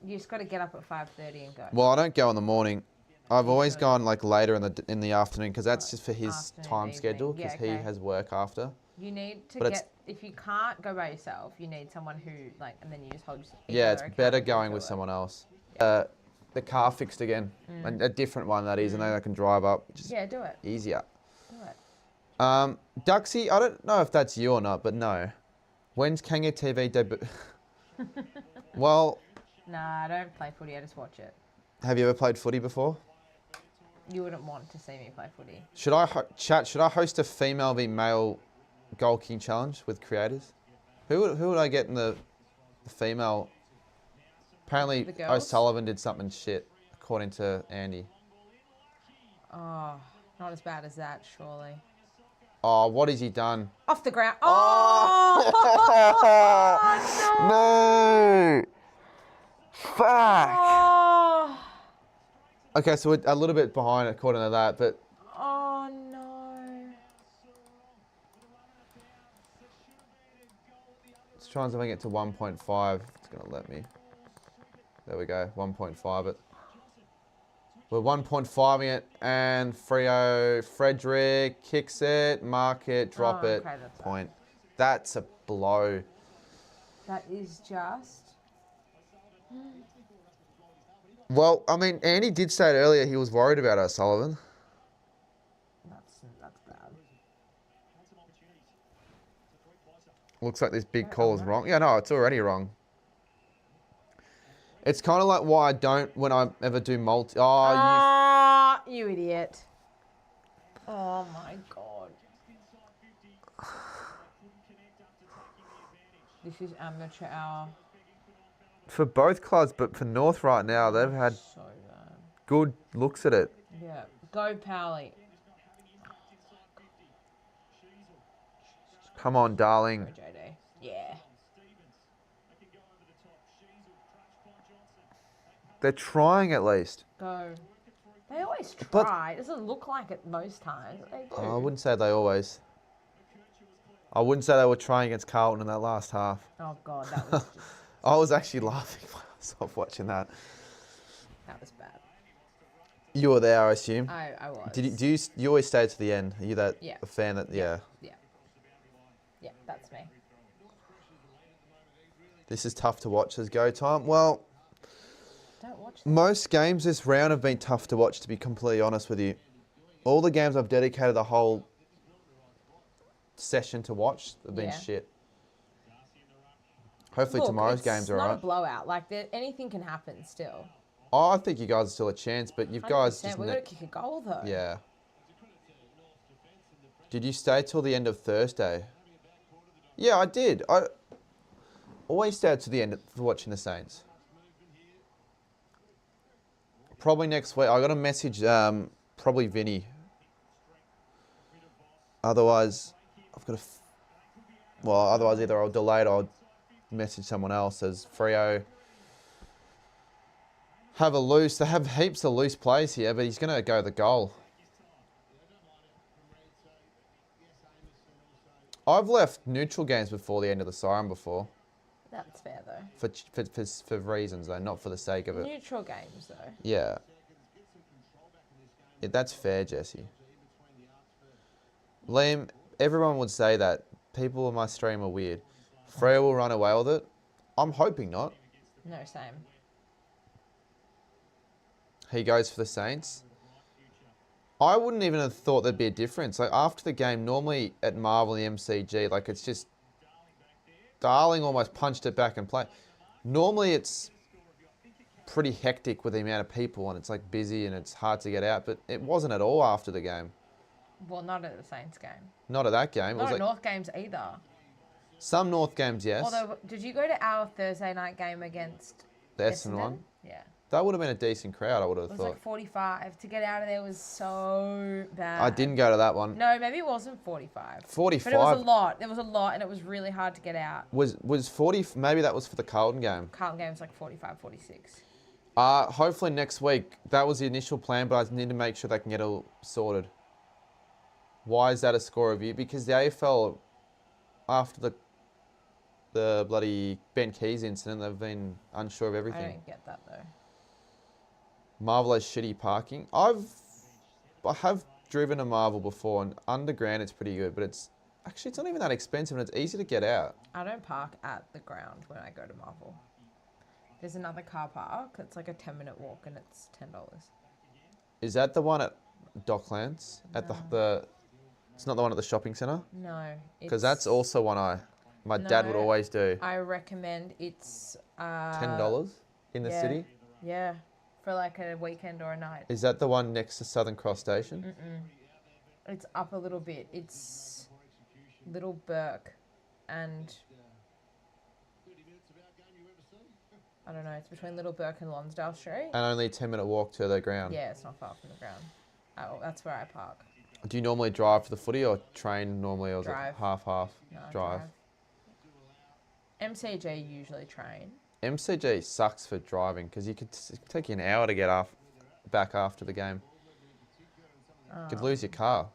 You just got to get up at 5:30 and go. Well, I don't go in the morning. I've always gone like later in the afternoon because that's just for his Afternoon, time evening. schedule because Yeah, okay. he has work after. You need to But it's- if you can't go by yourself, you need someone who, like, and then you just hold yourself. Yeah, it's better going with someone else. The car fixed again, a different one that is, and then I can drive up, which is Yeah, do it. easier. Do it. Duxie, I don't know if that's you or not, but no. When's Kanga TV debut? Well, Nah, I don't play footy. I just watch it. have you ever played footy before? You wouldn't want to see me play footy. Should I host a female v male goal kicking challenge with creators? Who would I get in the female? Apparently The girls? O'Sullivan did something shit, according to Andy. Oh, not as bad as that, surely. Oh, what has he done? Off the ground. Oh! No! Fuck! Oh! Okay, so we're a little bit behind according to that, but Oh no. let's try and see if I can get to 1.5. It's going to let me. There we go, 1.5 it. We're 1.5ing it, and Frederick kicks it, mark it, drop Oh, it, okay, that's point. That's a blow. That is just. Well, I mean, Andy did say it earlier, he was worried about O'Sullivan. That's bad. Looks like this big call is wrong. Yeah, no, it's already wrong. It's kind of like why I don't when I ever do multi. Oh, Ah, you idiot. Oh my god. This is amateur hour. for both clubs, but for North right now, they've had So bad. good looks at it. Yeah. Go, Powley. Come on, darling. Go, JD. Yeah. They're trying at least. Go. They always But- try. It doesn't look like it most times. But they do. I wouldn't say they always. I wouldn't say they were trying against Carlton in that last half. Oh god, that was just, I was actually laughing myself watching that. that was bad. You were there, I assume. I was. You always stay to the end? Are you that Yeah. a fan that yeah? Yeah, that's me. This is tough to watch as go time. Well, Don't watch that. most games this round have been tough to watch, to be completely honest with you. All the games I've dedicated the whole session to watch have been Yeah. shit. Hopefully Look, tomorrow's it's games are not a alright. blowout. Like anything can happen still. Oh, I think you guys are still a chance, but you guys 100%. just We're gonna kick a goal though. yeah. Did you stay till the end of Thursday? Yeah, I did. I always stayed to the end for watching the Saints. Probably next week. I got a message. Probably Vinny. Otherwise, I've got to. Otherwise either I'll delay it or I'll message someone else as Freo. They have heaps of loose plays here, but he's going to go the goal. I've left neutral games before the end of the siren before. That's fair though. For reasons though, not for the sake of it. Neutral games though. Yeah. That's fair, Jesse. Liam, everyone would say that. People on my stream are weird. Freo will run away with it. I'm hoping not. No, same. He goes for the Saints. I wouldn't even have thought there'd be a difference. Like after the game, normally at Marvel and the MCG, like it's just Darling almost punched it back and play. Normally it's pretty hectic with the amount of people and it's like busy and it's hard to get out, but it wasn't at all after the game. Well, not at the Saints game. Not at that game. It Not was at like North games either. some North games, yes. Although, did you go to our Thursday night game against The Essendon one. Yeah. That would have been a decent crowd, I would have It was thought. like 45. To get out of there was so bad. I didn't go to that one. No, maybe it wasn't 45. 45. But it was a lot. There was a lot, and it was really hard to get out. Was 40, maybe that was for the Carlton game. Carlton game was like 45, 46. Hopefully next week. That was the initial plan, but I need to make sure they can get it all sorted. Why is that a score review? Because the AFL, after the bloody Ben Keys incident, they've been unsure of everything. I don't get that though. Marvel has shitty parking. I have driven a Marvel before, and underground it's pretty good, but it's not even that expensive, and it's easy to get out. I don't park at the ground when I go to Marvel. There's another car park. It's like a 10-minute walk, and it's $10. Is that the one at Docklands? At the it's not the one at the shopping centre? No. Because that's also one my dad would always do. I recommend it's... $10 in the city? Yeah. For like a weekend or a night. Is that the one next to Southern Cross Station? Mm-mm. It's up a little bit. It's Little Burke and... I don't know. It's between Little Burke and Lonsdale Street. And only a 10-minute walk to the ground. Yeah, it's not far from the ground. Oh, that's where I park. Do you normally drive for the footy or train normally, or is it Drive. half-half? No, Drive. MCG usually train. MCG sucks for driving because it could take you an hour to get back after the game. You could lose your car.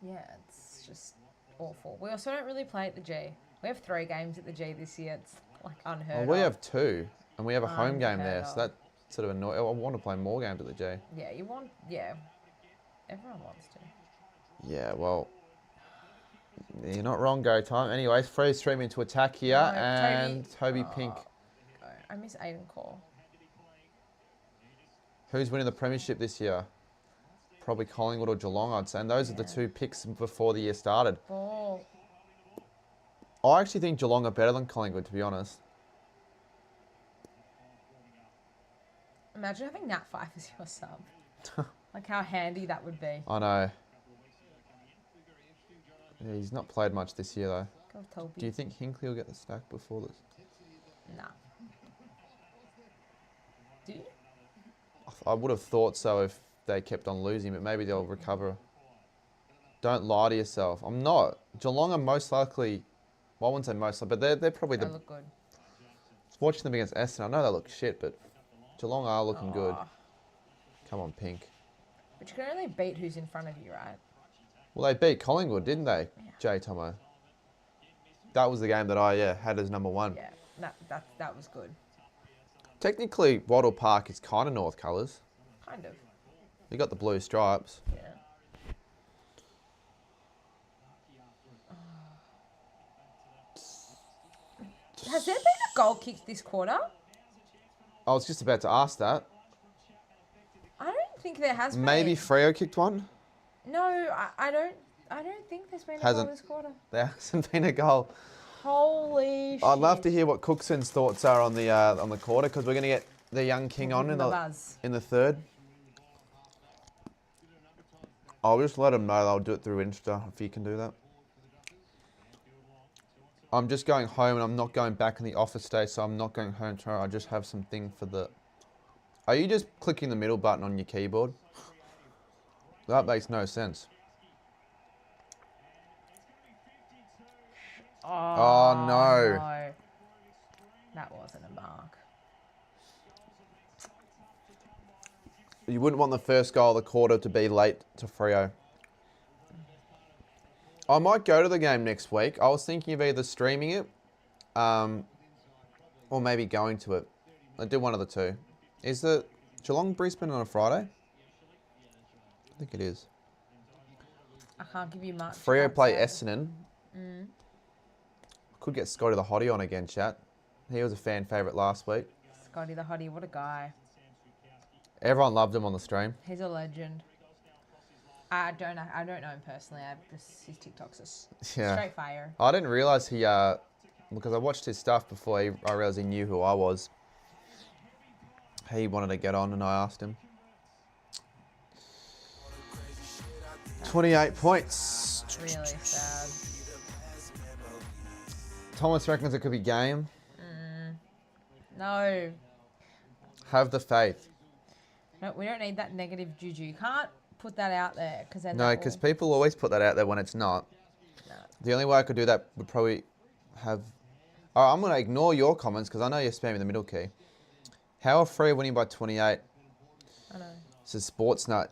Yeah, it's just awful. We also don't really play at the G. We have 3 games at the G this year. It's like unheard Well, of. we have 2, and we have a home game there, Unheard so that sort of annoys. I want to play more games at the G. Yeah, you want... Yeah. Everyone wants to. Yeah, well, you're not wrong, go time. Anyways, Free stream into attack here, No, and Toby Pink. I miss Aiden Cole. Who's winning the premiership this year? Probably Collingwood or Geelong, I'd say. And those are the 2 picks before the year started. Ball. I actually think Geelong are better than Collingwood, to be honest. Imagine having Nat 5 as your sub. Like how handy that would be. I know. Yeah, he's not played much this year, though. Go Toby. Do you think Hinkley will get the stack before this? Nah. Do you? I would have thought so if they kept on losing, but maybe they'll recover. Don't lie to yourself. I'm not. Geelong are most likely... Well, I wouldn't say most likely, but they're probably They look good. Watching them against Essendon, I know they look shit, but Geelong are looking good. Come on, Pink. But you can only beat who's in front of you, right? Well, they beat Collingwood, didn't they, Jay Tomo? That was the game that I had as number 1. Yeah, that was good. Technically, Wattle Park is kind of North colours. Kind of. You got the blue stripes. Yeah. Has there been a goal kicked this quarter? I was just about to ask that. I don't think there has been. Maybe Freo kicked one? No, I don't think there's been a Hasn't. goal this quarter. There hasn't been a goal. Holy shit. I'd love to hear what Cookson's thoughts are on the quarter, because we're going to get the young king on in the third. I'll just let him know I'll do it through Insta if he can do that. I'm just going home and I'm not going back in the office today, so I'm not going home tomorrow. I just have something for the... Are you just clicking the middle button on your keyboard? That makes no sense. Oh, no. That wasn't a mark. You wouldn't want the first goal of the quarter to be late to Freo. I might go to the game next week. I was thinking of either streaming it or maybe going to it. I do one of the two. Is the Geelong Brisbane on a Friday? think it is. I can't give you much. Freo play outside. Essendon. Could get Scotty the Hottie on again, chat. He was a fan favourite last week. Scotty the Hottie, what a guy. Everyone loved him on the stream. He's a legend. I don't know him personally. His TikToks are Yeah. straight fire. I didn't realise he, because I watched his stuff before I realised he knew who I was. He wanted to get on and I asked him. 28 points. Really sad. Thomas reckons it could be game. No. Have the faith. No, we don't need that negative juju. You can't put that out there because then No, because people always put that out there when it's not. No. The only way I could do that would probably have... Oh, I'm going to ignore your comments because I know you're spamming the middle key. How are Freo winning by 28? I know. This is Sports Nut.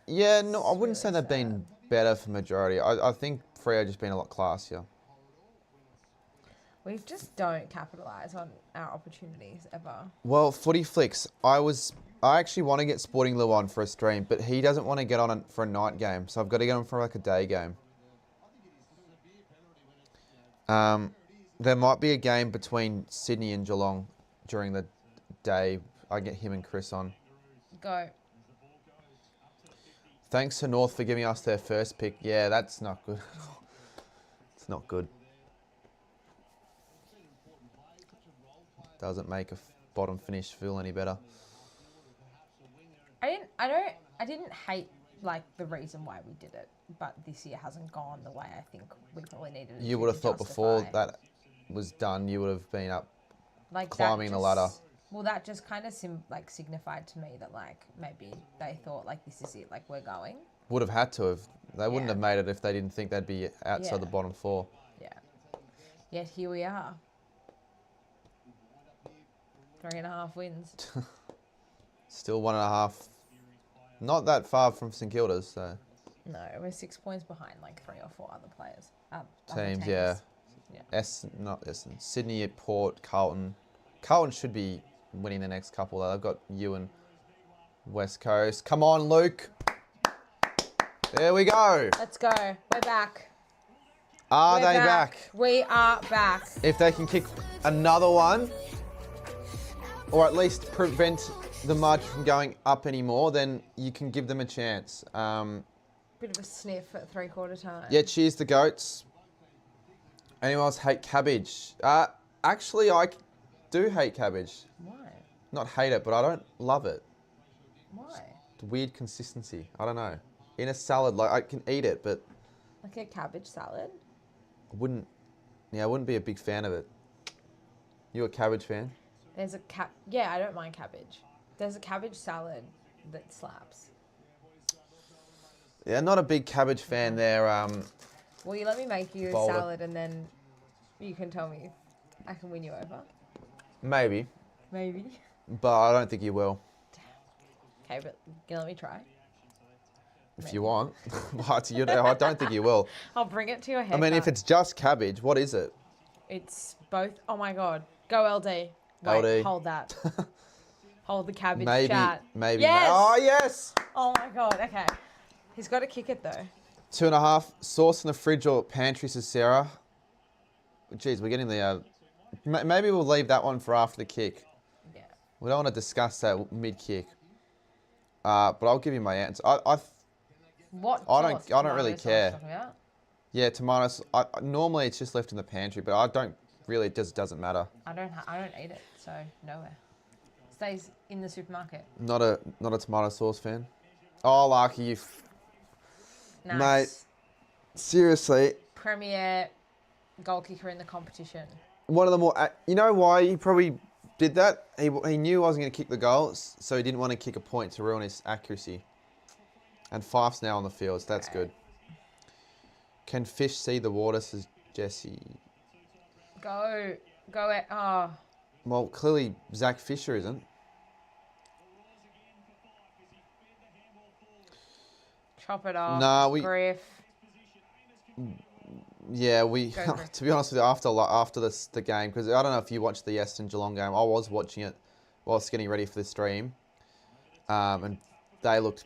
Yeah, no, I wouldn't say they've been better for majority. I think Freo just been a lot classier. We just don't capitalise on our opportunities ever. Well, Footy Flicks, I actually want to get Sporting Lou on for a stream, but he doesn't want to get on for a night game, so I've got to get him for like a day game. There might be a game between Sydney and Geelong during the day. I get him and Chris on. Go. Thanks to North for giving us their first pick. Yeah, that's not good. It's not good. Doesn't make a bottom finish feel any better. I didn't hate like the reason why we did it, but this year hasn't gone the way I think we probably needed it. You would have thought before that was done, you would have been up like climbing the ladder. Well, that just kind of signified to me that like maybe they thought like this is it, like we're going. Would have had to have. They wouldn't have made it if they didn't think they'd be outside the bottom four. Yeah. Yet here we are. 3.5 wins. Still 1.5. Not that far from St Kilda's, so. No, we're 6 points behind like 3 or 4 other players. Teams, yeah. Sydney, Port, Carlton. Carlton should be winning the next couple though. They've got you and West Coast. Come on, Luke. There we go. Let's go. We're back. Are they back? We are back. If they can kick another one, or at least prevent the margin from going up anymore, then you can give them a chance. Bit of a sniff at 3/4 time. Yeah, cheers the goats. Anyone else hate cabbage? Actually, I do hate cabbage. Why? Not hate it, but I don't love it. Why? It's weird consistency. I don't know. In a salad, like I can eat it, but Like a cabbage salad? I wouldn't be a big fan of it. You a cabbage fan? There's a yeah, I don't mind cabbage. There's a cabbage salad that slaps. Yeah, not a big cabbage fan there. Will you let me make you a Boulder. salad and then you can tell me if I can win you over? Maybe, Maybe. but I don't think you will. Okay, but can you let me try? If you want. I don't think you will. I'll bring it to your head. I mean, if it's just cabbage, what is it? It's both. Oh my God. Go LD. Wait, LD. hold that. Hold the cabbage Maybe. chat. Maybe. Yes! Oh, yes! Oh my God. Okay. He's got to kick it though. 2.5. Sauce in the fridge or pantry, says Sarah. Jeez, we're getting the... maybe we'll leave that one for after the kick. Yeah. We don't want to discuss that mid-kick. But I'll give you my answer. What? I don't tomato really sauce care. talking about? Yeah, tomatoes. Normally it's just left in the pantry, but I don't really. It just doesn't matter. I don't eat it, so nowhere. Stays in the supermarket. Not a tomato sauce fan. Oh, lucky you, Nice. mate. Seriously, Premier goal kicker in the competition. one of the more. You know why he probably did that? He knew I wasn't going to kick the goals, so he didn't want to kick a point to ruin his accuracy. And Fife's now on the field, so that's good. Can fish see the water, says Jesse. Go at, oh. Well, clearly Zach Fisher isn't. Chop it off. Nah, Griff. Yeah, we. Go for it. To be honest with you, after the game, because I don't know if you watched the Essendon Geelong game. I was watching it whilst getting ready for the stream, and they looked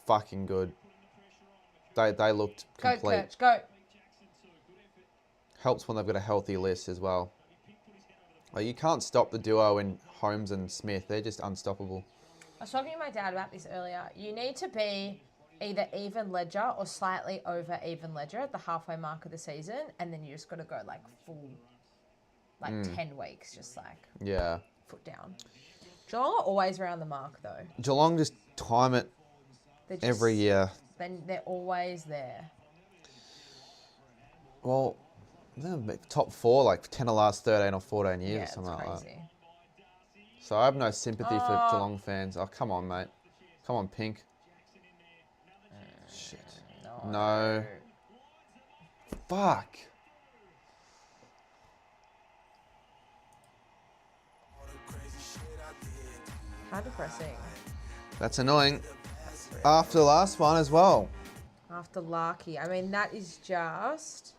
fucking good. They looked Go, complete. Kirch, go. Helps when they've got a healthy list as well. Like, you can't stop the duo in Holmes and Smith. They're just unstoppable. I was talking to my dad about this earlier. You need to be either even ledger or slightly over even ledger at the halfway mark of the season, and then you just got to go like full, like 10 weeks, just like foot down. Geelong are always around the mark though. Geelong just time it every year. Then they're always there. Well, they're top 4 like 10 of the last 13 or 14 years or something it's like crazy. that. So I have no sympathy for Geelong fans. Oh, come on, mate. Come on, Pink. Shit. No. Fuck. How depressing. That's annoying. After the last one as well. After Larky. I mean, that is just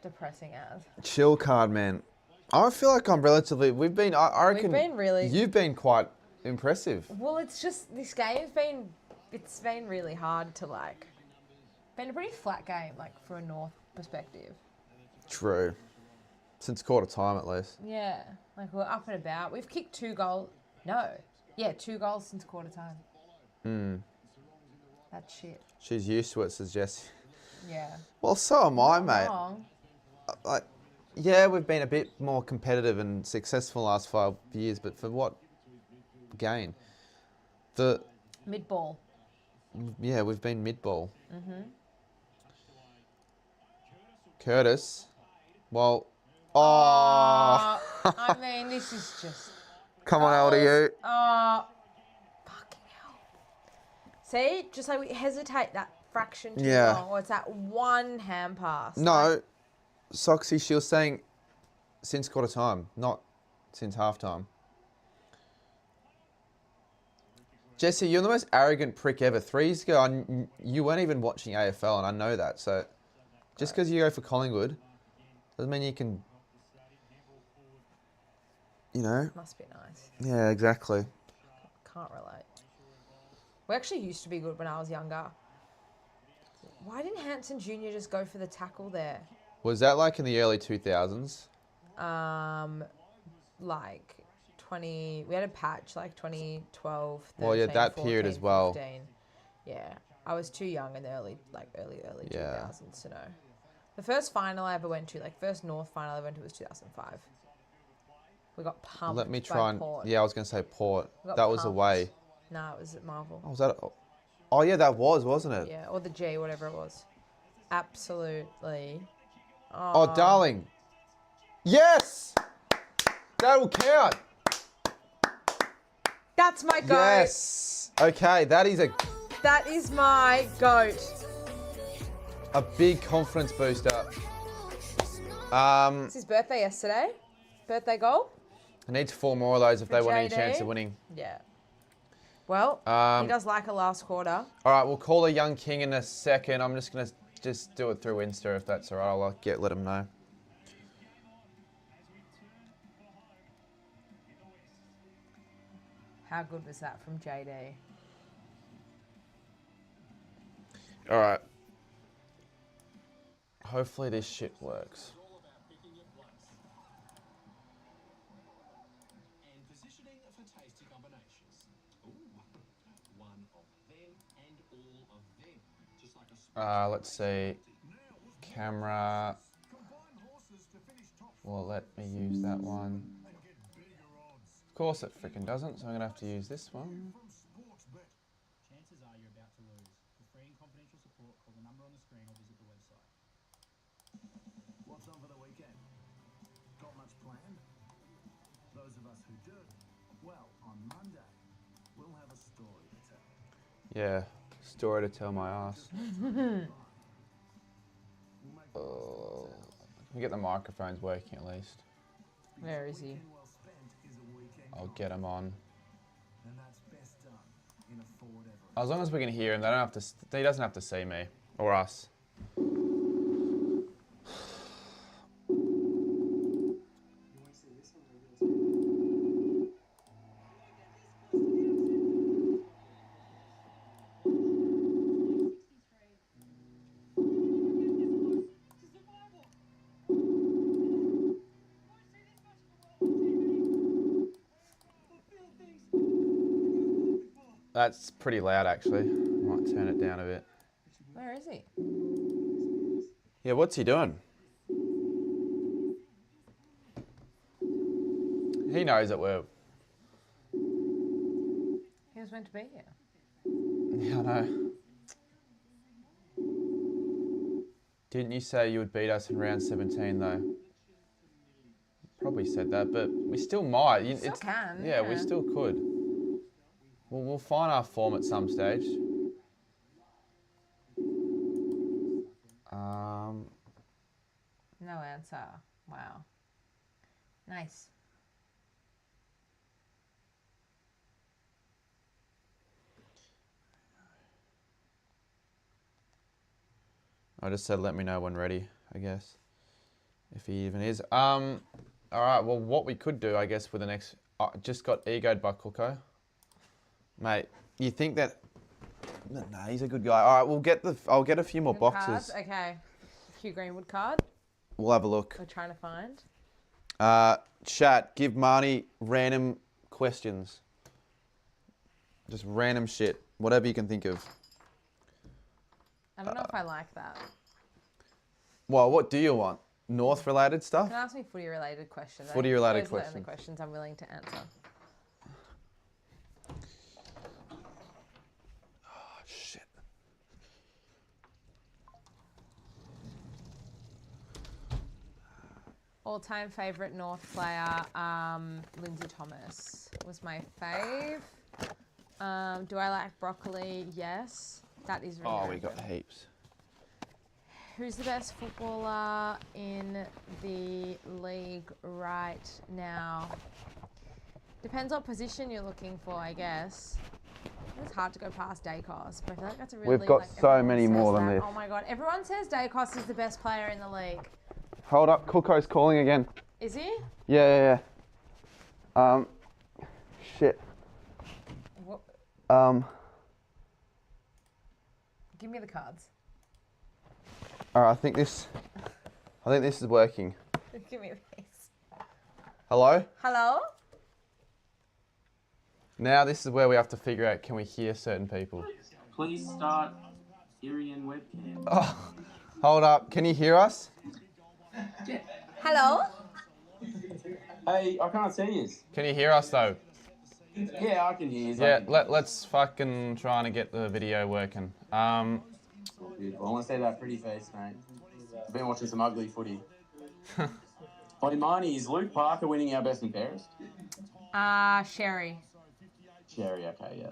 depressing as. Chill card, man. I feel like I'm relatively... I reckon... We've been really... You've been quite impressive. Well, it's just... This game's been... It's been really hard to, like... Been a pretty flat game, like, from a North perspective. True. Since quarter time, at least. Yeah. Like, we're up and about. We've kicked 2 goals... No. Yeah, 2 goals since quarter time. That's shit. She's used to it, says Jessie. Yeah. Well, so am I, mate. Wrong. Like, yeah, we've been a bit more competitive and successful the last 5 years, but for what gain? Mid-ball. Yeah, we've been mid-ball. Curtis. Well, I mean, this is just... Come on, LDU. Fucking hell. See, just like we hesitate that fraction too long, or it's that one hand pass. No, Soxy, she was saying since quarter time, not since half time. Jesse, you're the most arrogant prick ever. 3 years ago, you weren't even watching AFL, and I know that. So just because you go for Collingwood doesn't mean you can, you know. Must be nice. Yeah, exactly. Can't relate. We actually used to be good when I was younger. Why didn't Hanson Jr. just go for the tackle there? Was that like in the early 2000s? Like 20... We had a patch like 2012, 13, Well, yeah, that 14, period as well. 15. Yeah. I was too young in the early 2000s to know. The first final I ever went to, like first North final I went to was 2005. We got pumped. Let me try by Port. Yeah, I was going to say Port. That was pumped. away. No, it was at Marvel. Oh, was that? Oh, yeah, that was, wasn't it? Yeah, or the G, whatever it was. Absolutely. Oh, darling. Yes! That'll count. That's my goat. Yes. Okay, that is my goat. a big confidence booster. It's his birthday yesterday. Birthday goal. I need 4 more of those if they want any JD. chance of winning. Yeah. Well, he does like a last quarter. All right, we'll call a young king in a second. I'm just going to do it through Insta if that's all right. I'll let him know. How good was that from JD? All right. Hopefully this shit works. Let's see. Camera. Well, let me use that one. Of course it freaking doesn't, so I'm going to have to use this one. Chances are you're about to lose. For free and confidential support, call the number on the screen or visit the website. What's on for the weekend? Got much planned? Those of us who do, well, on Monday, we'll have a story to tell. Yeah, story to tell my ass. Can we get the microphones working at least? Where is he? I'll get him on. And that's best done in a forward ever. As long as we can hear him, he doesn't have to see me or us. That's pretty loud, actually. Might turn it down a bit. Where is he? Yeah, what's he doing? He knows that we're... He was meant to be here. Yeah, I know. Didn't you say you would beat us in round 17, though? Probably said that, but we still might. Still can. Yeah, we still could. We'll find our form at some stage. No answer. Wow. Nice. I just said let me know when ready, I guess. If he even is. All right, well, what we could do, I guess, for the next... just got egoed by Cooko. Mate, you think that... Nah, he's a good guy. All right, I'll get a few more boxes. Cards. Okay. Hugh Greenwood card. We'll have a look. We're trying to find. Chat, give Marnie random questions. Just random shit. Whatever you can think of. I don't know if I like that. Well, what do you want? North-related stuff? Can ask me footy-related questions. Footy-related Those are the only questions. questions I'm willing to answer. Oh, shit. All-time favourite North player, Lindsay Thomas was my fave. Do I like broccoli? Yes. That is really Oh, we got heaps. Who's the best footballer in the league right now? Depends what position you're looking for, I guess. It's hard to go past Dacos, but I feel like that's a really... We've got so many more than this. Oh my God, everyone says Dacos is the best player in the league. Hold up, Cooko's calling again. Is he? Yeah. Shit. What? Give me the cards. All right, I think this is working. Give me these. Hello? Hello? Now this is where we have to figure out, can we hear certain people? Please start Irian webcam. Oh, hold up. Can you hear us? Hello? Hey, I can't see you. Can you hear us though? Yeah, I can hear you. Yeah, let's fucking try to get the video working. Beautiful. I want to see that pretty face, mate. I've been watching some ugly footy. Hey, Marnie, is Luke Parker winning our best and fairest? Sherry. Sherry, okay, yeah,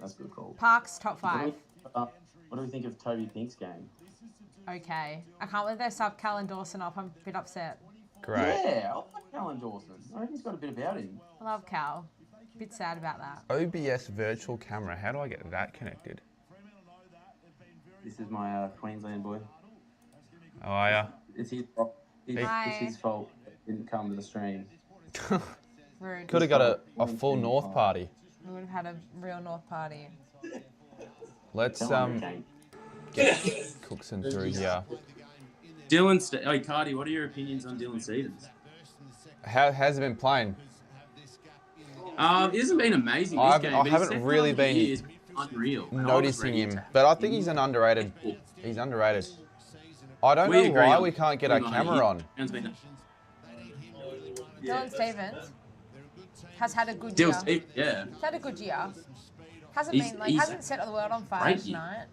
that's good call. Parks, top 5. What do we think of Toby Pink's game? Okay. I can't believe they subbed Callan Dawson off. I'm a bit upset. Great. Yeah, I like Callan Dawson. I reckon he's got a bit about him. I love Cal. A bit sad about that. OBS virtual camera. How do I get that connected? This is my Queensland boy. How are ya? It's his fault. It's his fault. It didn't come to the stream. Rude. Could have got a full North party. We would have had a real North party. Let's get Cookson through here. Cardi, what are your opinions on Dylan Stevens? How has it been playing? It hasn't been amazing this game. I haven't really been unreal. noticing him, but I think he's an underrated. He's underrated. I don't know why we can't get our camera on. Dylan Stevens has had a good year. Yeah. He's had a good year. Hasn't set the world on fire tonight.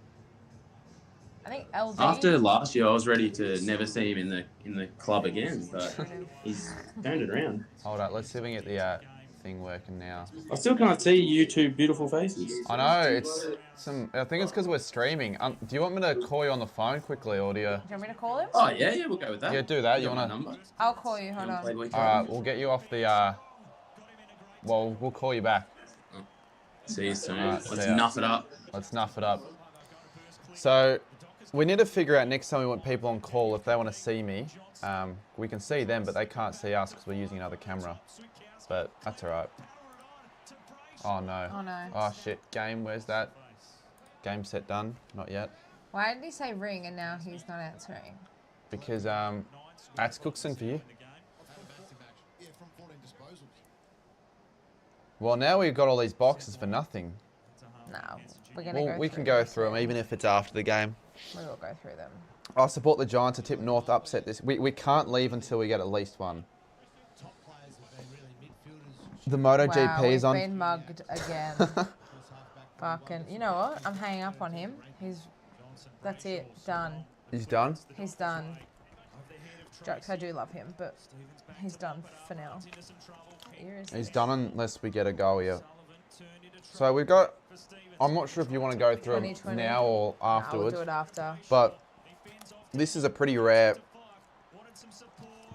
I think LG. After last year, I was ready to never see him in the club again, but he's turned it around. Hold up, let's see if we can get the thing working now. I still can't see you two beautiful faces. I know I think it's because we're streaming. Do you want me to call you on the phone quickly, or do you? Do you want me to call him? Oh yeah, we'll go with that. Yeah, do that. You want to? I'll call you. Hold on. All right, we'll get you off the. Well, we'll call you back. See you soon. Let's nuff it up. Let's nuff it up. So, we need to figure out next time we want people on call, if they want to see me, we can see them, but they can't see us because we're using another camera. But that's all right. Oh no. Oh no. Oh shit. Game, where's that? Game set done? Not yet. Why did he say ring and now he's not answering? Because that's Cookson for you. Well, now we've got all these boxes for nothing. No, we're gonna go. We can go through them even if it's after the game. We will go through them. I support the Giants to tip North upset this. We can't leave until we get at least one. The MotoGP is on. We've been mugged again. Fucking, you know what? I'm hanging up on him. That's it. Done. He's done? He's done. Jokes, I do love him, but he's done for now. He's done unless we get a goal here. So we've got, I'm not sure if you want to go through them now or afterwards. We'll do it after. But this is a pretty rare,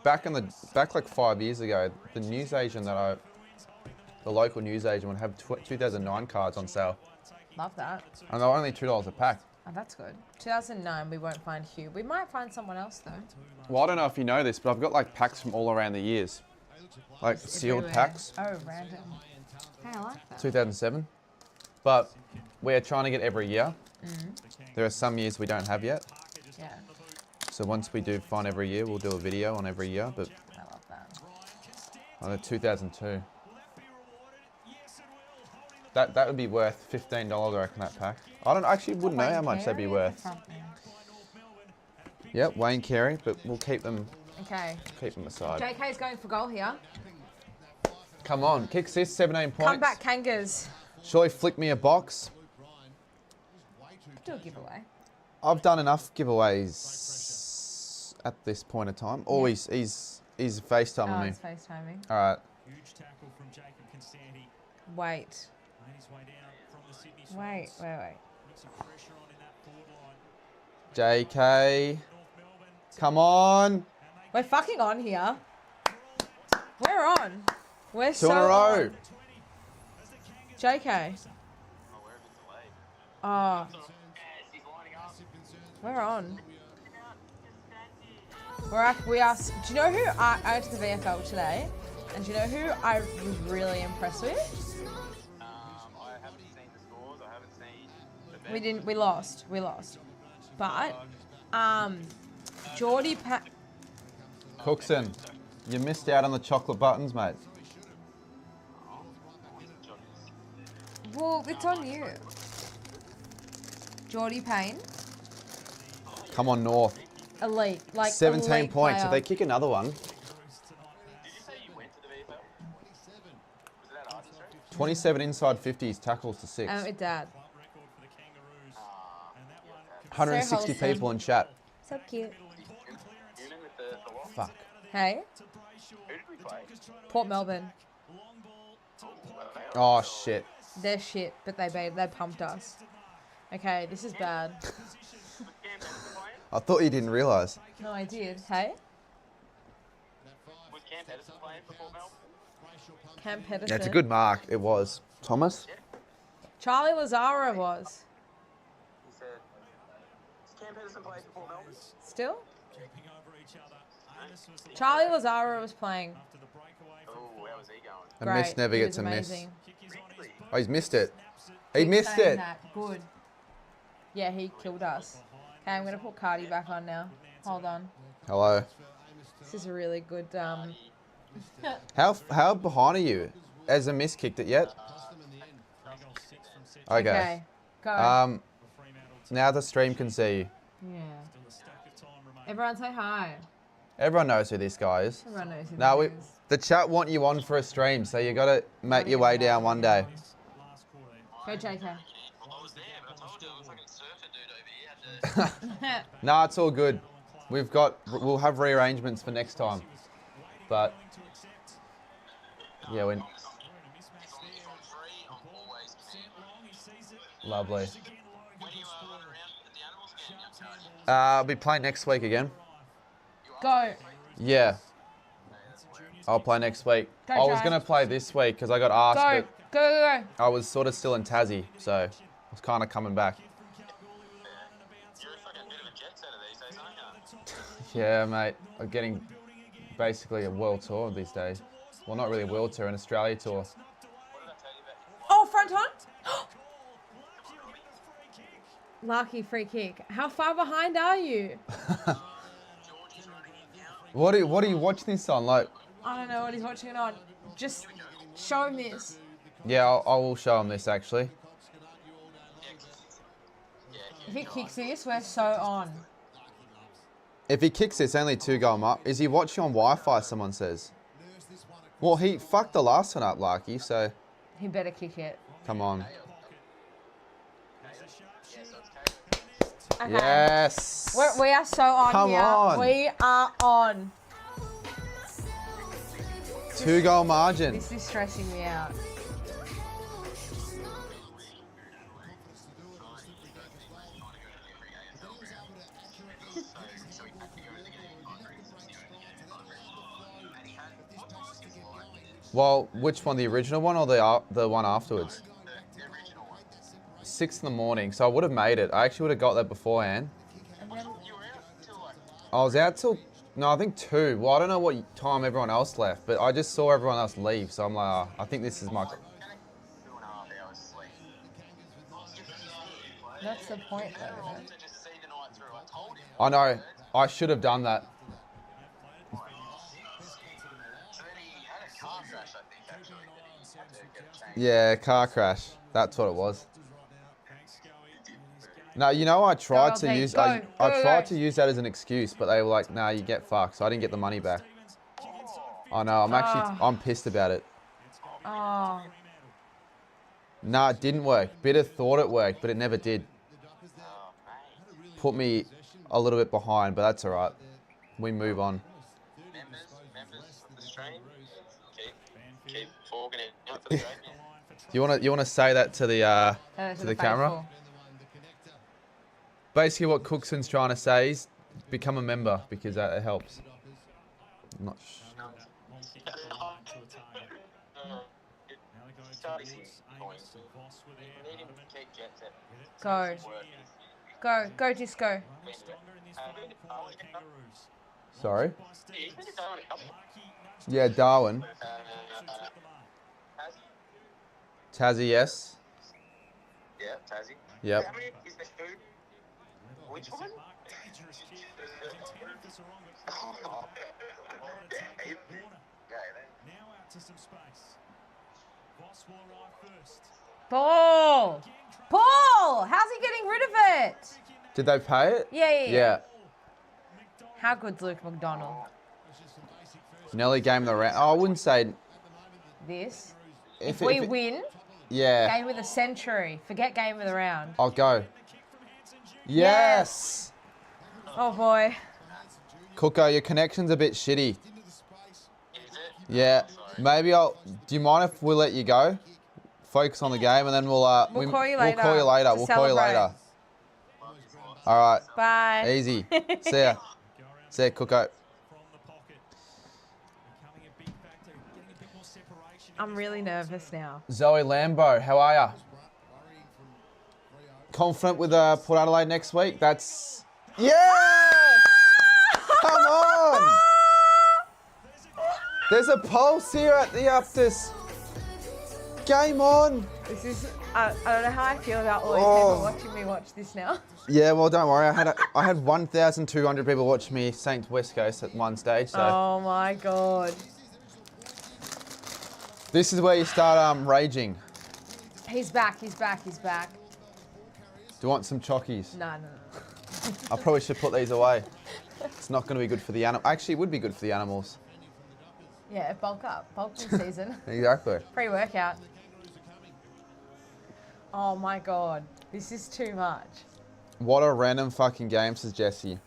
back like 5 years ago, the newsagent the local newsagent would have 2009 cards on sale. Love that. And they're only $2 a pack. Oh, that's good. 2009, we won't find Hugh. We might find someone else, though. Well, I don't know if you know this, but I've got like packs from all around the years. Like sealed packs. Oh, random. Hey, I like that. 2007. But we're trying to get every year. There are some years we don't have yet. Yeah. So once we do find every year, we'll do a video on every year. But I love that. On the 2002. That would be worth $15, I reckon, that pack. Wouldn't know how much they'd be worth. Yep, Wayne Carey, but we'll keep them. Okay. Keep them aside. JK's going for goal here. Come on, kick assist, 17 points. Come back, Kangas. Surely flick me a box. Do a giveaway. I've done enough giveaways at this point in time. Oh, he's FaceTiming me. He's FaceTiming. All right. Wait. Wait. JK. Come on. We're fucking on here. We're on. We're Two in a row. JK. Oh. We're on. We are. Do you know who I went to the VFL today? And do you know who I was really impressed with? I haven't seen the scores. I haven't seen the We didn't. We lost. But Geordie Cookson, you missed out on the chocolate buttons, mate. Well, it's on you. Geordie Payne. Come on, North. Elite. Like 17 elite points. player. If they kick another one. Did you say you went to the VFL? Was it at Artistry? 27 inside 50s, tackles to 6. With Dad. 160 So people in chat. So cute. Fuck. Hey. Who did we play? Port Melbourne. Oh, shit. They're shit, but they pumped us. Okay, this is bad. I thought you didn't realise. No, I did. Hey? Was Cam Pedersen playing for Port Melbourne? Cam Pedersen. That's a good mark. It was. Thomas? Charlie Lazaro was. He said, does Cam Pedersen play for Port Melbourne? Still? Charlie Lazaro was playing. Oh, how was he going? A Great. miss never He gets was a miss. amazing. Oh, he's missed it. He Keep missed saying it. that. Good. Yeah, he killed us. Okay, I'm going to put Cardi back on now. Hold on. Hello. This is a really good... How behind are you? Has a miss kicked it yet? Okay. Go. Now the stream can see you. Yeah. Everyone say hi. Everyone knows who this guy is. Everyone knows who No, that is. the chat want you on for a stream, so you got to make your way down one day. Go, JK. I was there, but I told you I was like a surfer dude over here. Nah, it's all good. We'll have rearrangements for next time. But yeah, lovely. I'll be playing next week again. Go. Yeah. I'll play next week. Go, I was Jack. going to play this week because I got asked, Go. but Go. I was sort of still in Tassie, so I was kind of coming back. You're a fucking bit of a jet setter these days, aren't you? Yeah, mate. I'm getting basically a world tour these days. Well, not really a world tour, an Australia tour. What did I tell you about? Oh, front on. Lucky free kick. How far behind are you? What are you watching this on? Like, I don't know what he's watching it on. Just show him this. yeah, I will show him this actually. If he kicks this, we're so on. If he kicks this, only 2-goal mark. Is he watching on Wi-Fi, someone says? Well, he fucked the last one up, Larky, so... He better kick it. Come on. Okay. Yes! We are so on Come here. on. We are on. 2-goal margin. This is stressing me out. Well, which one? The original one or the one afterwards? 6 in the morning, so I would have made it. I actually would have got there beforehand. I was out till, no, I think 2. Well, I don't know what time everyone else left, but I just saw everyone else leave, so I'm like, I think this is my... That's the point, though, isn't it? I know. I should have done that. Yeah, car crash. That's what it was. No, you know, I tried to use I tried to use that as an excuse, but they were like, "Nah, you get fucked." So I didn't get the money back. I know. I'm pissed about it. Oh. Nah, it didn't work. Bitter thought it worked, but it never did. Put me a little bit behind, but that's all right. We move on. Members of the stream, keep forking it out for the great man. You wanna say that to the camera? Basically, what Cookson's trying to say is become a member because that helps. I'm not Go, Disco. Sorry? Yeah, Darwin. Tassie, yes. Yeah, Tassie. Yep. How many is there 2? Which one? Paul! Paul! How's he getting rid of it? Did they pay it? Yeah. How good's Luke McDonald? Nelly game of the round. Oh, I wouldn't say... This. If we win, game of the century. Forget game of the round. I'll go. Yes! Oh, boy. Cooko, your connection's a bit shitty. Yeah. Maybe I'll... Do you mind if we let you go? Focus on the game and then we'll call you later. We'll call you later. We'll call you later. All right. Bye. Easy. See ya. See ya, Cooko. I'm really nervous now. Zoe Lambo, how are ya? Confident with Port Adelaide next week? That's... Yes! Come on! There's a pulse here at the Optus. Game on! This is... I don't know how I feel about all these people watching me watch this now. Yeah, well, don't worry. I had 1,200 people watch me St. West Coast at one stage. So. Oh my god. This is where you start raging. He's back. He's back. He's back. Do you want some chockies? No. I probably should put these away. It's not going to be good for the animal. Actually, it would be good for the animals. Yeah, bulk up. Bulking season. Exactly. Pre-workout. Oh my god. This is too much. What a random fucking game, says Jesse.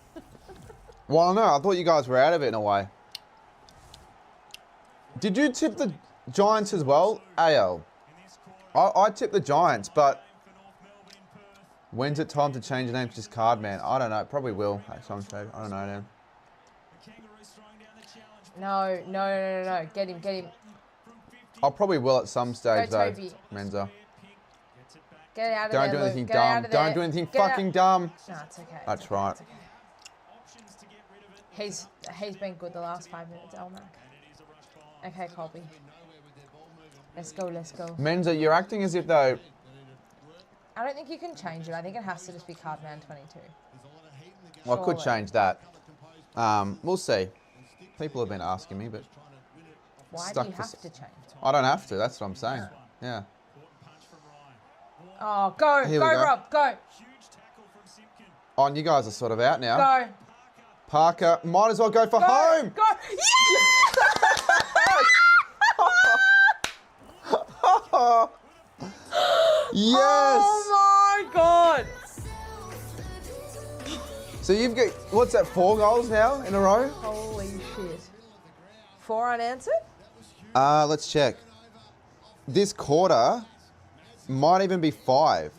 Well, no, I thought you guys were out of it in a way. Did you tip the Giants as well, AL? I tipped the Giants, but when's it time to change the name to just Cardman? I don't know. It probably will at some stage. I don't know, man. No. Get him. I probably will at some stage, though, Toby. Menza. Get out of Don't there, do Luke. anything Get dumb. out of Don't there. do anything Get fucking out. dumb. No, it's okay. That's right. It's okay. He's been good the last 5 minutes, Elmac. Okay, Colby. Let's go. Menza, you're acting as if though... I don't think you can change it. I think it has to just be Cardman 22. Well, I could change that. We'll see. People have been asking me, but... Why do you have to change it? I don't have to. That's what I'm saying. Yeah. Oh, go, Here we go. Rob, go. Oh, and you guys are sort of out now. Go. Parker might as well go for home. Go. Yes. Oh my God. So you've got, what's that, 4 goals now in a row? Holy shit. 4 unanswered? Let's check. This quarter might even be 5.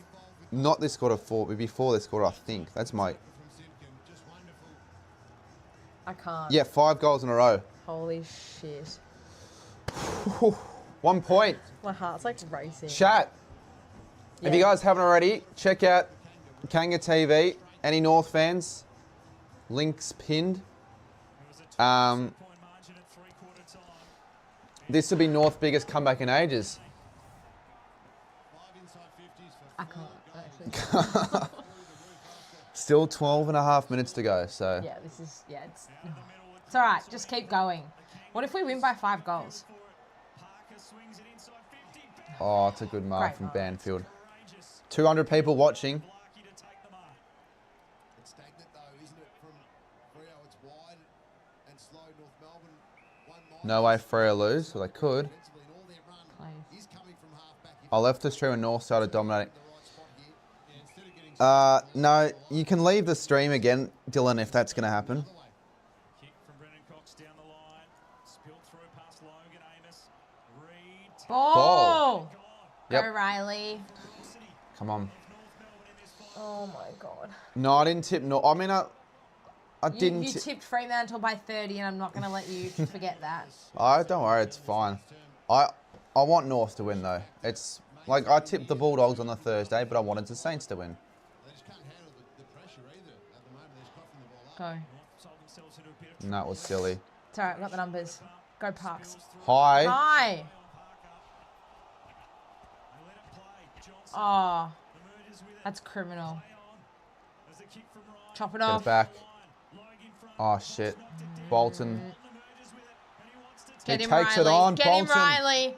Not this quarter, 4. It'd be 4 this quarter, I think. That's my... I can't. Yeah, 5 goals in a row. Holy shit. 1 point. My heart's like racing. Chat. Yeah. If you guys haven't already, check out Kanga TV. Any North fans? Links pinned. This will be North's biggest comeback in ages. I can't actually. Still 12 and a half minutes to go, so. Yeah, this is, yeah, it's all right. Just keep going. What if we win by 5 goals? Oh, it's a good mark Great from mark. Banfield. 200 people watching. It's stagnant though, isn't it? From Freo, it's wide and slow. North Melbourne. No way Freo lose, well they could. I left the stream and North started dominating. No, you can leave the stream again, Dylan, if that's going to happen. Ball. Yep. Go, Riley. Come on. Oh my God. No, I didn't tip North. I mean, I didn't. You tipped Fremantle by 30, and I'm not going to let you forget that. Don't worry, it's fine. I want North to win though. It's like I tipped the Bulldogs on the Thursday, but I wanted the Saints to win. Go. And that was silly. It's all right, I've got the numbers. Go, Parks. Hi. Hi. Oh, that's criminal. Chop it Get off. it back. Oh shit. Bolton. Get he him, takes Riley. it on. Get Bolton. him, Riley.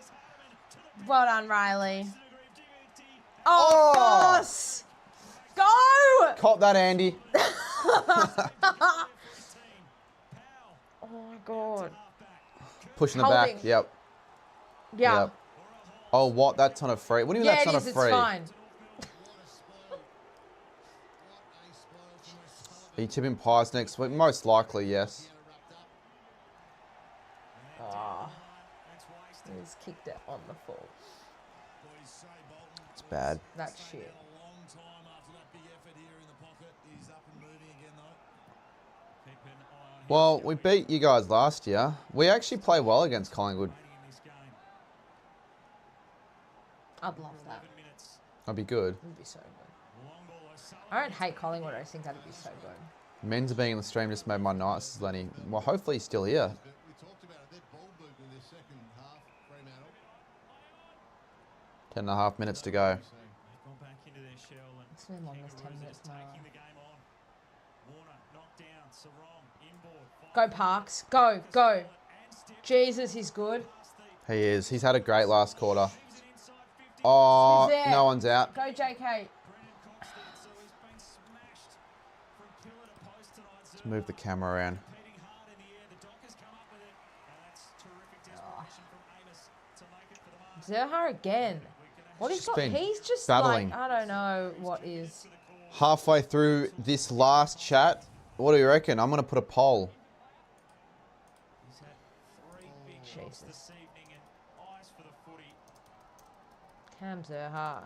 Well done, Riley. Oh, Oh. boss. Go. Caught that, Andy. Oh my God. Pushing it Holding. back. Yep. Yeah. Yep. Oh, what? That's on a free. What do you mean Yeah, that's it on is. a It's free? fine. Are you tipping Pies next week? Most likely, yes. Oh. He's kicked it on the full. It's bad. That's shit. Well, we beat you guys last year. We actually play well against Collingwood. I'd love that. That'd be good. It'd be so good. I don't hate Collingwood. I just think that'd be so good. Men's being in the stream just made my night, this is Lenny. Well, hopefully he's still here. 10.5 minutes to go. It's been long as 10 minutes now. Go, Parks. Go, go. Jesus, he's good. He is. He's had a great last quarter. Oh, He's there. no one's out. Go, JK. Let's move the camera around. Zerha again. What he's Just got? been He's just battling. like, I don't know what is. Halfway through this last chat, what do you reckon? I'm going to put a poll. Jesus. Cam Zerha.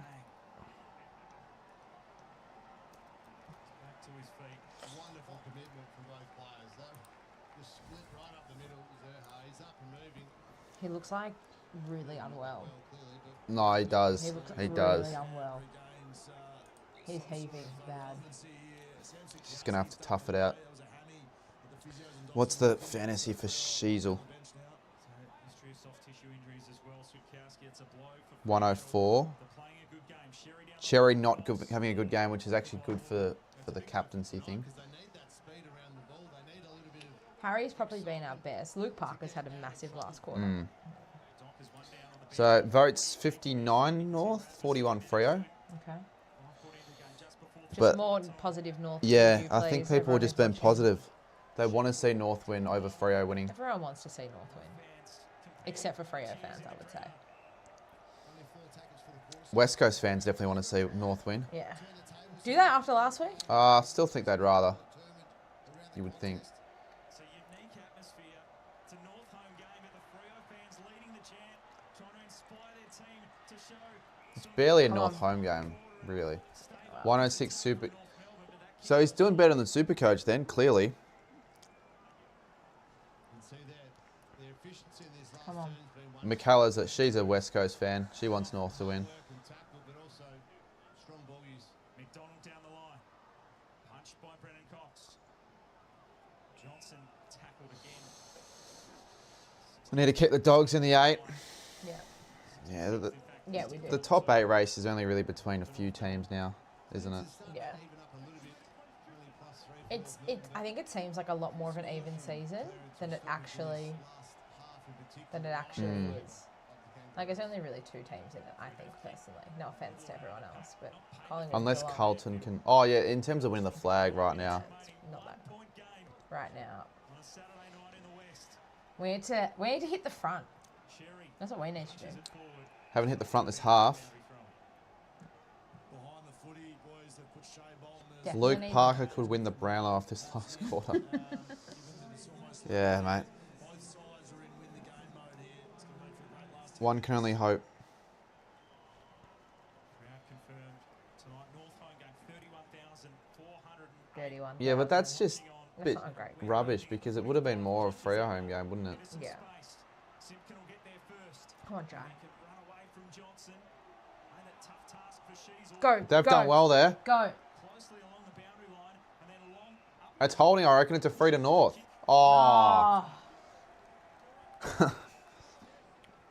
Wonderful commitment from both players. That just split right up the middle. He's up and moving. He looks like really unwell. No, he does. He looks He really does. unwell. He's heaving bad. He's going to have to tough it out. What's the fantasy for Sheasel? 104. Cherry not good, having a good game, which is actually good for the captaincy thing. Harry's probably been our best. Luke Parker's had a massive last quarter. So votes 59 North, 41 Freo. Okay. Just more positive North. Yeah, view, I think please. people Everyone have just is been watching. positive. They want to see North win over Freo winning. Everyone wants to see North win. Except for Freo fans, I would say. West Coast fans definitely want to see North win. Yeah. Do that after last week? Still think they'd rather. You would think. It's barely a North home game, really. 106 Super. So he's doing better than Supercoach then, clearly. Come on. Michaela's she's a West Coast fan. She wants North to win. McDonald down the line. Punched by Brennan Cox. Johnson tackled again. We need to keep the Dogs in the 8. Yeah. Yeah, Yeah, we do. the top 8 race is only really between a few teams now, isn't it? Yeah. I think it seems like a lot more of an even season than it actually is. Like, it's only really 2 teams in it, I think, personally. No offense to everyone else, but Collingwood. Unless Carlton can. Oh yeah, in terms of winning the flag right now. It's not that good. Right now. We need to hit the front. That's what we need to do. Haven't hit the front this half. Definitely Luke need Parker could win the Brownlow off this last quarter. Yeah, mate. One can only hope. 31. Yeah, but that's just a That's bit not a great rubbish because it would have been more of a Freo home game, wouldn't it? Yeah. Come on, Jack. Go. They've go, done well there. Go. It's holding, I reckon it's a free to North. Oh.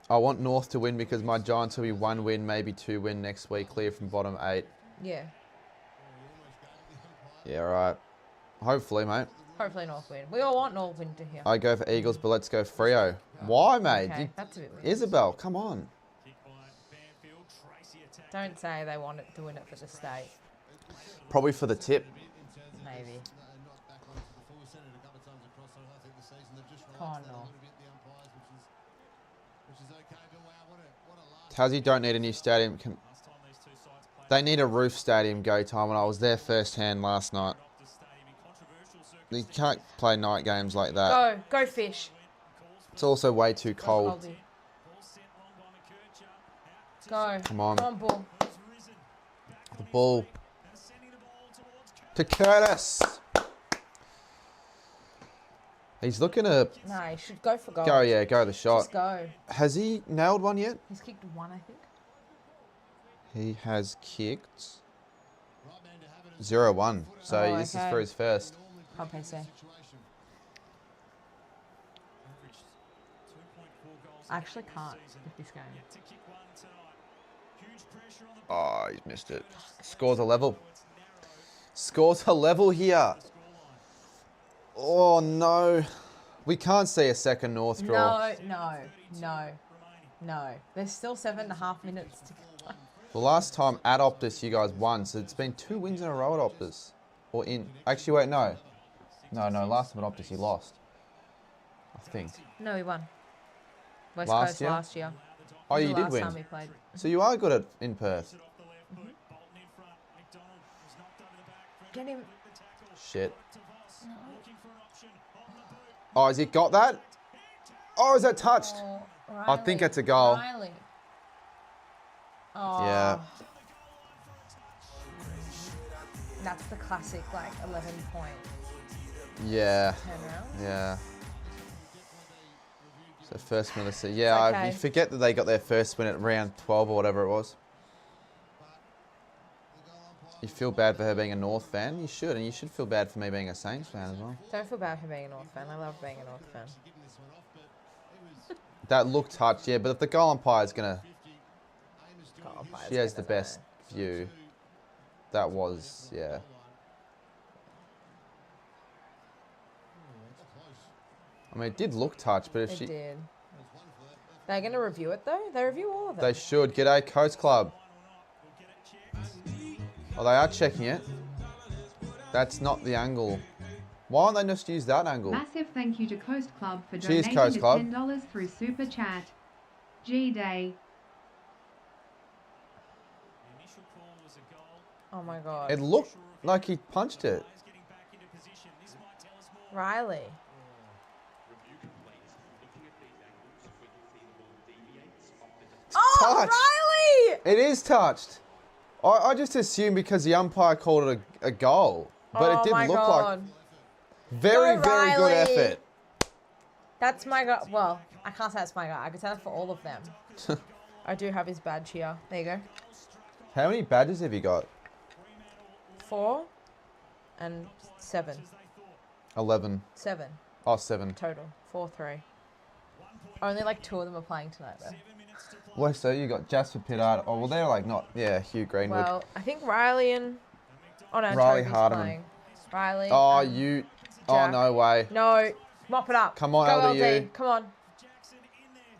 I want North to win because my Giants will be 1 win, maybe 2 win next week, clear from bottom 8. Yeah. Yeah, right. Hopefully, mate. Hopefully North win. We all want North win to here. I go for Eagles, but let's go Freo. Why, mate? Okay, that's a bit weird. Isabel, come on. Don't say they want it to win it for the state. Probably for the tip. Maybe. Come on, North. Tassie don't need a new stadium. They need a roof stadium go time, and I was there firsthand last night. You can't play night games like that. Go Fish. It's also way too cold. Go. Come on. Come on, Bull. The ball. To Curtis. He's looking to... No, he should go for goal. Go, yeah, go the shot. Just go. Has he nailed one yet? He's kicked 1, I think. He has kicked 0-1. So this is for his first. Okay, so. I actually can't with this game. Oh, he's missed it. Scores a level. Scores a level here. Oh, no. We can't see a second North draw. No. There's still 7.5 minutes to go. The last time at Optus you guys won, so it's been 2 wins in a row at Optus. Or in... Actually, wait, no. No, last time at Optus you lost. I think. No, we won. West Last Coast year? last year. Oh, you did Last win. time we played. So you are good in Perth. Get him. Shit. Oh, has he got that? Oh, is that touched? Oh, I think it's a goal. Riley. Oh. Yeah. That's the classic, like, 11-point Yeah. turnaround. Yeah. So first win of the season. Yeah, Okay. you forget that they got their first win at round 12 or whatever it was. You feel bad for her being a North fan? You should, and you should feel bad for me being a Saints fan as well. Don't feel bad for being a North fan. I love being a North fan. That look touched, yeah, but if the goal umpire's going to... She has the know. best view. That was, yeah. I mean, it did look touched, but if It she... did. They're going to review it, though? They review all of them. They should. G'day, Coast Club. Oh, they are checking it. That's not the angle. Why don't they just use that angle? Massive thank you to Coast Club for Cheers, donating Coast the Club. $10 through Super Chat. G-Day. Oh my god. It looked like he punched it. Riley. Oh, touched. Riley! It is touched. I just assumed because the umpire called it a goal. But it did look like very, very good effort. That's my guy. Well, I can't say it's my guy. I can say that for all of them. I do have his badge here. There you go. How many badges have you got? 4 and 7. 11. 7. Oh, 7. Total. 4, 3. Only like 2 of them are playing tonight though. Well, so you got Jasper Pittard. Oh, well, they're like not. Yeah, Hugh Greenwood. Well, I think Riley and. Oh no, Riley Toby's Hardiman. playing. Riley. Oh, you. Oh, Jack. no way. No. Mop it up. Come on, Go LDU. LD. Come on.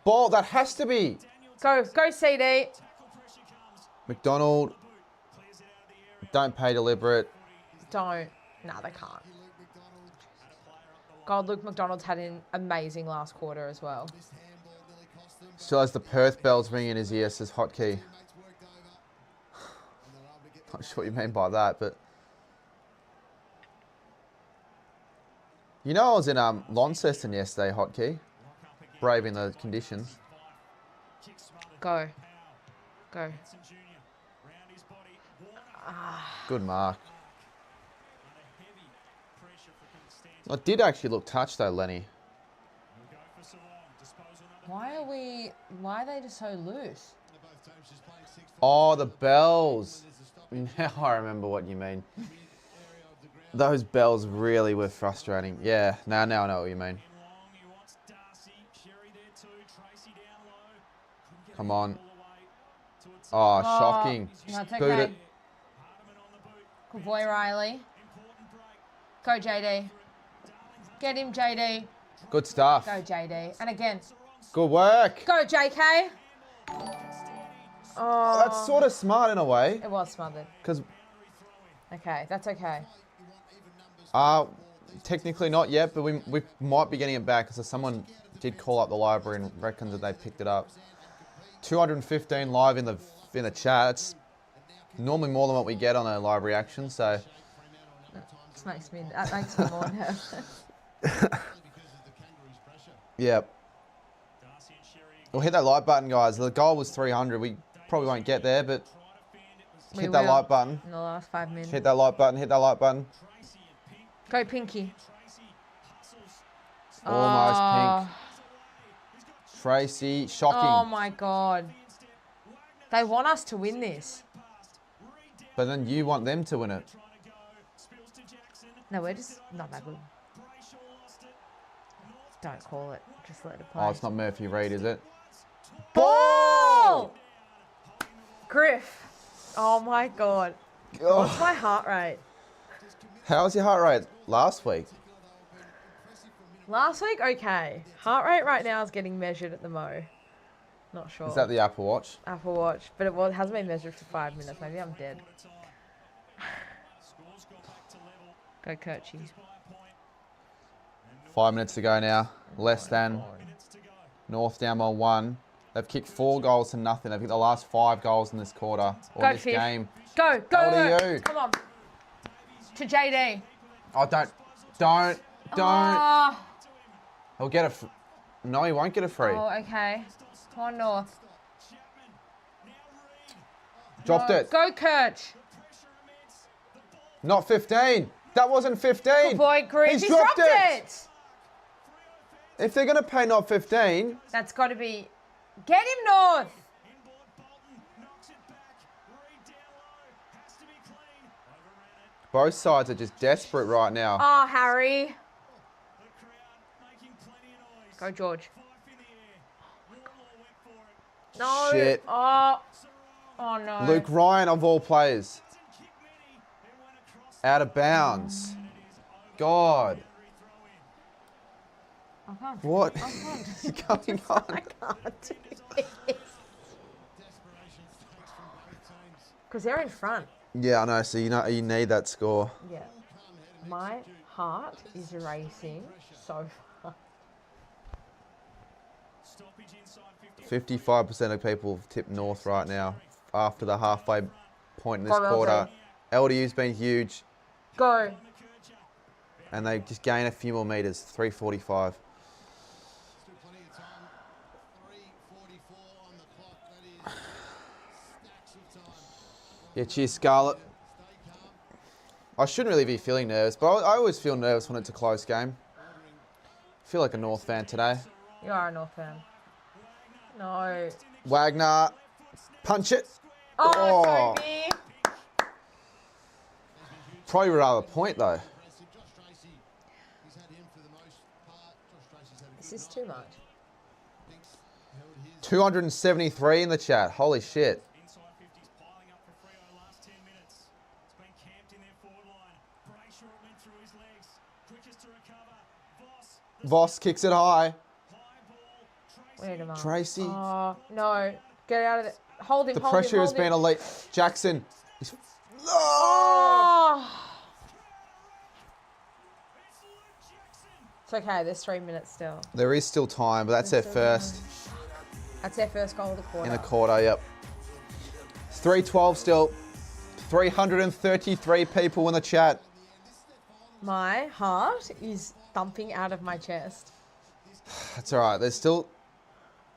Ball, that has to be. Go CD. McDonald. Don't pay deliberate. Don't. Nah, they can't. God, Luke McDonald's had an amazing last quarter as well. Still has the Perth bells ringing in his ear, says Hotkey. Not sure what you mean by that, but... You know I was in Launceston yesterday, Hotkey. Braving the conditions. Go. Go. Good mark. It did actually look touched though, Lenny. Why are they just so loose? Oh, the bells. Now I remember what you mean. Those bells really were frustrating. Yeah, now I know what you mean. Come on. Oh, shocking. That's Boot okay. it. Good boy, Riley. Go, JD. Get him, JD. Good stuff. Go, JD. And again. Good work. Go, JK. Oh, That's sort of smart in a way. It was smothered. Because Okay, that's okay. technically not yet, but we might be getting it back because someone did call up the library and reckons that they picked it up. 215 live in the chat. It's normally more than what we get on a live reaction, so. That makes me more nervous. Yep. We'll hit that like button, guys. The goal was 300. We probably won't get there, but hit that like button. In the last 5 minutes. Hit that like button. Hit that like button. Go, Pinky. Almost pink. Tracy, shocking. Oh my God. They want us to win this. But then you want them to win it. No, we're just not that good. Don't call it. Just let it play. Oh, it's not Murphy Reid, is it? Ball! Griff. Oh my God. What's my heart rate? How was your heart rate last week? Last week, okay. Heart rate right now is getting measured at the Mo. Not sure. Is that the Apple Watch? Apple Watch, but it hasn't been measured for 5 minutes. Maybe I'm dead. Go, Kirchie. 5 minutes to go now. Less than. North down by 1. They've kicked 4 goals to nothing. They've kicked the last 5 goals in this quarter. Or Go, this Fifth. game. Go, go, LDU. go. Come on. To JD. Oh, don't. Oh, He'll get a... No, he won't get a free. oh okay. Come on, North. Dropped No. it. Go, Kirch. Not 15. That wasn't 15. Good boy, Griff. He's dropped it. If they're going to pay not 15... That's got to be... Get him, North. Both sides are just desperate right now. Oh, Harry. Go, George. No. Shit. Oh. Oh, no. Luke Ryan, of all players. Out of bounds. God. I can't. What I can't. is going on? I can't do this. Because they're in front. Yeah, I know. So you need that score. Yeah. My heart is racing so fast. 55% of people have tipped North right now after the halfway point in this quarter. LDU's been huge. Go. And they just gain a few more meters. 3:45. Yeah, cheers, Scarlett. I shouldn't really be feeling nervous, but I always feel nervous when it's a close game. I feel like a North fan today. You are a North fan. No. Wagner, punch it. Oh, Toby. Probably rather point though. This is too much. 273 in the chat. Holy shit. Voss kicks it high. Wait a minute. Tracy. Oh, no. Get out of it. Hold him, The pressure has been elite. Jackson. Oh! It's okay. There's 3 minutes still. There is still time, but that's their first. That's their first goal of the quarter. In the quarter, yep. It's 3:12 still. 333 people in the chat. My heart is thumping out of my chest. That's all right. There's still...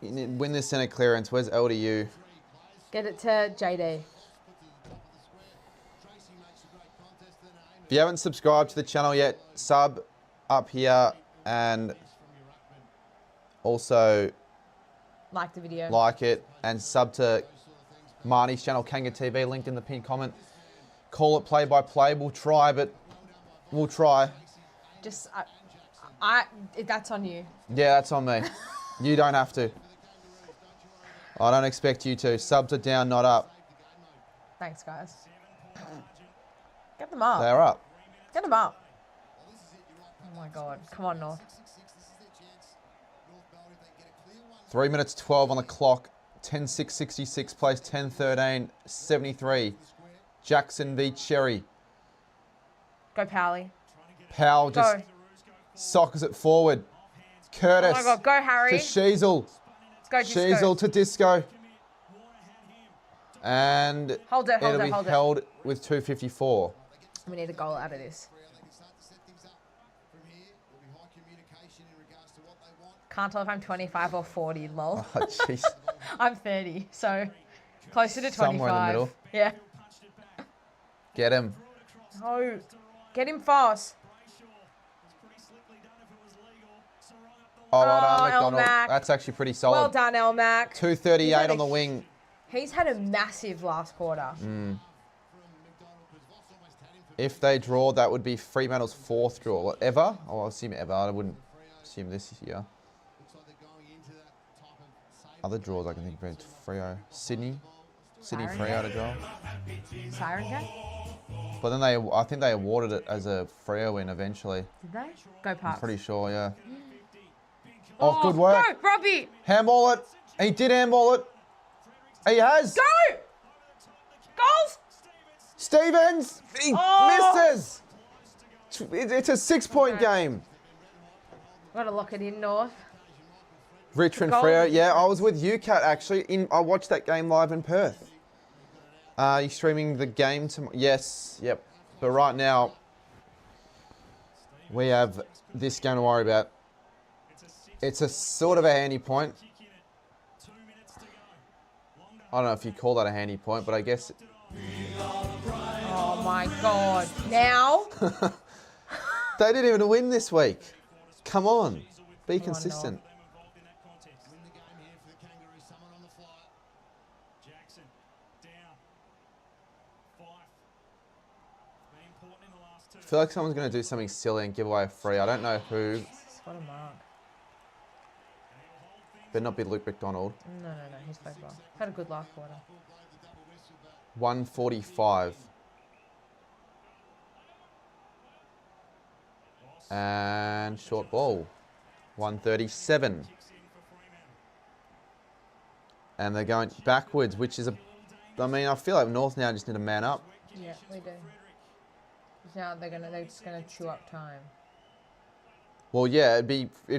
Win this centre clearance. Where's LDU? Get it to JD. If you haven't subscribed to the channel yet, sub up here and also like the video. Like it and sub to Marnie's channel, Kanga TV, linked in the pinned comment. Call it play by play. We'll try, but we'll try. Just, that's on you. Yeah, that's on me. You don't have to. I don't expect you to. Subs are down, not up. Thanks, guys. Get them up. They're up. Get them up. Oh my God. Come on, North. 3 minutes 12 on the clock. 10-6, 66 plays 10-13, 73. Jackson v Cherry. Go, Powley. Powell just sockers it forward. Curtis. Oh my God. Go, Harry. To Sheasel. Go, Disco. Sheasel to Disco. And it'll be held with 2:54. We need a goal out of this. Can't tell if I'm 25 or 40, lol. Oh, jeez. I'm 30, so closer to 25. Somewhere in the middle. Yeah. Get him. No. Get him fast. Oh, well done, El McDonald. Mac. That's actually pretty solid. Well done, El Mac. 2:38 on the wing. He's had a massive last quarter. If they draw, that would be Fremantle's 4th draw. Ever? Oh, I'll assume ever. I wouldn't assume this year. Other draws I can think of. Freo. Sydney. Sydney Freo to draw. Siren game? But then I think they awarded it as a Freo win eventually. Did they? Go Parks. I'm pretty sure, yeah. Oh, good work. Go, Robbie. Handball it. He did handball it. He has. Go! Goals! Stevens! He misses! It's a 6-point game. Gotta lock it in, North. Richmond Freo. Yeah, I was with you, Kat, actually. I watched that game live in Perth. Are you streaming the game tomorrow? Yes, yep. But right now, we have this game to worry about. It's a sort of a handy point. I don't know if you call that a handy point, but I guess... Oh my God. Now? They didn't even win this week. Come on. Be consistent. I feel like someone's going to do something silly and give away a free. I don't know who. What a mark. Better not be Luke McDonald. No. He's played well. Had a good last quarter. 145. And short ball. 137. And they're going backwards, which is a... I mean, I feel like North now just need to man up. Yeah, we do. Now they're just gonna chew up time. Well, yeah, it'd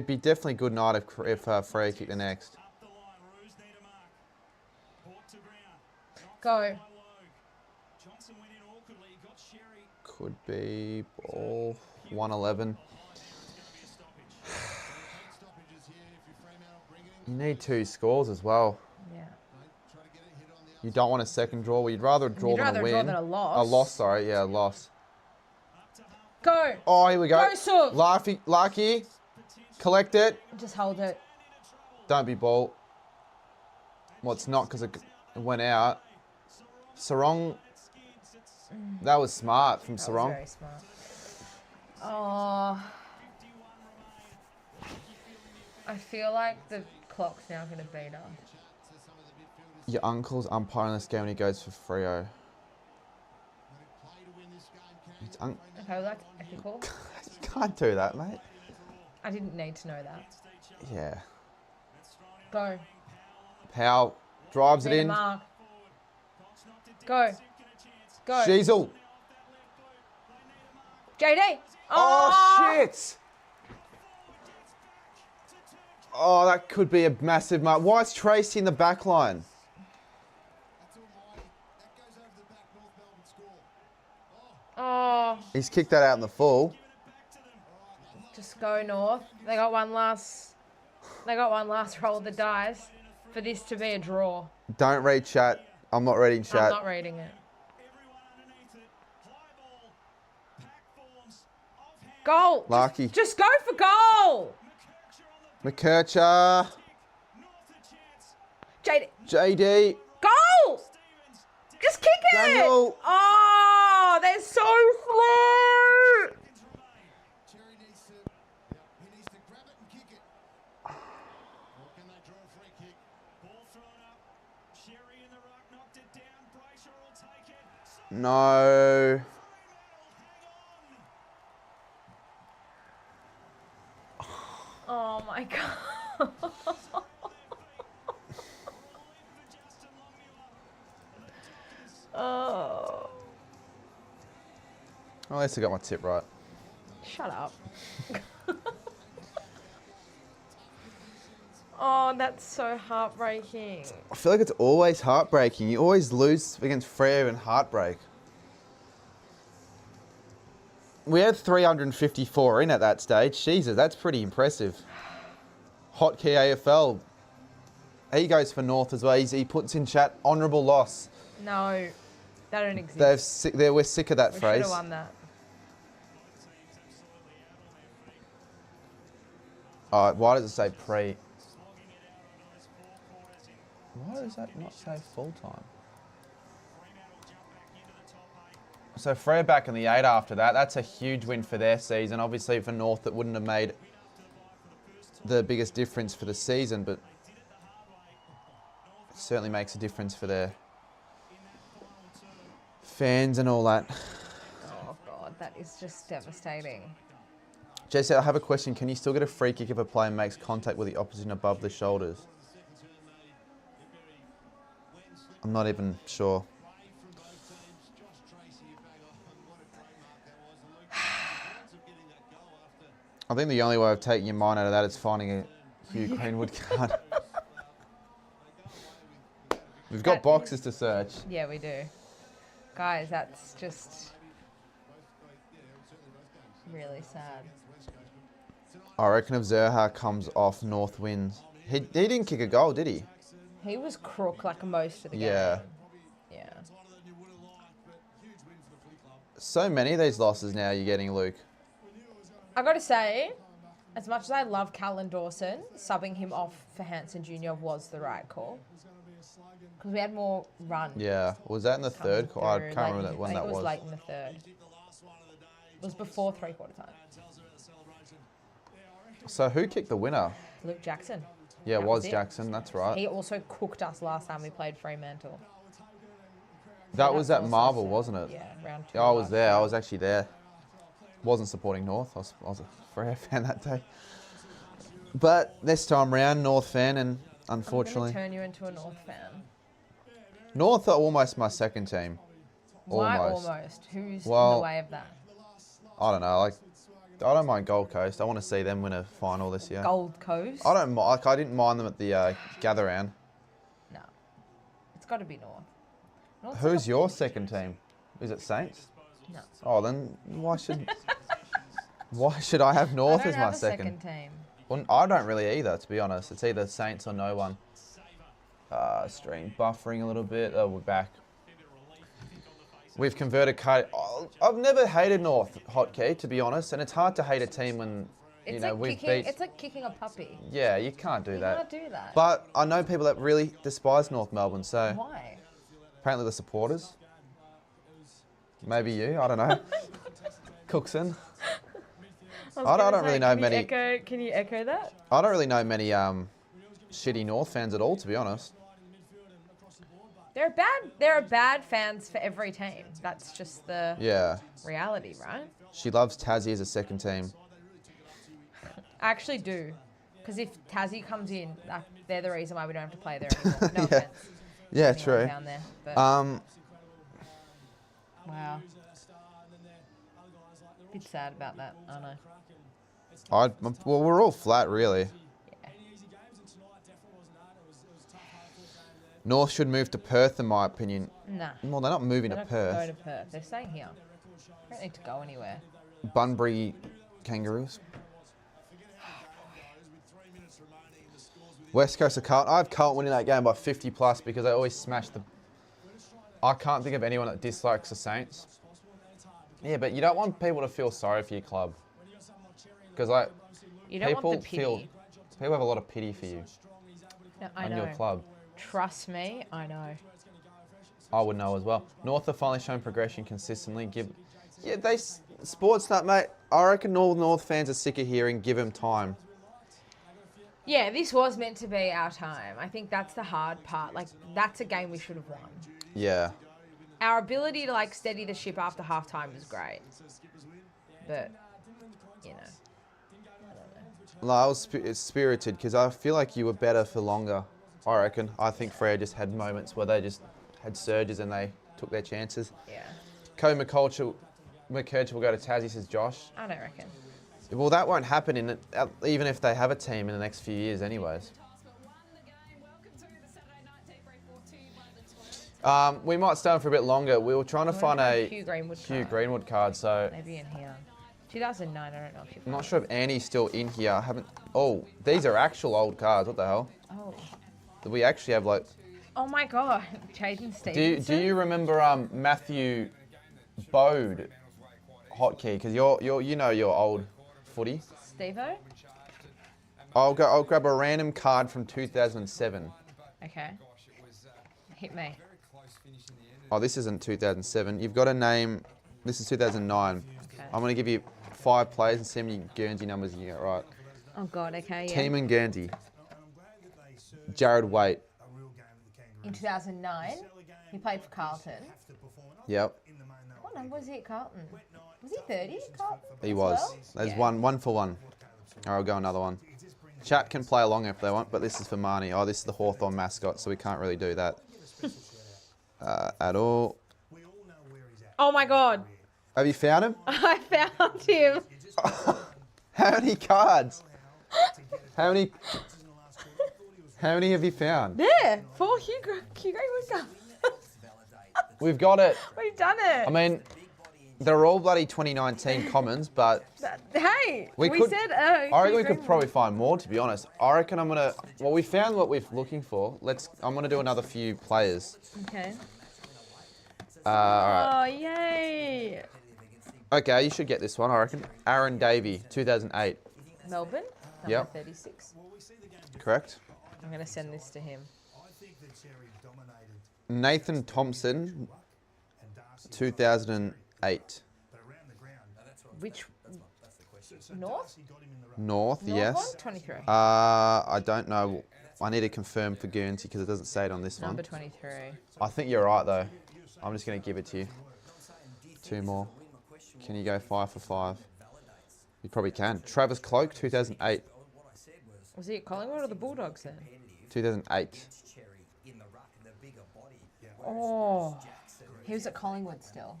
be definitely good night if Freo kick the next. Go. Could be ball 111. You need 2 scores as well. Yeah. You don't want a second draw. Well, you'd rather a draw than a win. Than a loss. A loss, sorry. Yeah, a loss. Go. Oh, here we go. Go, Suk. Lucky. Collect it. Just hold it. Don't be ball. Well, it's not because it went out. Sarong. That was smart from Sarong. Very smart. Oh. I feel like the clock's now going to beat us. Your uncle's umpiring this game when he goes for Freo. Okay, like, okay, cool. You can't do that, mate. I didn't need to know that. Yeah. Go. Powell drives it in. Mark. Go. Go. Sheasel. JD. Oh, shit. Oh, that could be a massive mark. Why is Tracy in the back line? Oh. He's kicked that out in the full. Just go North. They got one last roll of the dice for this to be a draw. Don't read chat. I'm not reading chat. I'm not reading it. Goal. Lucky. Just go for goal. McKercher. JD. Goal. Just kick it. Daniel. Oh, they're so slow. No. Oh my god. Oh. Well, at least I got my tip right. Shut up. Oh, that's so heartbreaking. I feel like it's always heartbreaking. You always lose against Freo and heartbreak. We had 354 in at that stage. Jesus, that's pretty impressive. Hotkey AFL. He goes for North as well. He puts in chat, honourable loss. No, they don't exist. We're sick of that We phrase. should have won that. Why does it say pre? Why does that not say full time? So Freo back in the 8 after that. That's a huge win for their season. Obviously for North it wouldn't have made the biggest difference for the season, but it certainly makes a difference for their fans and all that. Oh god, that is just devastating. JC, I have a question. Can you still get a free kick if a player makes contact with the opposition above the shoulders? I'm not even sure. I think the only way of taking your mind out of that is finding a Hugh Greenwood card. We've got boxes to search. Yeah, we do. Guys, that's just really sad. I reckon if Zerha comes off, North wins. He didn't kick a goal, did he? He was crook like most of the game. Yeah. Yeah. So many of these losses now you're getting, Luke. I got to say, as much as I love Callan Dawson, subbing him off for Hansen Jr. was the right call. Because we had more run. Yeah. Was that in the third? I can't remember when that I think was. it was late in the third. It was before 3/4 time. So who kicked the winner? Luke Jackson. Yeah, it That was it. Jackson. That's right. He also cooked us last time we played Fremantle. That was at also Marvel, sad. wasn't it? Yeah, round 2. Yeah, I was there. I was actually there. Wasn't supporting North. I was a Freo fan that day. But this time round, North fan, and unfortunately, I'm going to turn you into a North fan. North are almost my second team. Why Almost. almost? Who's in Well, the way of that? I don't know. Like, I don't mind Gold Coast. I want to see them win a final this year. Gold Coast? I don't like. I didn't mind them at the gather round. No. It's got to be North. North's Who's your second team? Is it Saints? No. Oh, then why should I have North as my second team? Well, I don't really either, to be honest. It's either Saints or no one. Stream buffering a little bit. Oh, we're back. We've converted code. Oh, I've never hated North hotkey, to be honest, and it's hard to hate a team when we've beat. It's like kicking a puppy. Yeah, you can't do that. You can't do that. But I know people that really despise North Melbourne, so. Why? Apparently the supporters. Maybe you. I don't know. Cookson. I don't really know many. Can you echo that? I don't really know many shitty North fans at all, to be honest. There are bad fans for every team. That's just the reality, right? She loves Tassie as a second team. I actually do. Because if Tassie comes in, they're the reason why we don't have to play there anymore. No offense. Yeah, true. Down there, but wow. Bit sad about that, I know. Well, we're all flat, really. Yeah. North should move to Perth, in my opinion. Nah. Well, they're not moving to Perth. They're not going to Perth. They're staying here. They don't need to go anywhere. Bunbury Kangaroos. West Coast of Carlton. I have Carlton winning that game by 50 plus because they always smash the... I can't think of anyone that dislikes the Saints. Yeah, but you don't want people to feel sorry for your club. Because like, you don't want the pity. People have a lot of pity for you. No, I and know. your club. Trust me, I know. I would know as well. North have finally shown progression consistently. Sports nut, mate. I reckon all North fans are sick of hearing give him time. Yeah, this was meant to be our time. I think that's the hard part. Like, that's a game we should have won. Yeah. Our ability to, like, steady the ship after halftime was great. But, you know, I don't know. No, I was spirited because I feel like you were better for longer, I reckon. I think Freo just had moments where they just had surges and they took their chances. Yeah. Cody McCulture will go to Tassie, says Josh. I don't reckon. Well, that won't happen even if they have a team in the next few years anyways. We might stay on for a bit longer. We were trying to find a Hugh Greenwood card, so... Maybe in here. 2009, I don't know if you've... I'm not sure if Annie's still in here. I haven't... Oh, these are actual old cards. What the hell? Oh. Do we actually have, like... Oh, my God. Jaden Stevenson. Do you remember Matthew Bode hotkey? Because you know your old footy. Steve-O? I'll grab a random card from 2007. Okay. Hit me. Oh, this isn't 2007. You've got to name... This is 2009. Okay. I'm going to give you 5 players and see how many Guernsey numbers you get right. Oh, God, okay, yeah. Team and Guernsey. Jared Waite. In 2009, he played for Carlton. Yep. What number was he at Carlton? Was he 30 at Carlton? He was. Well? There's one for one. All right, I'll go another one. Chat can play along if they want, but this is for Marnie. Oh, this is the Hawthorn mascot, so we can't really do that at all. Oh, my God. Have you found him? I found him. How many cards? How many have you found? There, 4 Hugh Greenwood. We've got it. We've done it. I mean, they're all bloody 2019 commons, but... Hey, we said... I reckon we could probably find more, to be honest. I reckon I'm going to... Well, we found what we're looking for. I'm going to do another few players. Okay. All right. Oh, yay. Okay, you should get this one, I reckon. Aaron Davey, 2008. Melbourne, number Yep. 36. Correct. I'm going to send this to him. Nathan Thompson, 2008. Which? North? North, yes. One? 23. I don't know. I need to confirm for Guernsey because it doesn't say it on this Number one. 23. I think you're right, though. I'm just going to give it to you. 2 more. Can you go 5 for 5? You probably can. Travis Cloak, 2008. Was he at Collingwood or the Bulldogs then? 2008. Oh, he was at Collingwood still.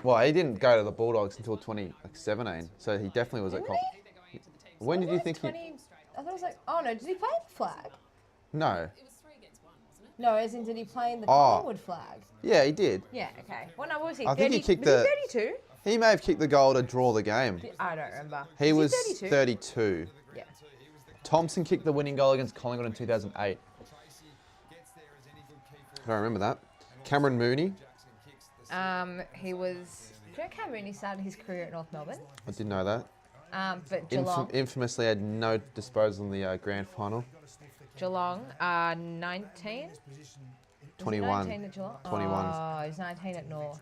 Well, he didn't go to the Bulldogs until 2017, so he definitely was at. When did you think 20, I thought it was like, oh no, did he play in the flag? No. No, as in, did he play in the Collingwood flag? Yeah, he did. Yeah, okay. Well, no, what was he? I think he kicked was he 32? He may have kicked the goal to draw the game. I don't remember. He was 32? Yeah. Thompson kicked the winning goal against Collingwood in 2008. I remember that. Cameron Mooney. He was... Do you know Cameron Mooney started his career at North Melbourne? I didn't know that. But Geelong... Infamously had no disposal in the grand final. Geelong, 19? 21. 19 at Geelong? 21. Oh, he's 19 at North.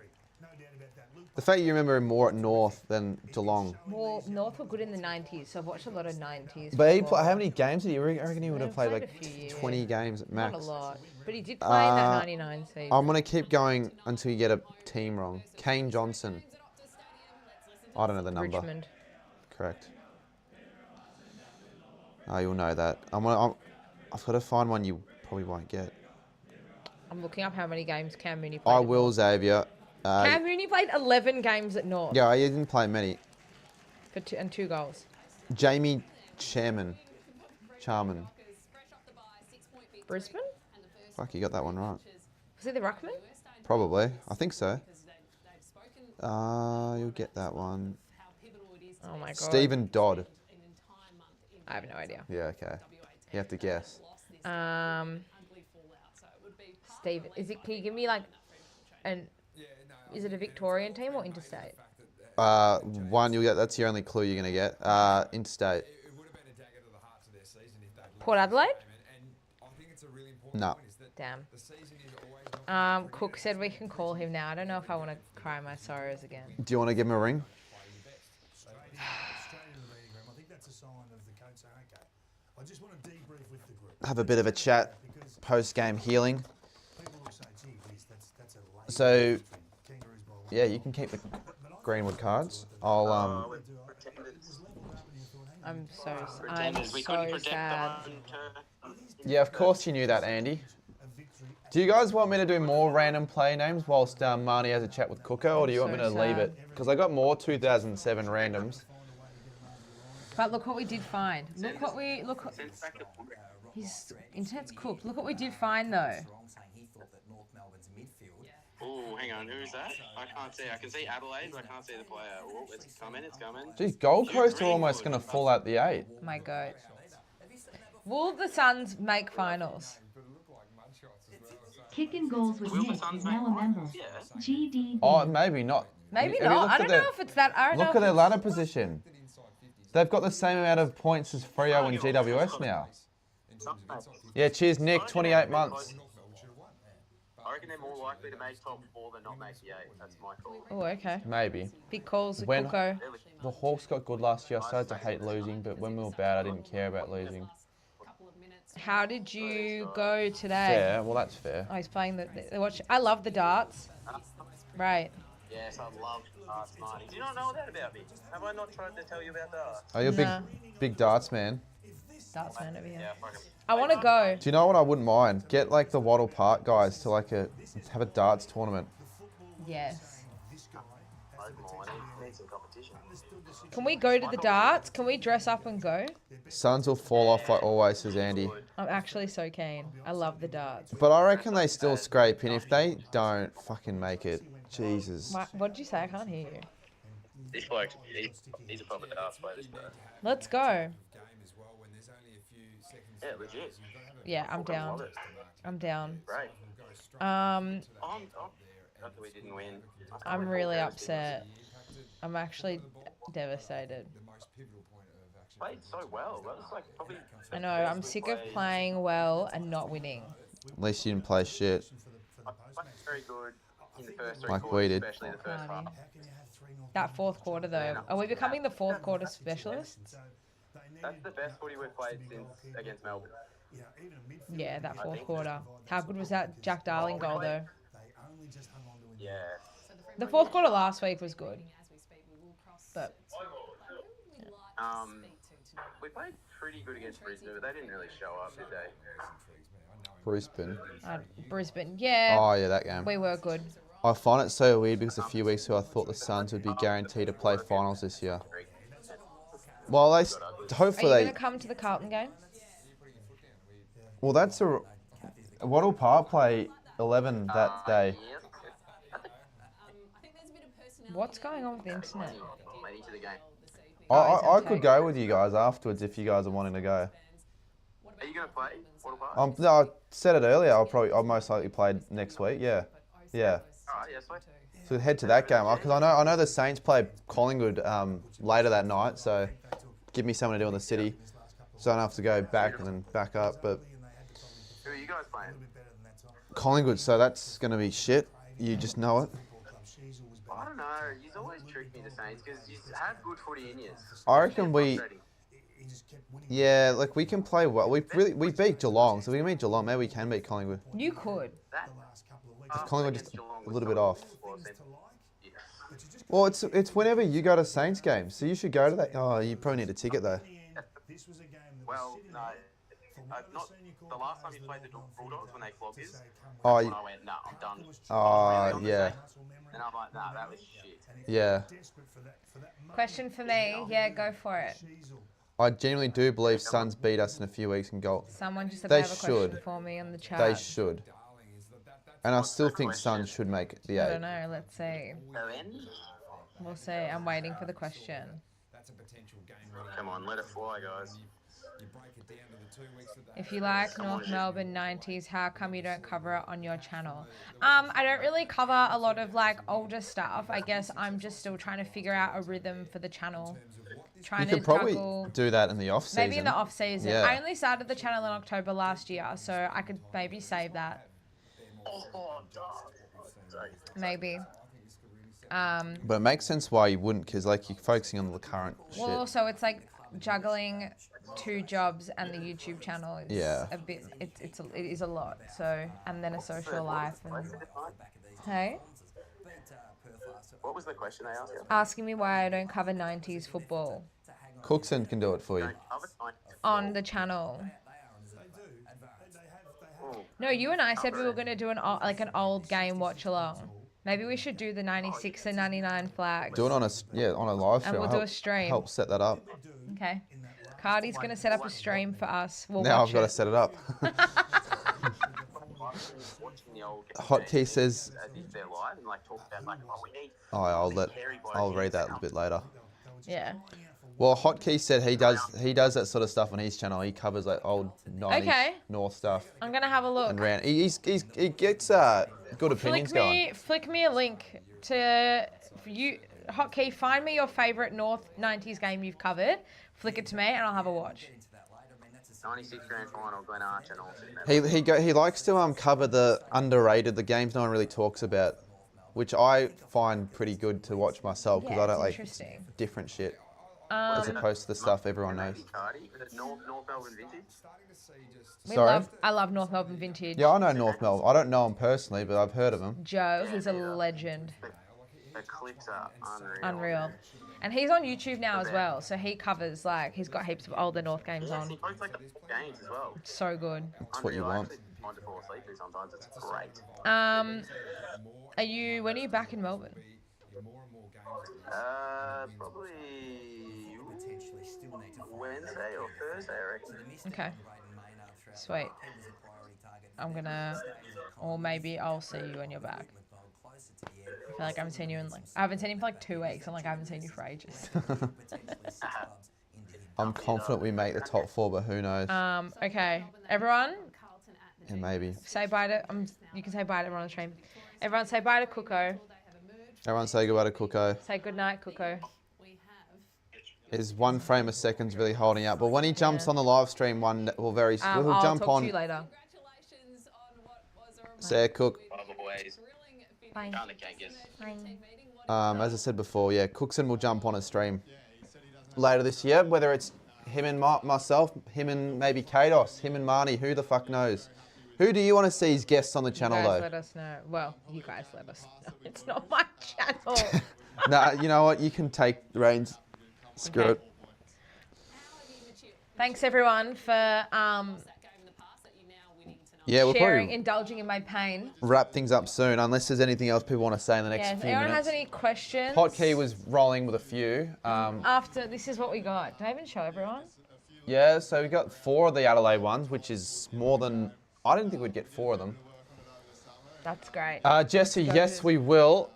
The fact you remember him more at North than Geelong. Well, North were good in the 90s, so I've watched a lot of 90s. But how many games did he? I reckon he would have played like 20 games at max. Not a lot. But he did play in that 99 season. I'm going to keep going until you get a team wrong. Kane Johnson. I don't know the number. Richmond. Correct. Oh, you'll know that. I've got to find one you probably won't get. I'm looking up how many games Cam Mooney played. I will, Xavier. Cam Mooney played 11 games at North. Yeah, he didn't play many. And 2 goals. Jamie Charman. Brisbane? Fuck, you got that one right. Was he the ruckman? Probably. I think so. You'll get that one. Oh my god. Stephen Dodd. I have no idea. Yeah, okay. You have to guess. Stephen, can you give me like is it a Victorian team or interstate? One you'll get. That's your only clue you're gonna get. Interstate. Port Adelaide? No. Damn. Cook said we can call him now. I don't know if I want to cry my sorrows again. Do you want to give him a ring? Have a bit of a chat. Post-game healing. So, yeah, you can keep the Greenwood cards. I'm so sad. Yeah, of course you knew that, Andy. Do you guys want me to do more random play names whilst Marnie has a chat with Cooker, or do you want me to leave it? Because I got more 2007 randoms. But look what we did find. His internet's cooked. Look what we did find though. Oh, hang on, who's that? I can't see. I can see Adelaide, but I can't see the player. Oh, it's coming. Geez, Gold Coast are almost going to fall out the 8. My goat. Will the Suns make finals? Kicking goals with Nick is now a member. GD. Oh, maybe not. Maybe not. I don't know if it's that. Look at their ladder position. They've got the same amount of points as Freo and GWS now. Yeah, cheers, Nick. 28 months. I reckon they're more likely to make top 4 than not make the 8. That's my call. Oh, okay. Maybe. Big calls, When Cooko. the Hawks got good last year, I started to hate losing, but when we were bad, I didn't care about losing. How did you go today? Fair. Well, that's fair. Oh, he's playing the watch. I love the darts. Right. Yes, I love darts, Marty. Do you not know that about me? Have I not tried to tell you about darts? Oh, you're a big darts man. Darts man over here. Yeah, I want to go. Do you know what I wouldn't mind? Get like the Wattle Park guys to like have a darts tournament. Yes. I need some competition. Can we go to the darts? Can we dress up and go? Suns will fall off like always, says Andy. I'm actually so keen. I love the darts. But I reckon they still scrape in. If they don't fucking make it, Jesus. What did you say? I can't hear you. This bloke, he's a proper darts player, this guy. Let's go. Yeah, legit. Yeah, I'm down. I'm down. Right. Um, After we didn't win. I'm really upset. I'm actually devastated. Played so well. That was like probably. I know. I'm sick of playing well and not winning. At least you didn't play shit. I played very good in the first 3 Like quarters, we did. especially the first half. That fourth quarter though. Are we becoming the fourth quarter specialists? That's the best footy we've played since against Melbourne. Yeah, that fourth quarter. How good was that Jack Darling goal though? Yeah. The fourth quarter last week was good. But we played pretty good against Brisbane, but they didn't really show up, did they? Brisbane. Brisbane, yeah. Oh yeah, that game. We were good. I find it so weird because a few weeks ago I thought the Suns would be guaranteed to play finals this year. Well, hopefully Are you going to come to the Carlton game? Well, that's a... Waddle Park play 11 that day. What's going on with the internet? I could go with you guys afterwards if you guys are wanting to go. Are you going to play Waddle Park? No, I said it earlier. I'll most likely play next week. Yeah. Alright, yeah, sweet. So we'd head to that game because I know the Saints play Collingwood later that night. So give me something to do in the city, so I don't have to go back and then back up. But Who are you guys playing? Collingwood, so that's going to be shit. You just know it. I don't know. You've always tricked me, the Saints, because you have good footy in you. I reckon yeah, like we can play well. We beat Geelong, so we can beat Geelong. Maybe we can beat Collingwood. You could. If Collingwood just a little bit off. Well, it's whenever you go to Saints games, so you should go to that. Oh, you probably need a ticket though. Well, no. Not the last time you played the Bulldogs when they flogged you. Oh, I went, no, I'm done. Oh, yeah. And I'm like, nah, that was shit. Yeah. Question for me. Yeah, go for it. I genuinely do believe Suns beat us in a few weeks in goal. Someone just said They they have a should. question for me on the chat. They should. And I still think Suns should make the 8. I don't know. Let's see. We'll see. I'm waiting for the question. Come on, let it fly, guys. If you like North Melbourne 90s, how come you don't cover it on your channel? I don't really cover a lot of like older stuff. I guess I'm just still trying to figure out a rhythm for the channel. You could probably do that in the off season. Maybe in the off season. Yeah. I only started the channel in October last year, so I could maybe save that. Maybe. But it makes sense why you wouldn't, because like you're focusing on the current shit. Well, also it's like juggling 2 jobs and the YouTube channel is a bit. It is a lot. So and then a social life. And, hey. What was the question I asked you? Asking me why I don't cover 90s football. Cookson can do it for you. On the channel. No, you and I said we were going to do an old game watch along. Maybe we should do the 96 and 99 flags. Do it on a live stream. And we'll do a stream. Help set that up. Okay. Cardi's going to set up a stream for us. We'll now watch I've got to set it up. Hotkey says. I'll read that a bit later. Yeah. Well, Hotkey said he does that sort of stuff on his channel. He covers like old 90s North stuff. I'm gonna have a look. And round. He gets good opinions going. Flick me a link to you, Hotkey. Find me your favorite North 90s game you've covered. Flick it to me, and I'll have a watch. 96 grand final, Glen Arch and all. He likes to cover the underrated, the games no one really talks about, which I find pretty good to watch myself because I don't like different shit as opposed to the stuff everyone knows. North Melbourne Vintage. Sorry? I love North Melbourne Vintage. Yeah, I know North Melbourne. I don't know him personally, but I've heard of him. Joe, he's a legend. The clips are Unreal. And he's on YouTube now as well, so he covers, like, he's got heaps of older North games on. He posts like games as well. It's so good. That's what you want. Sometimes it's great. When are you back in Melbourne? Probably Wednesday or Thursday, I reckon. Okay. Sweet. Or maybe I'll see you when you're back. I feel like I haven't seen you I haven't seen him for like 2 weeks. I haven't seen you for ages. I'm confident we make the top 4, but who knows? Okay. Everyone? Yeah, maybe. Say bye to, you can say bye to everyone on the stream. Everyone say bye to Cooko. Everyone say goodbye to Cooko. Say goodnight, Cooko. His 1 frame a second's really holding out, but when he jumps on the live stream, he'll I'll jump talk on. to you later. Say Cook. Bye. As I said before, yeah, Cookson will jump on a stream later this year, whether it's him and myself, him and maybe Kados, him and Marnie, who the fuck knows. Who do you want to see as guests on the channel, You guys though? let us know. Well, you guys let us know. It's not my channel. Nah, you know what? You can take the reins. Screw it. Thanks, everyone, for... Yeah, we'll probably indulging in my pain. wrap things up soon, unless there's anything else people want to say in the next few minutes. If anyone has any questions. Hotkey was rolling with a few. After, this is what we got. Do I even show everyone? Yeah, so we got 4 of the Adelaide ones, which is more than... I didn't think we'd get 4 of them. That's great. Jesse, yes, we will.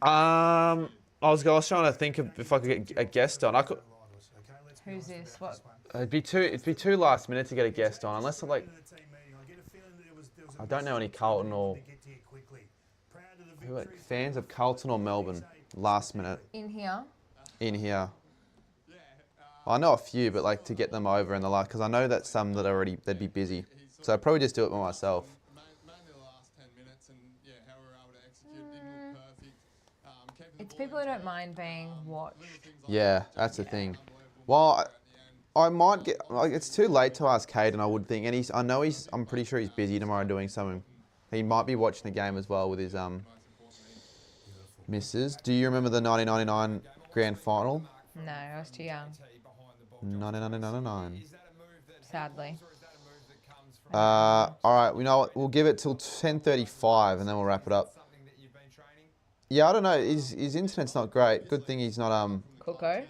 I was trying to think of if I could get a guest on. Who's this? What? It'd be too last minute to get a guest on, unless I'm like... I don't know any Carlton or... fans of Carlton or Melbourne, last minute. In here? In here. Well, I know a few, but like to get them over in the last... Because I know that some that are already... They'd be busy. So I'd probably just do it by myself. It's people who don't mind being watched. Yeah, that's the thing. Well, I might get... Like, it's too late to ask Caden, I would think. And I'm pretty sure he's busy tomorrow doing something. He might be watching the game as well with his missus. Do you remember the 1999 grand final? No, I was too young. 1999. Sadly. All right, you know what? We'll give it till 10:35 and then we'll wrap it up. Yeah, I don't know. His internet's not great. Good thing he's not... Coco?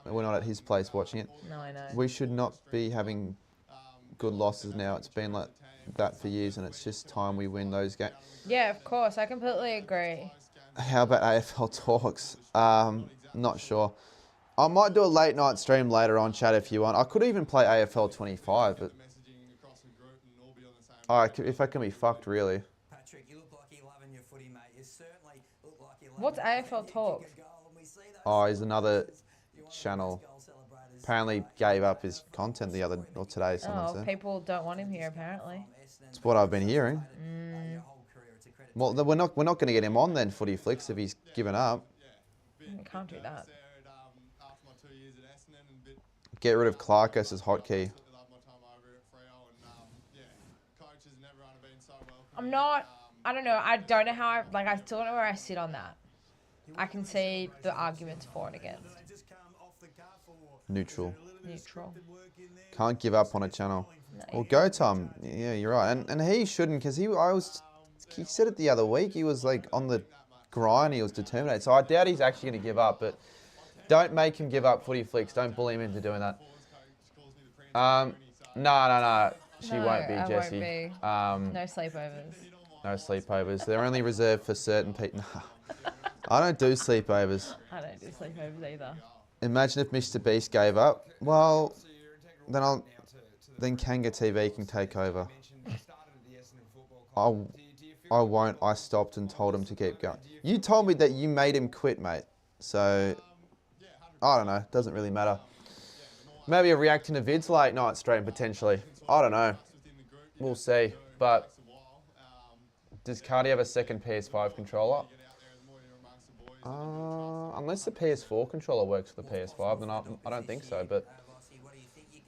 We're not at his place watching it. No, I know. We should not be having good losses now. It's been like that for years, and it's just time we win those games. Yeah, of course. I completely agree. How about AFL talks? Not sure. I might do a late night stream later on, chat, if you want. I could even play AFL 25, but... if I can be fucked, really. What's AFL talks? Oh, he's another channel. Apparently gave up his content today. People don't want him here, apparently. That's what I've been hearing. Well, we're not going to get him on then, Footy Flicks, if he's given up. We can't do that. Get rid of Clarkos as hotkey. I don't know. I don't know how I still don't know where I sit on that. I can see the arguments for and against. Neutral. Can't give up on a channel. No. Well, go Tom. Yeah, you're right. And he shouldn't, because he said it the other week. He was like on the grind. He was determined. So I doubt he's actually going to give up. But don't make him give up, Footy Flicks. Don't bully him into doing that. No. She won't be, Jessie. Won't be. No sleepovers. No sleepovers. They're only reserved for certain people. I don't do sleepovers. I don't do sleepovers either. Imagine if Mr. Beast gave up. Well, then Kanga TV can take over. I won't. I stopped and told him to keep going. You told me that you made him quit, mate. So, I don't know. Doesn't really matter. Maybe a reacting to vids late night stream, potentially. I don't know. We'll see. But does Cardi have a second PS5 controller? Unless the PS4 controller works for the PS5, then I don't think so, but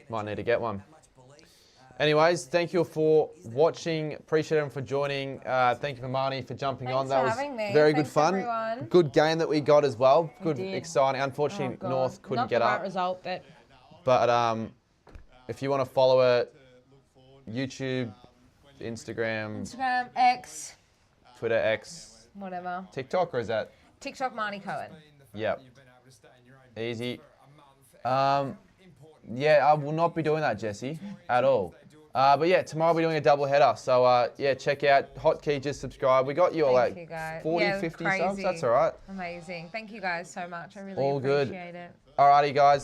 might need to get one. Anyways, thank you for watching. Appreciate everyone for joining. Thank you for Marnie for jumping on. That was very good fun. Everyone. Good game that we got as well. Good, did. exciting. Unfortunately, North couldn't get up. Not the right result, but... But if you want to follow it, YouTube, Instagram, X, Twitter, X, whatever. TikTok, or is that? TikTok, Marnie Cohen. Yep. Easy. Yeah, I will not be doing that, Jesse, at all. But yeah, tomorrow we're doing a double header. So yeah, check out Hotkey, just subscribe. We got you all like 40, 50 subs. That's all right. Amazing. Thank you guys so much. I really appreciate it. Alrighty, guys.